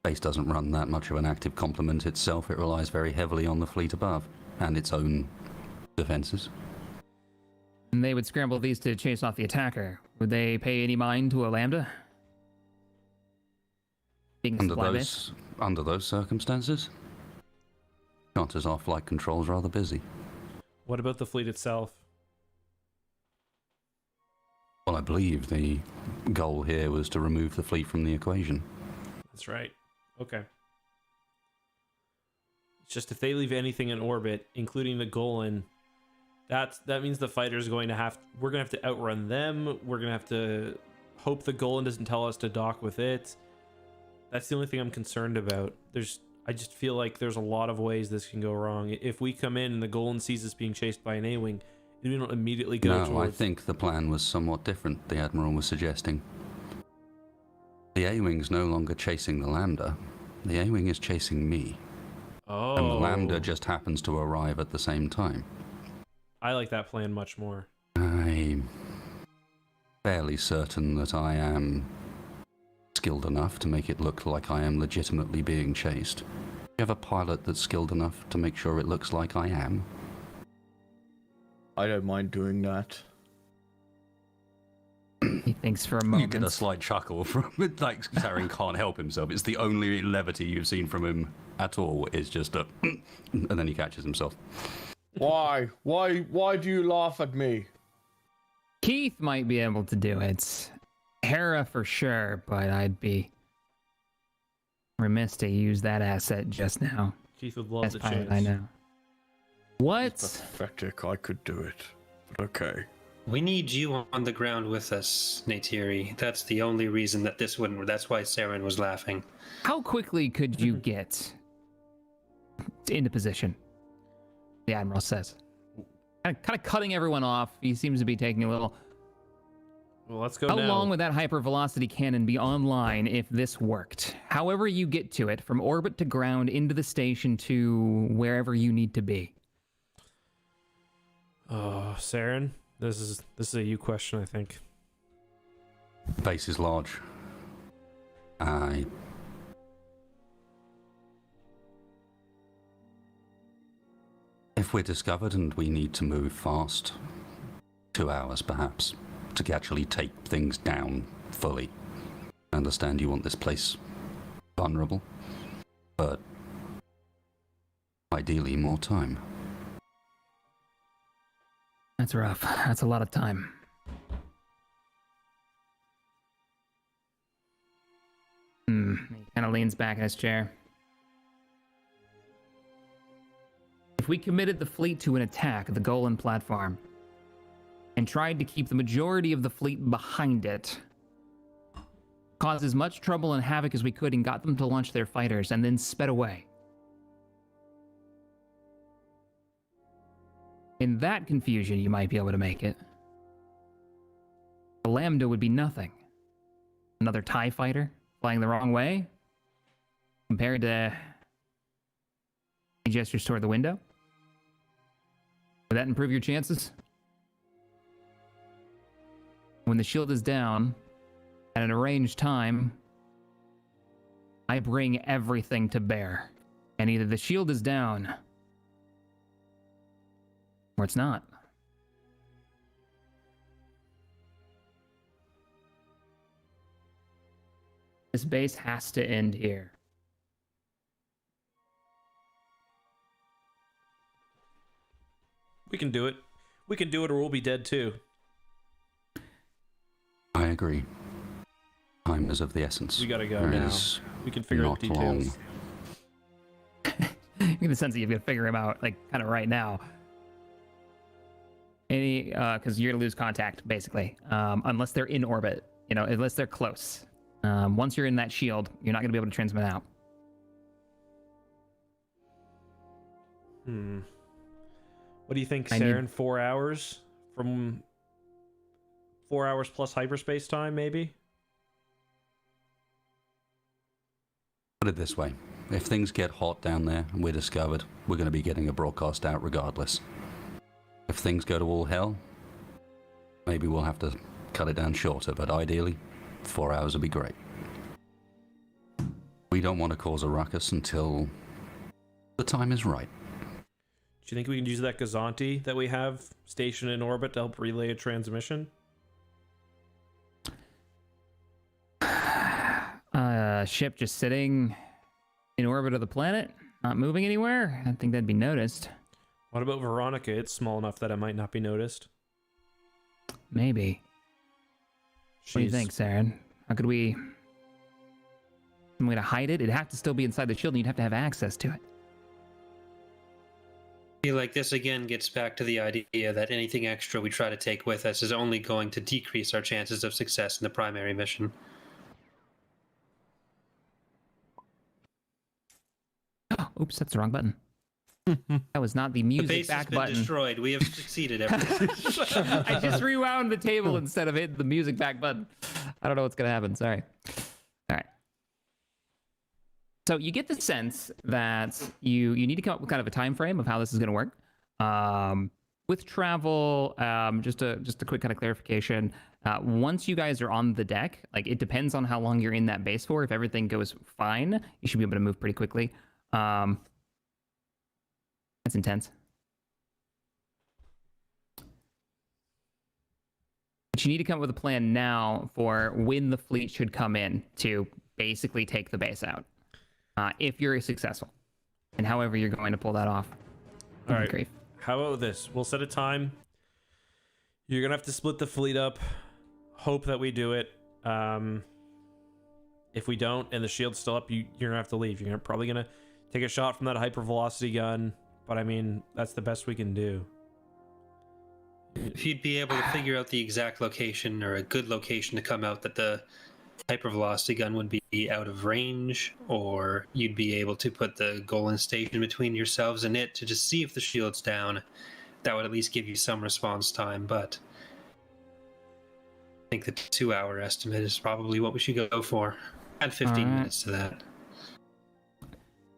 Base doesn't run that much of an active complement itself. It relies very heavily on the fleet above and its own defenses. And they would scramble these to chase off the attacker. Would they pay any mind to a Lambda? Being supply base? Under those circumstances, chances are flight control's rather busy. What about the fleet itself? Well, I believe the goal here was to remove the fleet from the equation. That's right. Okay. It's just if they leave anything in orbit, including the Golan, that means the fighter's going to have... We're going to have to outrun them. We're going to have to hope the Golan doesn't tell us to dock with it. That's the only thing I'm concerned about. I just feel like there's a lot of ways this can go wrong. If we come in and the Golan sees us being chased by an A-Wing, we don't immediately go No, towards... I think the plan was somewhat different, the Admiral was suggesting. The A-Wing's no longer chasing the Lambda. The A-Wing is chasing me. Oh. And the Lambda just happens to arrive at the same time. I like that plan much more. I'm fairly certain that I am skilled enough to make it look like I am legitimately being chased. You have a pilot that's skilled enough to make sure it looks like I am? I don't mind doing that. He thinks for a You moment. get a slight chuckle from it, like Saren can't help himself. It's the only levity you've seen from him at all. Is just a, and then he catches himself. Why? Why do you laugh at me? Keith might be able to do it. Hera for sure, but I'd be remiss to use that asset just now. Keith would love Best the pilot chance. I know. What? Pathetic. I could do it. But okay. We need you on the ground with us, Neytiri. That's the only reason that this wouldn't. That's why Saren was laughing. How quickly could you get into position? The Admiral says. Kind of cutting everyone off. He seems to be taking a little... Well, let's go How now. long would that hypervelocity cannon be online if this worked? However you get to it, from orbit to ground, into the station to wherever you need to be. Oh, Saren, this is a you question, I think. Base is large. If we're discovered and we need to move fast, 2 hours perhaps, to actually take things down fully. I understand you want this place vulnerable, but ideally more time. That's rough. That's a lot of time. He kind of leans back in his chair. If we committed the fleet to an attack at the Golan platform and tried to keep the majority of the fleet behind it, caused as much trouble and havoc as we could and got them to launch their fighters and then sped away. In that confusion, you might be able to make it. The Lambda would be nothing. Another TIE fighter flying the wrong way compared to gestures toward the window. Would that improve your chances? When the shield is down at an arranged time, I bring everything to bear. And either the shield is down or it's not. This base has to end here. We can do it. We can do it, or we'll be dead too. I agree. Time is of the essence. We gotta go There now. is We can figure out not details. long. You get the sense that you've got to figure him out, like, kind of right now. Because you're gonna lose contact, basically, unless they're in orbit. You know, unless they're close. Once you're in that shield, you're not gonna be able to transmit out. What do you think, I need- Saren? 4 hours from 4 hours plus hyperspace time, maybe? Put it this way. If things get hot down there and we're discovered, we're going to be getting a broadcast out regardless. If things go to all hell, maybe we'll have to cut it down shorter, but ideally, 4 hours would be great. We don't want to cause a ruckus until the time is right. Do you think we can use that Gazanti that we have stationed in orbit to help relay a transmission? Ship just sitting in orbit of the planet, not moving anywhere? I think that'd be noticed. What about Veronica? It's small enough that it might not be noticed. Maybe. What do you think, Saren? How could we... I'm going to hide it? It'd have to still be inside the shield, and you'd have to have access to it. I feel like this again gets back to the idea that anything extra we try to take with us is only going to decrease our chances of success in the primary mission. Oops, that's the wrong button. That was not the music The base back has been button. destroyed. We have succeeded, everyone. I just rewound the table instead of hitting the music back button. I don't know what's going to happen. Sorry. All right. So you get the sense that you need to come up with kind of a time frame of how this is going to work. With travel, just a quick kind of clarification. Once you guys are on the deck, like it depends on how long you're in that base for. If everything goes fine, you should be able to move pretty quickly. That's intense. But you need to come up with a plan now for when the fleet should come in to basically take the base out. If you're successful. And however you're going to pull that off. All right. Grief. How about this? We'll set a time. You're going to have to split the fleet up. Hope that we do it. If we don't and the shield's still up, you're going to have to leave. You're probably going to take a shot from that hypervelocity gun. But I mean, that's the best we can do. If you'd be able to figure out the exact location or a good location to come out that the hypervelocity gun would be out of range, or you'd be able to put the Golan station between yourselves and it to just see if the shield's down, that would at least give you some response time. But I think the 2-hour estimate is probably what we should go for. Add 15 minutes to that.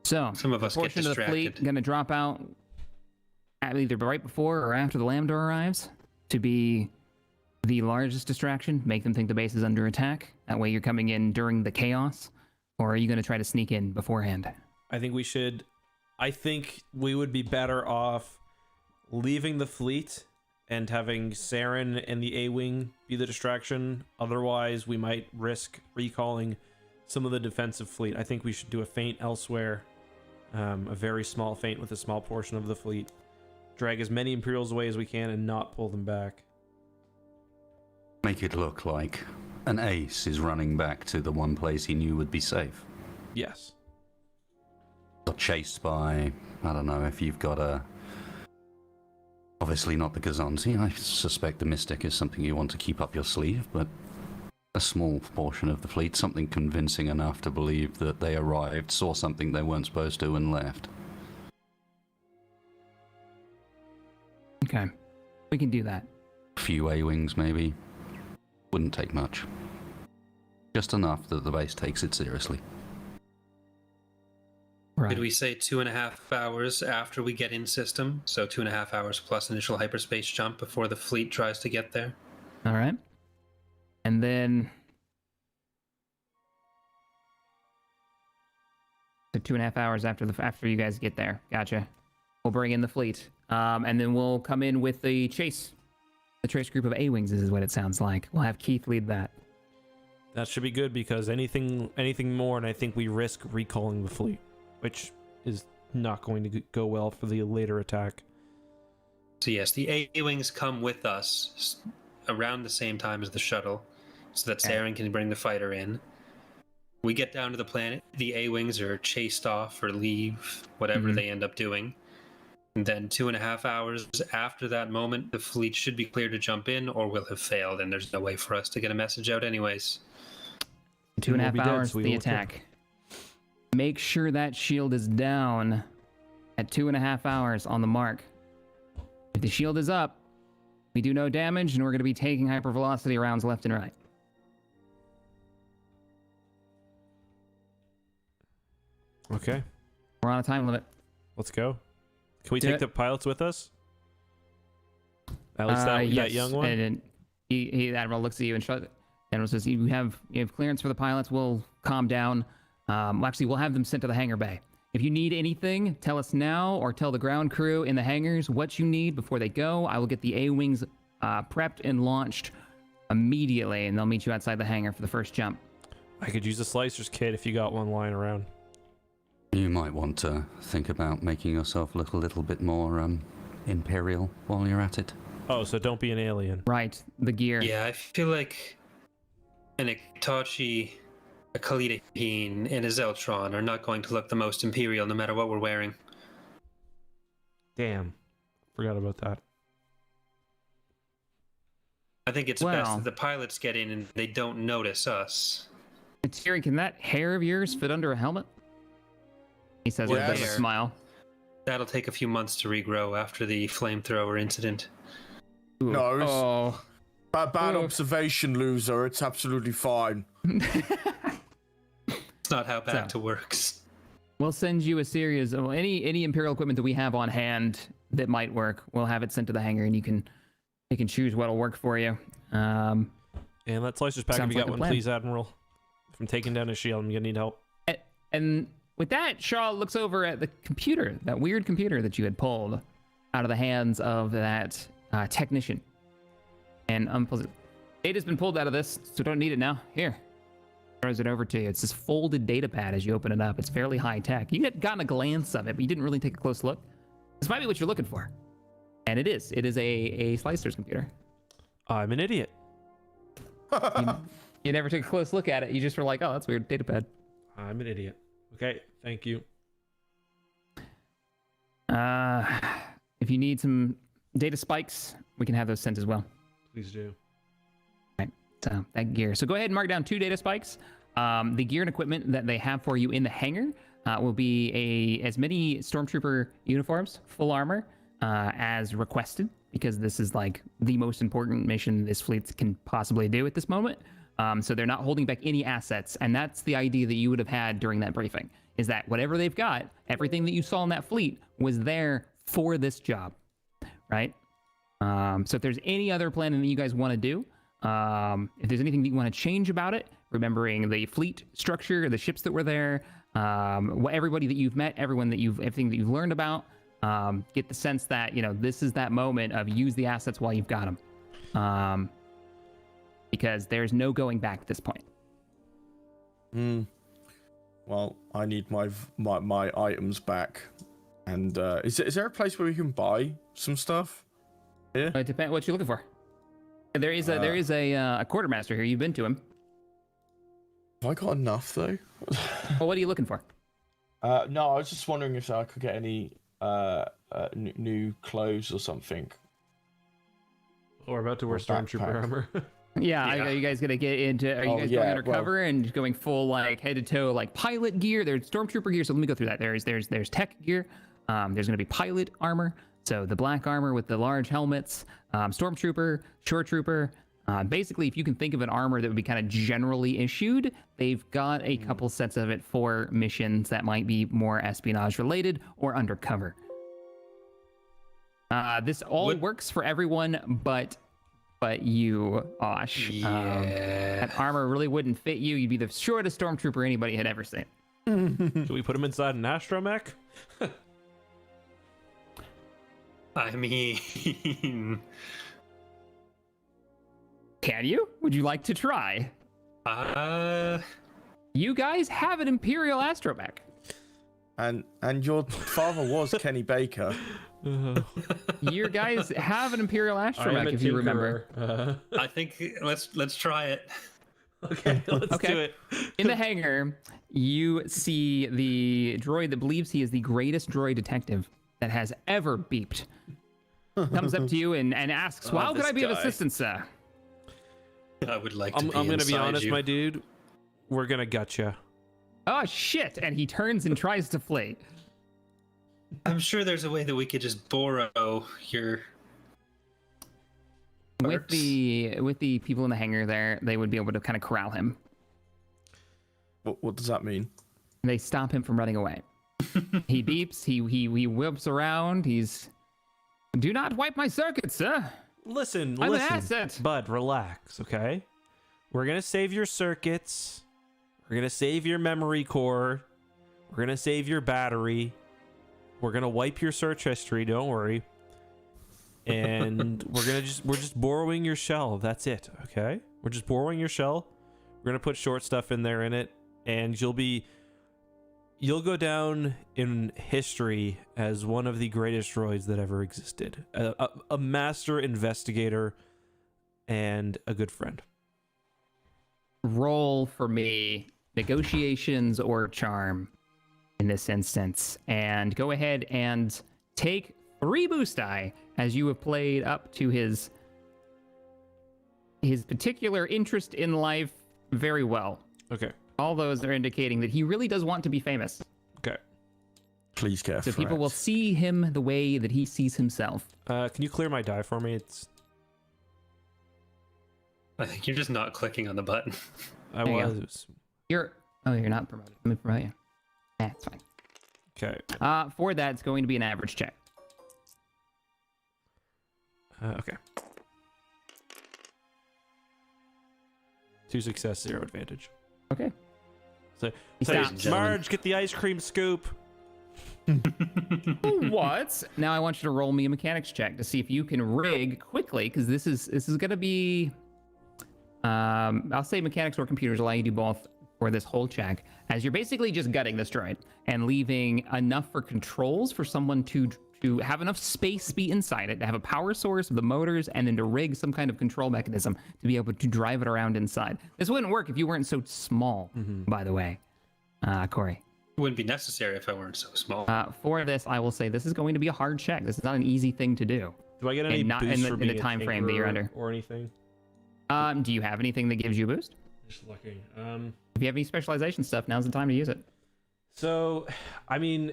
So, Some of us get portion of the fleet distracted. going to drop out either right before or after the Lambda arrives to be the largest distraction, make them think the base is under attack. That way you're coming in during the chaos, or are you going to try to sneak in beforehand? I think we would be better off leaving the fleet and having Saren and the A-Wing be the distraction. Otherwise, we might risk recalling some of the defensive fleet. I think we should do a feint elsewhere. A very small feint with a small portion of the fleet. Drag as many Imperials away as we can and not pull them back. Make it look like an ace is running back to the one place he knew would be safe. Yes. Got chased by, I don't know, if you've got a... Obviously not the Gazanti. I suspect the Mystic is something you want to keep up your sleeve, but a small portion of the fleet, something convincing enough to believe that they arrived, saw something they weren't supposed to, and left. Okay, we can do that. A few A-Wings, maybe. Wouldn't take much. Just enough that the base takes it seriously. Right. Did we say 2.5 hours after we get in system? So 2.5 hours plus initial hyperspace jump before the fleet tries to get there? All right. And then... So 2.5 hours after you guys get there. Gotcha. We'll bring in the fleet. And then we'll come in with the chase. The trace group of A-Wings is what it sounds like. We'll have Keith lead that. That should be good because anything more, and I think we risk recalling the fleet, which is not going to go well for the later attack. So yes, the A-Wings come with us around the same time as the shuttle, so that Saren can bring the fighter in. We get down to the planet, the A-Wings are chased off or leave, whatever they end up doing. And then 2.5 hours after that moment, the fleet should be clear to jump in or will have failed, and there's no way for us to get a message out anyways. 2.5 hours for the attack. Make sure that shield is down at 2.5 hours on the mark. If the shield is up, we do no damage, and we're going to be taking hypervelocity rounds left and right. Okay, We're on a time limit. let's go. Can we Do take it. the pilots with us? At least that Yes. young one. And then the Admiral looks at you and Admiral says, you have clearance for the pilots. We'll calm down. Actually, we'll have them sent to the hangar bay. If you need anything, tell us now or tell the ground crew in the hangars what you need before they go. I will get the A-Wings prepped and launched immediately, and they'll meet you outside the hangar for the first jump. I could use a slicer's kit if you got one lying around. You might want to think about making yourself look a little bit more imperial while you're at it. Oh, so don't be an alien. Right, the gear. Yeah, I feel like an Itachi, a Khalid and a Zeltron are not going to look the most imperial no matter what we're wearing. Damn, forgot about that. I think it's Well. best that the pilots get in and they don't notice us. Tyrion, can that hair of yours fit under a helmet? He says with a bit of a Yes. smile. That'll take a few months to regrow after the flamethrower incident. Ooh. No, it's- Oh. Bad Oof. observation, loser. It's absolutely fine. It's not how Bacta works. We'll send you a series of any Imperial equipment that we have on hand that might work. We'll have it sent to the hangar, and you can choose what'll work for you. And that slicer's pack, if Sounds you like got a one, plan. please, Admiral. If I'm taking down a shield, I'm gonna need help. And with that, Shaw looks over at the computer, that weird computer that you had pulled out of the hands of that technician. And unpleasant. Data's been pulled out of this, so don't need it now. Here. Throws it over to you. It's this folded data pad as you open it up. It's fairly high tech. You had gotten a glance of it, but you didn't really take a close look. This might be what you're looking for. And it is. It is a slicer's computer. I'm an idiot. You never took a close look at it. You just were like, oh, that's weird. Data pad. I'm an idiot. Okay, thank you. If you need some data spikes, we can have those sent as well. Please do. So that gear. So go ahead and mark down 2 data spikes. The gear and equipment that they have for you in the hangar will be as many stormtrooper uniforms, full armor, as requested, because this is like the most important mission this fleet can possibly do at this moment. So they're not holding back any assets, and that's the idea that you would have had during that briefing, is that whatever they've got, everything that you saw in that fleet was there for this job, right? So if there's any other planning that you guys want to do, if there's anything that you want to change about it, remembering the fleet structure, the ships that were there, everybody that you've met, everything that you've learned about, get the sense that, this is that moment of use the assets while you've got them. Because there's no going back at this point. Well, I need my items back. And is there a place where we can buy some stuff? Yeah. It depends what you're looking for. There is a quartermaster here. You've been to him. Have I got enough though? Well, what are you looking for? No, I was just wondering if I could get any new clothes or something. We're about to wear Or stormtrooper backpack. armor. Yeah, Yeah. Are you guys gonna get into? Are you guys going undercover and going full like head to toe like pilot gear? There's stormtrooper gear. So let me go through that. There's tech gear. There's gonna be pilot armor. So the black armor with the large helmets. Stormtrooper, shore trooper. Basically, if you can think of an armor that would be kind of generally issued, they've got a couple sets of it for missions that might be more espionage related or undercover. This all works for everyone but you, Osh. That armor really wouldn't fit you. You'd be the shortest stormtrooper anybody had ever seen. Should we put him inside an astromech? I mean, Can you? Would you like to try? You guys have an Imperial astromech. And your father was Kenny Baker. You guys have an Imperial I am astromech, a if you remember. tinkerer. I think let's try it. Okay, let's Okay. do it. In the hangar, you see the droid that believes he is the greatest droid detective that has ever beeped. Comes up to you and asks, well, how can this I be of guy. assistance, sir? I would like to I'm be gonna be inside honest, you. my dude. We're gonna gut you. Oh, shit. And he turns and tries to flee. I'm sure there's a way that we could just borrow your. With the people in the hangar there, they would be able to kind of corral him. What does that mean? They stop him from running away. He beeps. He whips around. He's, do not wipe my circuit, sir. Listen, I'm an listen, asset. bud, relax, okay? We're gonna save your circuits. We're gonna save your memory core. We're gonna save your battery. We're gonna wipe your search history. Don't worry. And we're just borrowing your shell. That's it, okay? We're just borrowing your shell. We're gonna put short stuff in there in it, and you'll go down in history as one of the greatest droids that ever existed. A master investigator and a good friend. Roll for me negotiations or charm in this instance, and go ahead and take 3 boost die as you have played up to his particular interest in life very well. Okay. All those are indicating that he really does want to be famous. Okay. Please care. So people will see him the way that he sees himself. Can you clear my die for me? I think you're just not clicking on the button. I There you go. was. You're not promoted. Let me promote you. That's fine. Okay. For that, it's going to be an average check. Okay. 2 success, 0 advantage. Okay. So, He so stops. Marge, get the ice cream scoop. What? Now I want you to roll me a mechanics check to see if you can rig quickly, because this is going to be. I'll say mechanics or computers allow you to do both for this whole check, as you're basically just gutting this droid and leaving enough for controls for someone to have enough space be inside it, to have a power source, the motors, and then to rig some kind of control mechanism to be able to drive it around inside. This wouldn't work if you weren't so small, by the way, Corey. It wouldn't be necessary if I weren't so small. For this, I will say this is going to be a hard check. This is not an easy thing to do. Do I get any And not boost in the- for in the being a time frame that you're tinkerer under. or anything? Do you have anything that gives you a boost? Just looking. If you have any specialization stuff, now's the time to use it. So, I mean,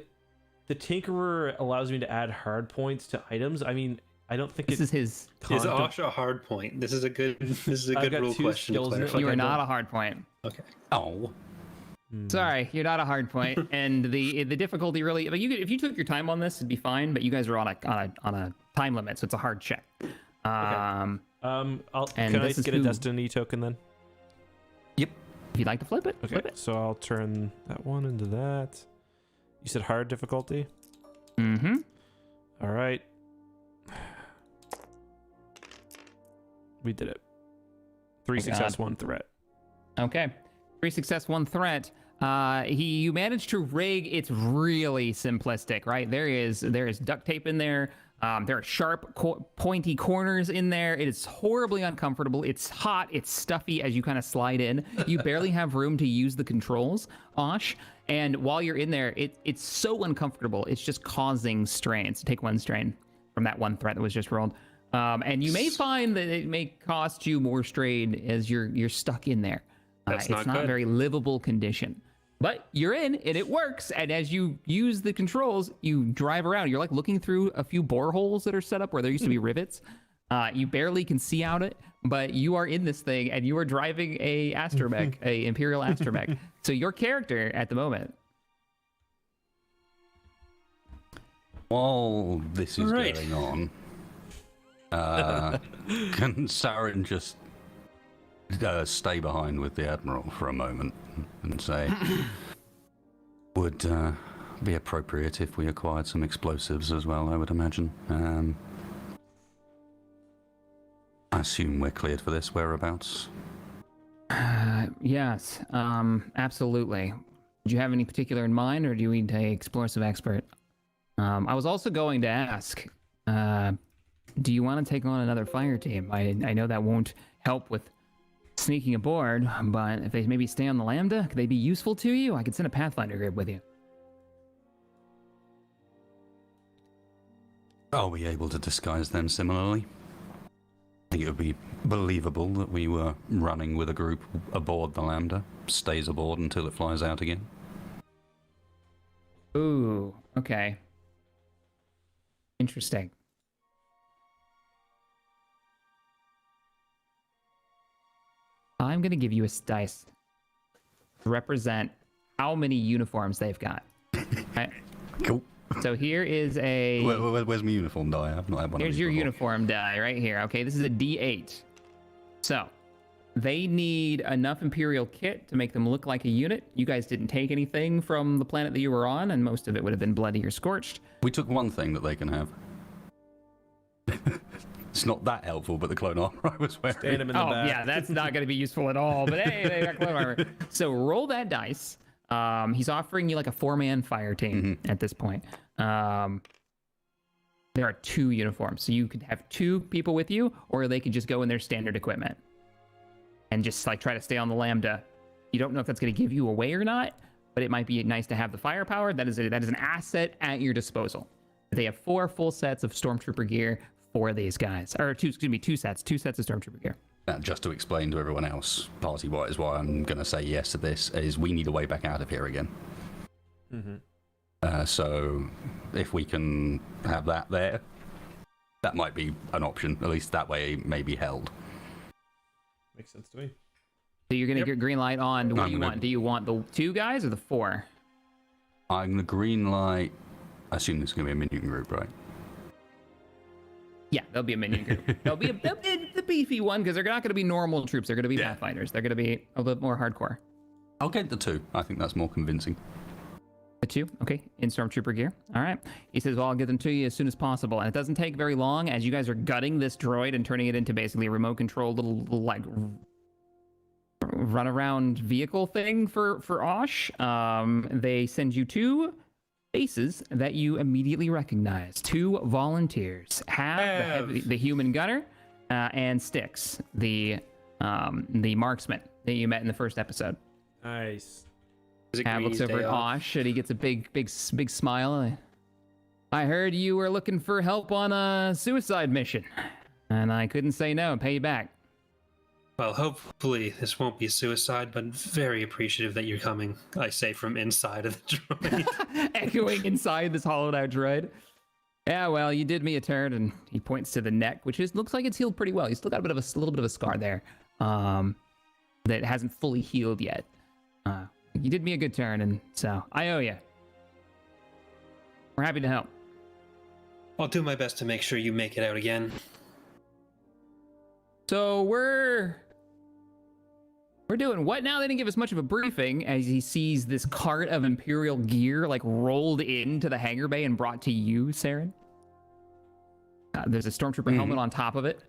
the Tinkerer allows me to add hard points to items. I mean, I don't think This is his. Is Osh a hard point? This is a good I've got rule 2 question to skills in it, clarify. You like are I not don't- a hard point. Okay. Oh, Sorry, you're not a hard point. And the difficulty really, but if you took your time on this, it'd be fine. But you guys are on a time limit, so it's a hard check. And And can I this is get a who- Destiny token then? yep. If you'd like to flip it, Okay, flip it. so I'll turn that one into that. You said hard difficulty? Mm-hmm. All right. We did it. 3 success, 1 threat. Okay. 3 success, 1 threat. You managed to rig. It's really simplistic, right? There is duct tape in there. There are sharp, pointy corners in there. It is horribly uncomfortable. It's hot. It's stuffy as you kind of slide in. You barely have room to use the controls, Osh. And while you're in there, it's so uncomfortable. It's just causing strains. Take 1 strain from that 1 threat that was just rolled. And you may find that it may cost you more strain as you're stuck in there. That's It's not not a good. very livable condition. But you're in, and it works. And as you use the controls, you drive around. You're like looking through a few boreholes that are set up where there used to be rivets. You barely can see out it, but you are in this thing, and you are driving a astromech, a Imperial astromech. So your character at the moment. While this is Right. going on, can Saren just stay behind with the Admiral for a moment and say, would be appropriate if we acquired some explosives as well, I would imagine. I assume we're cleared for this whereabouts. Yes, absolutely. Do you have any particular in mind, or do you need a explosive expert? I was also going to ask, do you want to take on another fire team? I know that won't help with sneaking aboard, but if they maybe stay on the Lambda, could they be useful to you? I could send a Pathfinder group with you. Are we able to disguise them similarly? I think it would be believable that we were running with a group aboard the Lambda, stays aboard until it flies out again. Ooh, okay. Interesting. I'm going to give you a dice to represent how many uniforms they've got. Right? Cool. So here is a... Where's my uniform die? I've not had one. Here's your uniform die right here. Okay, this is a D8. So they need enough Imperial kit to make them look like a unit. You guys didn't take anything from the planet that you were on, and most of it would have been bloody or scorched. We took one thing that they can have. It's not that helpful, but the clone armor I was wearing. Stand him in the back. Yeah, that's not going to be useful at all. But hey, they got clone armor. So roll that dice. He's offering you like a 4-man fire team at this point. There are 2 uniforms, so you could have 2 people with you, or they could just go in their standard equipment and just like try to stay on the Lambda. You don't know if that's going to give you away or not, but it might be nice to have the firepower. That is an asset at your disposal. They have 4 full sets of Stormtrooper gear for these guys, or 2 sets of Stormtrooper gear. Just to explain to everyone else, party-wise, why I'm going to say yes to this is we need a way back out of here again. So if we can have that there, that might be an option. At least that way it may be held. Makes sense to me. So you're going to get green light on. What do you want? Do you want the 2 guys or the 4? I'm going to green light. I assume this is going to be a minion group, right? Yeah, there'll be a minion group. They'll be the beefy one because they're not going to be normal troops. They're going to be Pathfinders. They're going to be a bit more hardcore. I'll get the 2. I think that's more convincing. The 2, okay, in Stormtrooper gear. All right. He says, well, I'll get them to you as soon as possible. And it doesn't take very long as you guys are gutting this droid and turning it into basically a remote control little like run around vehicle thing for Osh. They send you 2 faces that you immediately recognize. 2 volunteers. The human gunner and Styx, the marksman that you met in the first episode. Nice. Hav looks over at Osh and he gets a big smile. I heard you were looking for help on a suicide mission, and I couldn't say no and pay you back. Well, hopefully this won't be a suicide, but very appreciative that you're coming, I say from inside of the droid. Echoing inside this hollowed out droid. Yeah, well, you did me a turn, and he points to the neck, which looks like it's healed pretty well. He's still got a little bit of a scar there that hasn't fully healed yet. You did me a good turn, and so I owe you. We're happy to help. I'll do my best to make sure you make it out again. So we're doing what now? They didn't give us much of a briefing as he sees this cart of Imperial gear like rolled into the hangar bay and brought to you, Saren. There's a Stormtrooper helmet on top of it.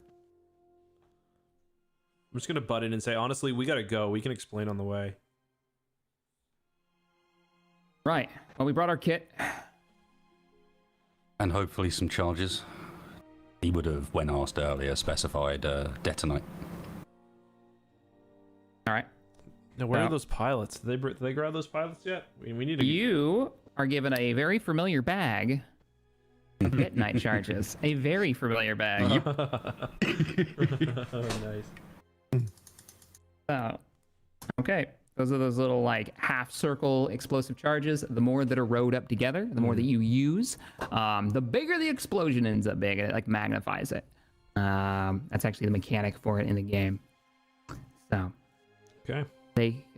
I'm just going to butt in and say, honestly, we got to go. We can explain on the way. Right. Well, we brought our kit. And hopefully some charges. He would have, when asked earlier, specified detonate. All right. Now, where are those pilots? Did they grab those pilots yet? We need to... You are given a very familiar bag of detonite charges. A very familiar bag. Oh, nice. Okay. Those are those little like half circle explosive charges. The more that are rowed up together, the more that you use, the bigger the explosion ends up being. It like magnifies it. That's actually the mechanic for it in the game. So, okay.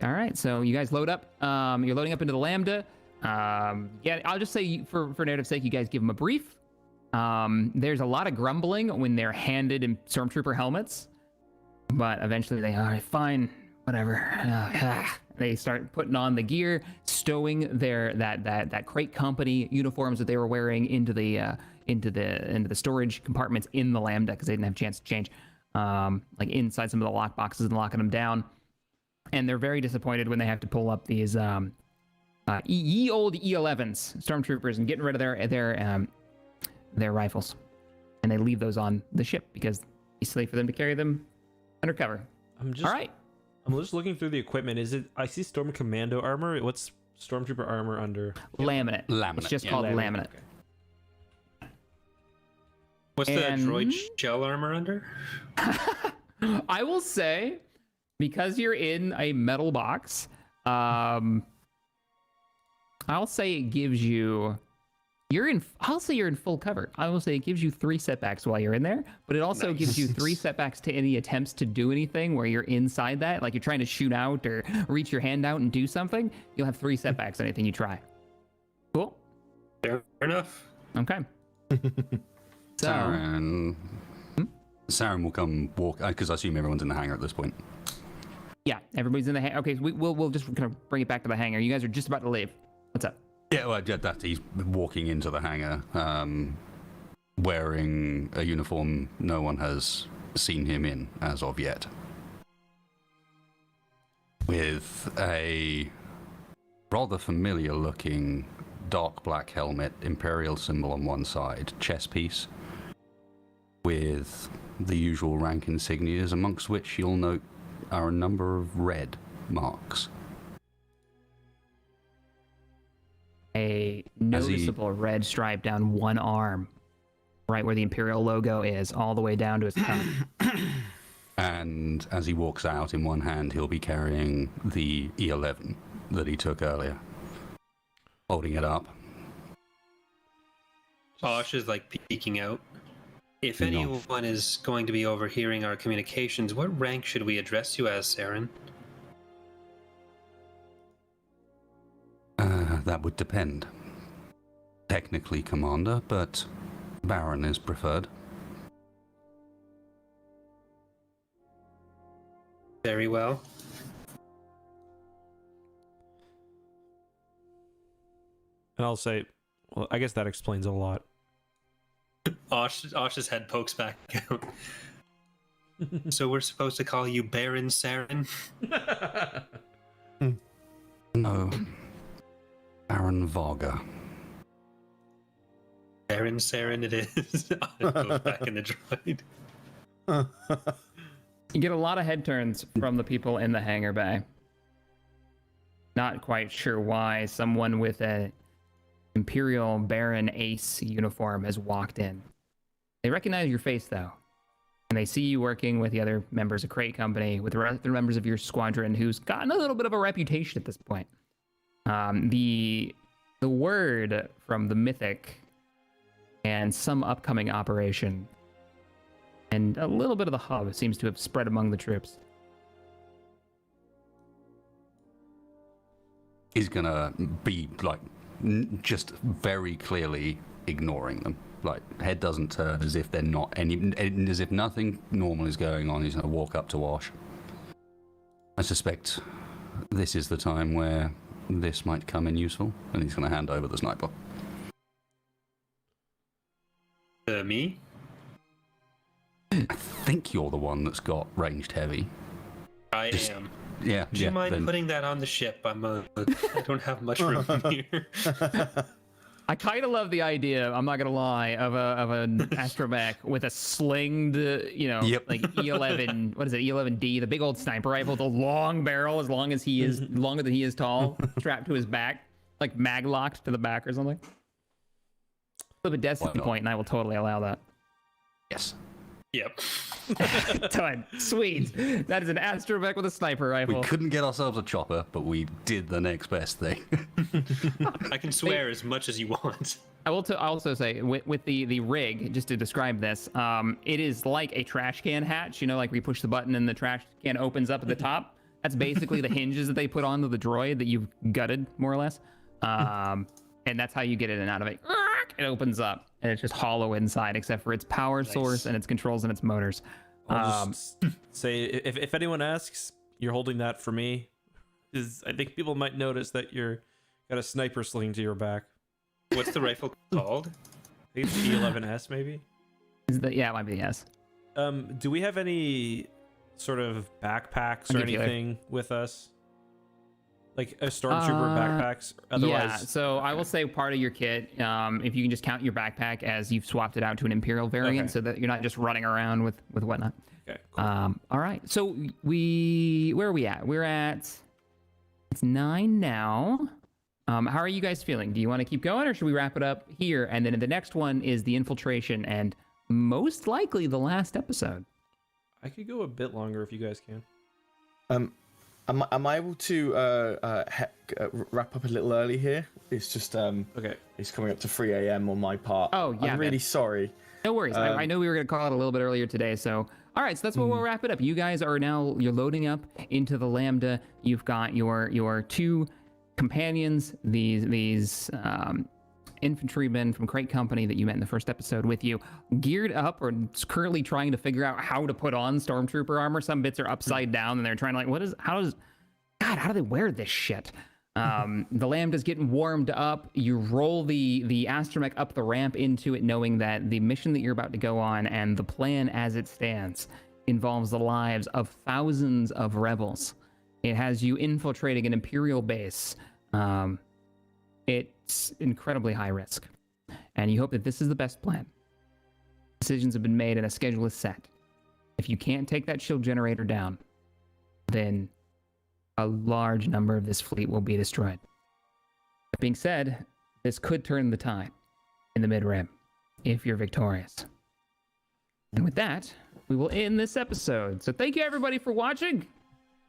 All right. So you guys load up. You're loading up into the Lambda. Yeah, I'll just say for narrative's sake, you guys give them a brief. There's a lot of grumbling when they're handed in Stormtrooper helmets, but eventually they are fine. Whatever. They start putting on the gear, stowing their that crate company uniforms that they were wearing into the storage compartments in the Lambda because they didn't have a chance to change, like inside some of the lock boxes and locking them down. And they're very disappointed when they have to pull up these old E11s Stormtroopers and getting rid of their rifles, and they leave those on the ship because it's safe for them to carry them undercover. All right. I'm just looking through the equipment. I see Storm Commando armor. What's Stormtrooper armor under? Laminate. It's just called laminate. Okay. What's the droid shell armor under? I will say, because you're in a metal box, I'll say it gives you I'll say you're in full cover. I will say it gives you 3 setbacks while you're in there, but it also gives you 3 setbacks to any attempts to do anything where you're inside that, like you're trying to shoot out or reach your hand out and do something. You'll have 3 setbacks on anything you try. Cool. Fair enough. Okay. So, Saren will come walk, because I assume everyone's in the hangar at this point. yeah, everybody's in the hangar. Okay, so we'll just kind of bring it back to the hangar. You guys are just about to leave. What's up? Yeah, well, he's walking into the hangar, wearing a uniform no one has seen him in as of yet. With a rather familiar looking dark black helmet, Imperial symbol on one side, chest piece, with the usual rank insignias, amongst which you'll note are a number of red marks. A noticeable red stripe down one arm, right where the Imperial logo is, all the way down to his tongue. And as he walks out, in one hand he'll be carrying the E11 that he took earlier, holding it up. Osh is like peeking out. If No. anyone is going to be overhearing our communications, what rank should we address you as, Saren? That would depend. Technically Commander, but Baron is preferred. Very well. And I'll say, well, I guess that explains a lot. Osh's head pokes back out. So we're supposed to call you Baron Saren? No. Baron Varga. Baron Saren it is. It goes back in the droid. You get a lot of head turns from the people in the hangar bay. Not quite sure why someone with a Imperial Baron Ace uniform has walked in. They recognize your face though, and they see you working with the other members of Crate Company, with the other members of your squadron who's gotten a little bit of a reputation at this point. The word from the Mythic and some upcoming operation and a little bit of the hub seems to have spread among the troops. He's gonna be like just very clearly ignoring them. Like head doesn't turn, as if they're not as if nothing normal is going on. He's gonna walk up to Wash. I suspect this is the time where this might come in useful, and he's gonna hand over the sniper. Me? I think you're the one that's got ranged heavy. I am. Yeah. Do you mind putting that on the ship? I don't have much room here. I kind of love the idea, I'm not gonna lie, of an astromech with a slinged, like E11, what is it, E11D, the big old sniper rifle, the long barrel, as long as he is, longer than he is tall, strapped to his back, like mag locked to the back or something. Flip a destiny point, and I will totally allow that. Yes. Yep. Done. Sweet. That is an astromech with a sniper rifle. We couldn't get ourselves a chopper, but we did the next best thing. I can swear as much as you want. I will also say, with the rig, just to describe this, it is like a trash can hatch, like where you push the button and the trash can opens up at the top. That's basically the hinges that they put onto the droid that you've gutted, more or less. And that's how you get it in and out of it. It opens up, and it's just hollow inside, except for its power source and its controls and its motors. I'll just say, if anyone asks, you're holding that for me. I think people might notice that you're got a sniper sling to your back. What's the rifle called? I think it's E11S, maybe? Yeah, it might be, yes. Do we have any sort of backpacks or anything with us? Like a stormtrooper backpacks? Otherwise... Yeah, so I will say part of your kit, if you can just count your backpack as you've swapped it out to an Imperial variant, so that you're not just running around with whatnot. Okay, cool. All right, so where are we at? We're at, it's 9 now. How are you guys feeling? Do you want to keep going, or should we wrap it up here? And then the next one is the infiltration, and most likely the last episode. I could go a bit longer if you guys can. Am I able to wrap up a little early here? It's just Okay. it's coming up to 3 a.m. on my part. Oh, yeah, I'm really man. sorry. No worries. I know we were going to call it a little bit earlier today, so all right, so that's what we'll wrap it up. You guys are now you're loading up into the Lambda. You've got your two companions, these infantrymen from Crate Company that you met in the first episode with you, geared up or currently trying to figure out how to put on stormtrooper armor. Some bits are upside down and they're trying to like, how do they wear this shit? The Lambda's getting warmed up. You roll the astromech up the ramp into it, knowing that the mission that you're about to go on and the plan as it stands involves the lives of thousands of rebels. It has you infiltrating an Imperial base. It's incredibly high risk, and you hope that this is the best plan. Decisions have been made and a schedule is set. If you can't take that shield generator down, then a large number of this fleet will be destroyed. That being said, this could turn the tide in the mid-rim if you're victorious. And with that, we will end this episode. So thank you everybody for watching.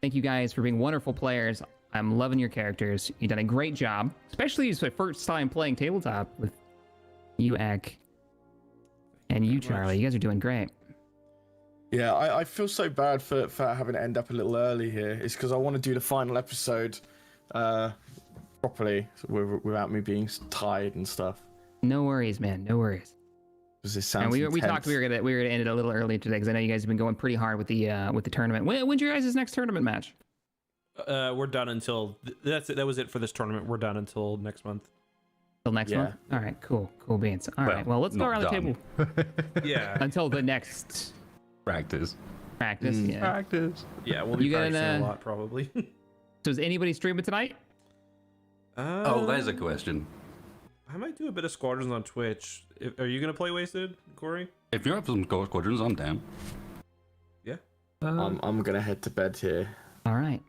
Thank you guys for being wonderful players. I'm loving your characters. You've done a great job, especially it's my first time playing tabletop with you, Eck, and you, Charlie. You guys are doing great. Yeah, I feel so bad for having to end up a little early here. It's because I want to do the final episode properly without me being tired and stuff. No worries, man. No worries. Because this sounds And we intense. talked we were gonna end it a little early today because I know you guys have been going pretty hard with the tournament. When's your guys' next tournament match? We're done until that was it for this tournament. We're done until next month. Till next month? All right, cool beans. All right, well, let's go around the table Yeah. until the next Practice. practice. Yeah. Practice. Yeah, we'll be You gonna- practicing a lot probably. So is anybody streaming tonight? Oh, there's a question. I might do a bit of Squadrons on Twitch. Are you gonna play Wasted, Corey? If you're up for some squadrons, I'm down. Yeah. I'm gonna head to bed here. All right.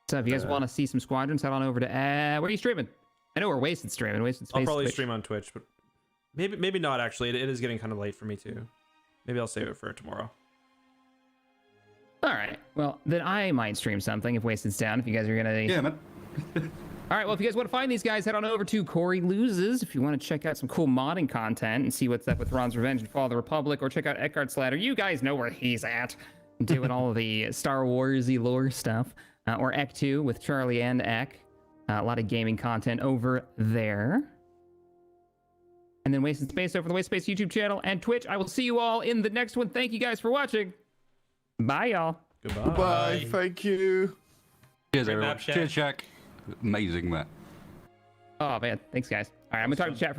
So if you guys want to see some squadrons, head on over to where are you streaming? I know we're Wasted streaming. Wasted Space. I'll probably Twitch. stream on Twitch, but maybe not actually. It is getting kind of late for me too. Maybe I'll save it for tomorrow. All right. Well, then I might stream something if Wasted's down. If you guys are gonna. Yeah, man. All right. Well, if you guys want to find these guys, head on over to Corey Loses. If you want to check out some cool modding content and see what's up with Ron's Revenge and Fall of the Republic, or check out Eckhartsladder. You guys know where he's at, doing all of the Star Warsy lore stuff. Or EcksToo with Charlie and Eck. A lot of gaming content over there. And then Wasted Space over the Wasted Space YouTube channel and Twitch. I will see you all in the next one. Thank you guys for watching. Bye, y'all. Goodbye. Goodbye. Thank you. Cheers, Great everyone. map, Shaq. Cheers, Shaq. Amazing, Matt. Oh, man. Thanks, guys. All right, I'm going to talk to chat for a little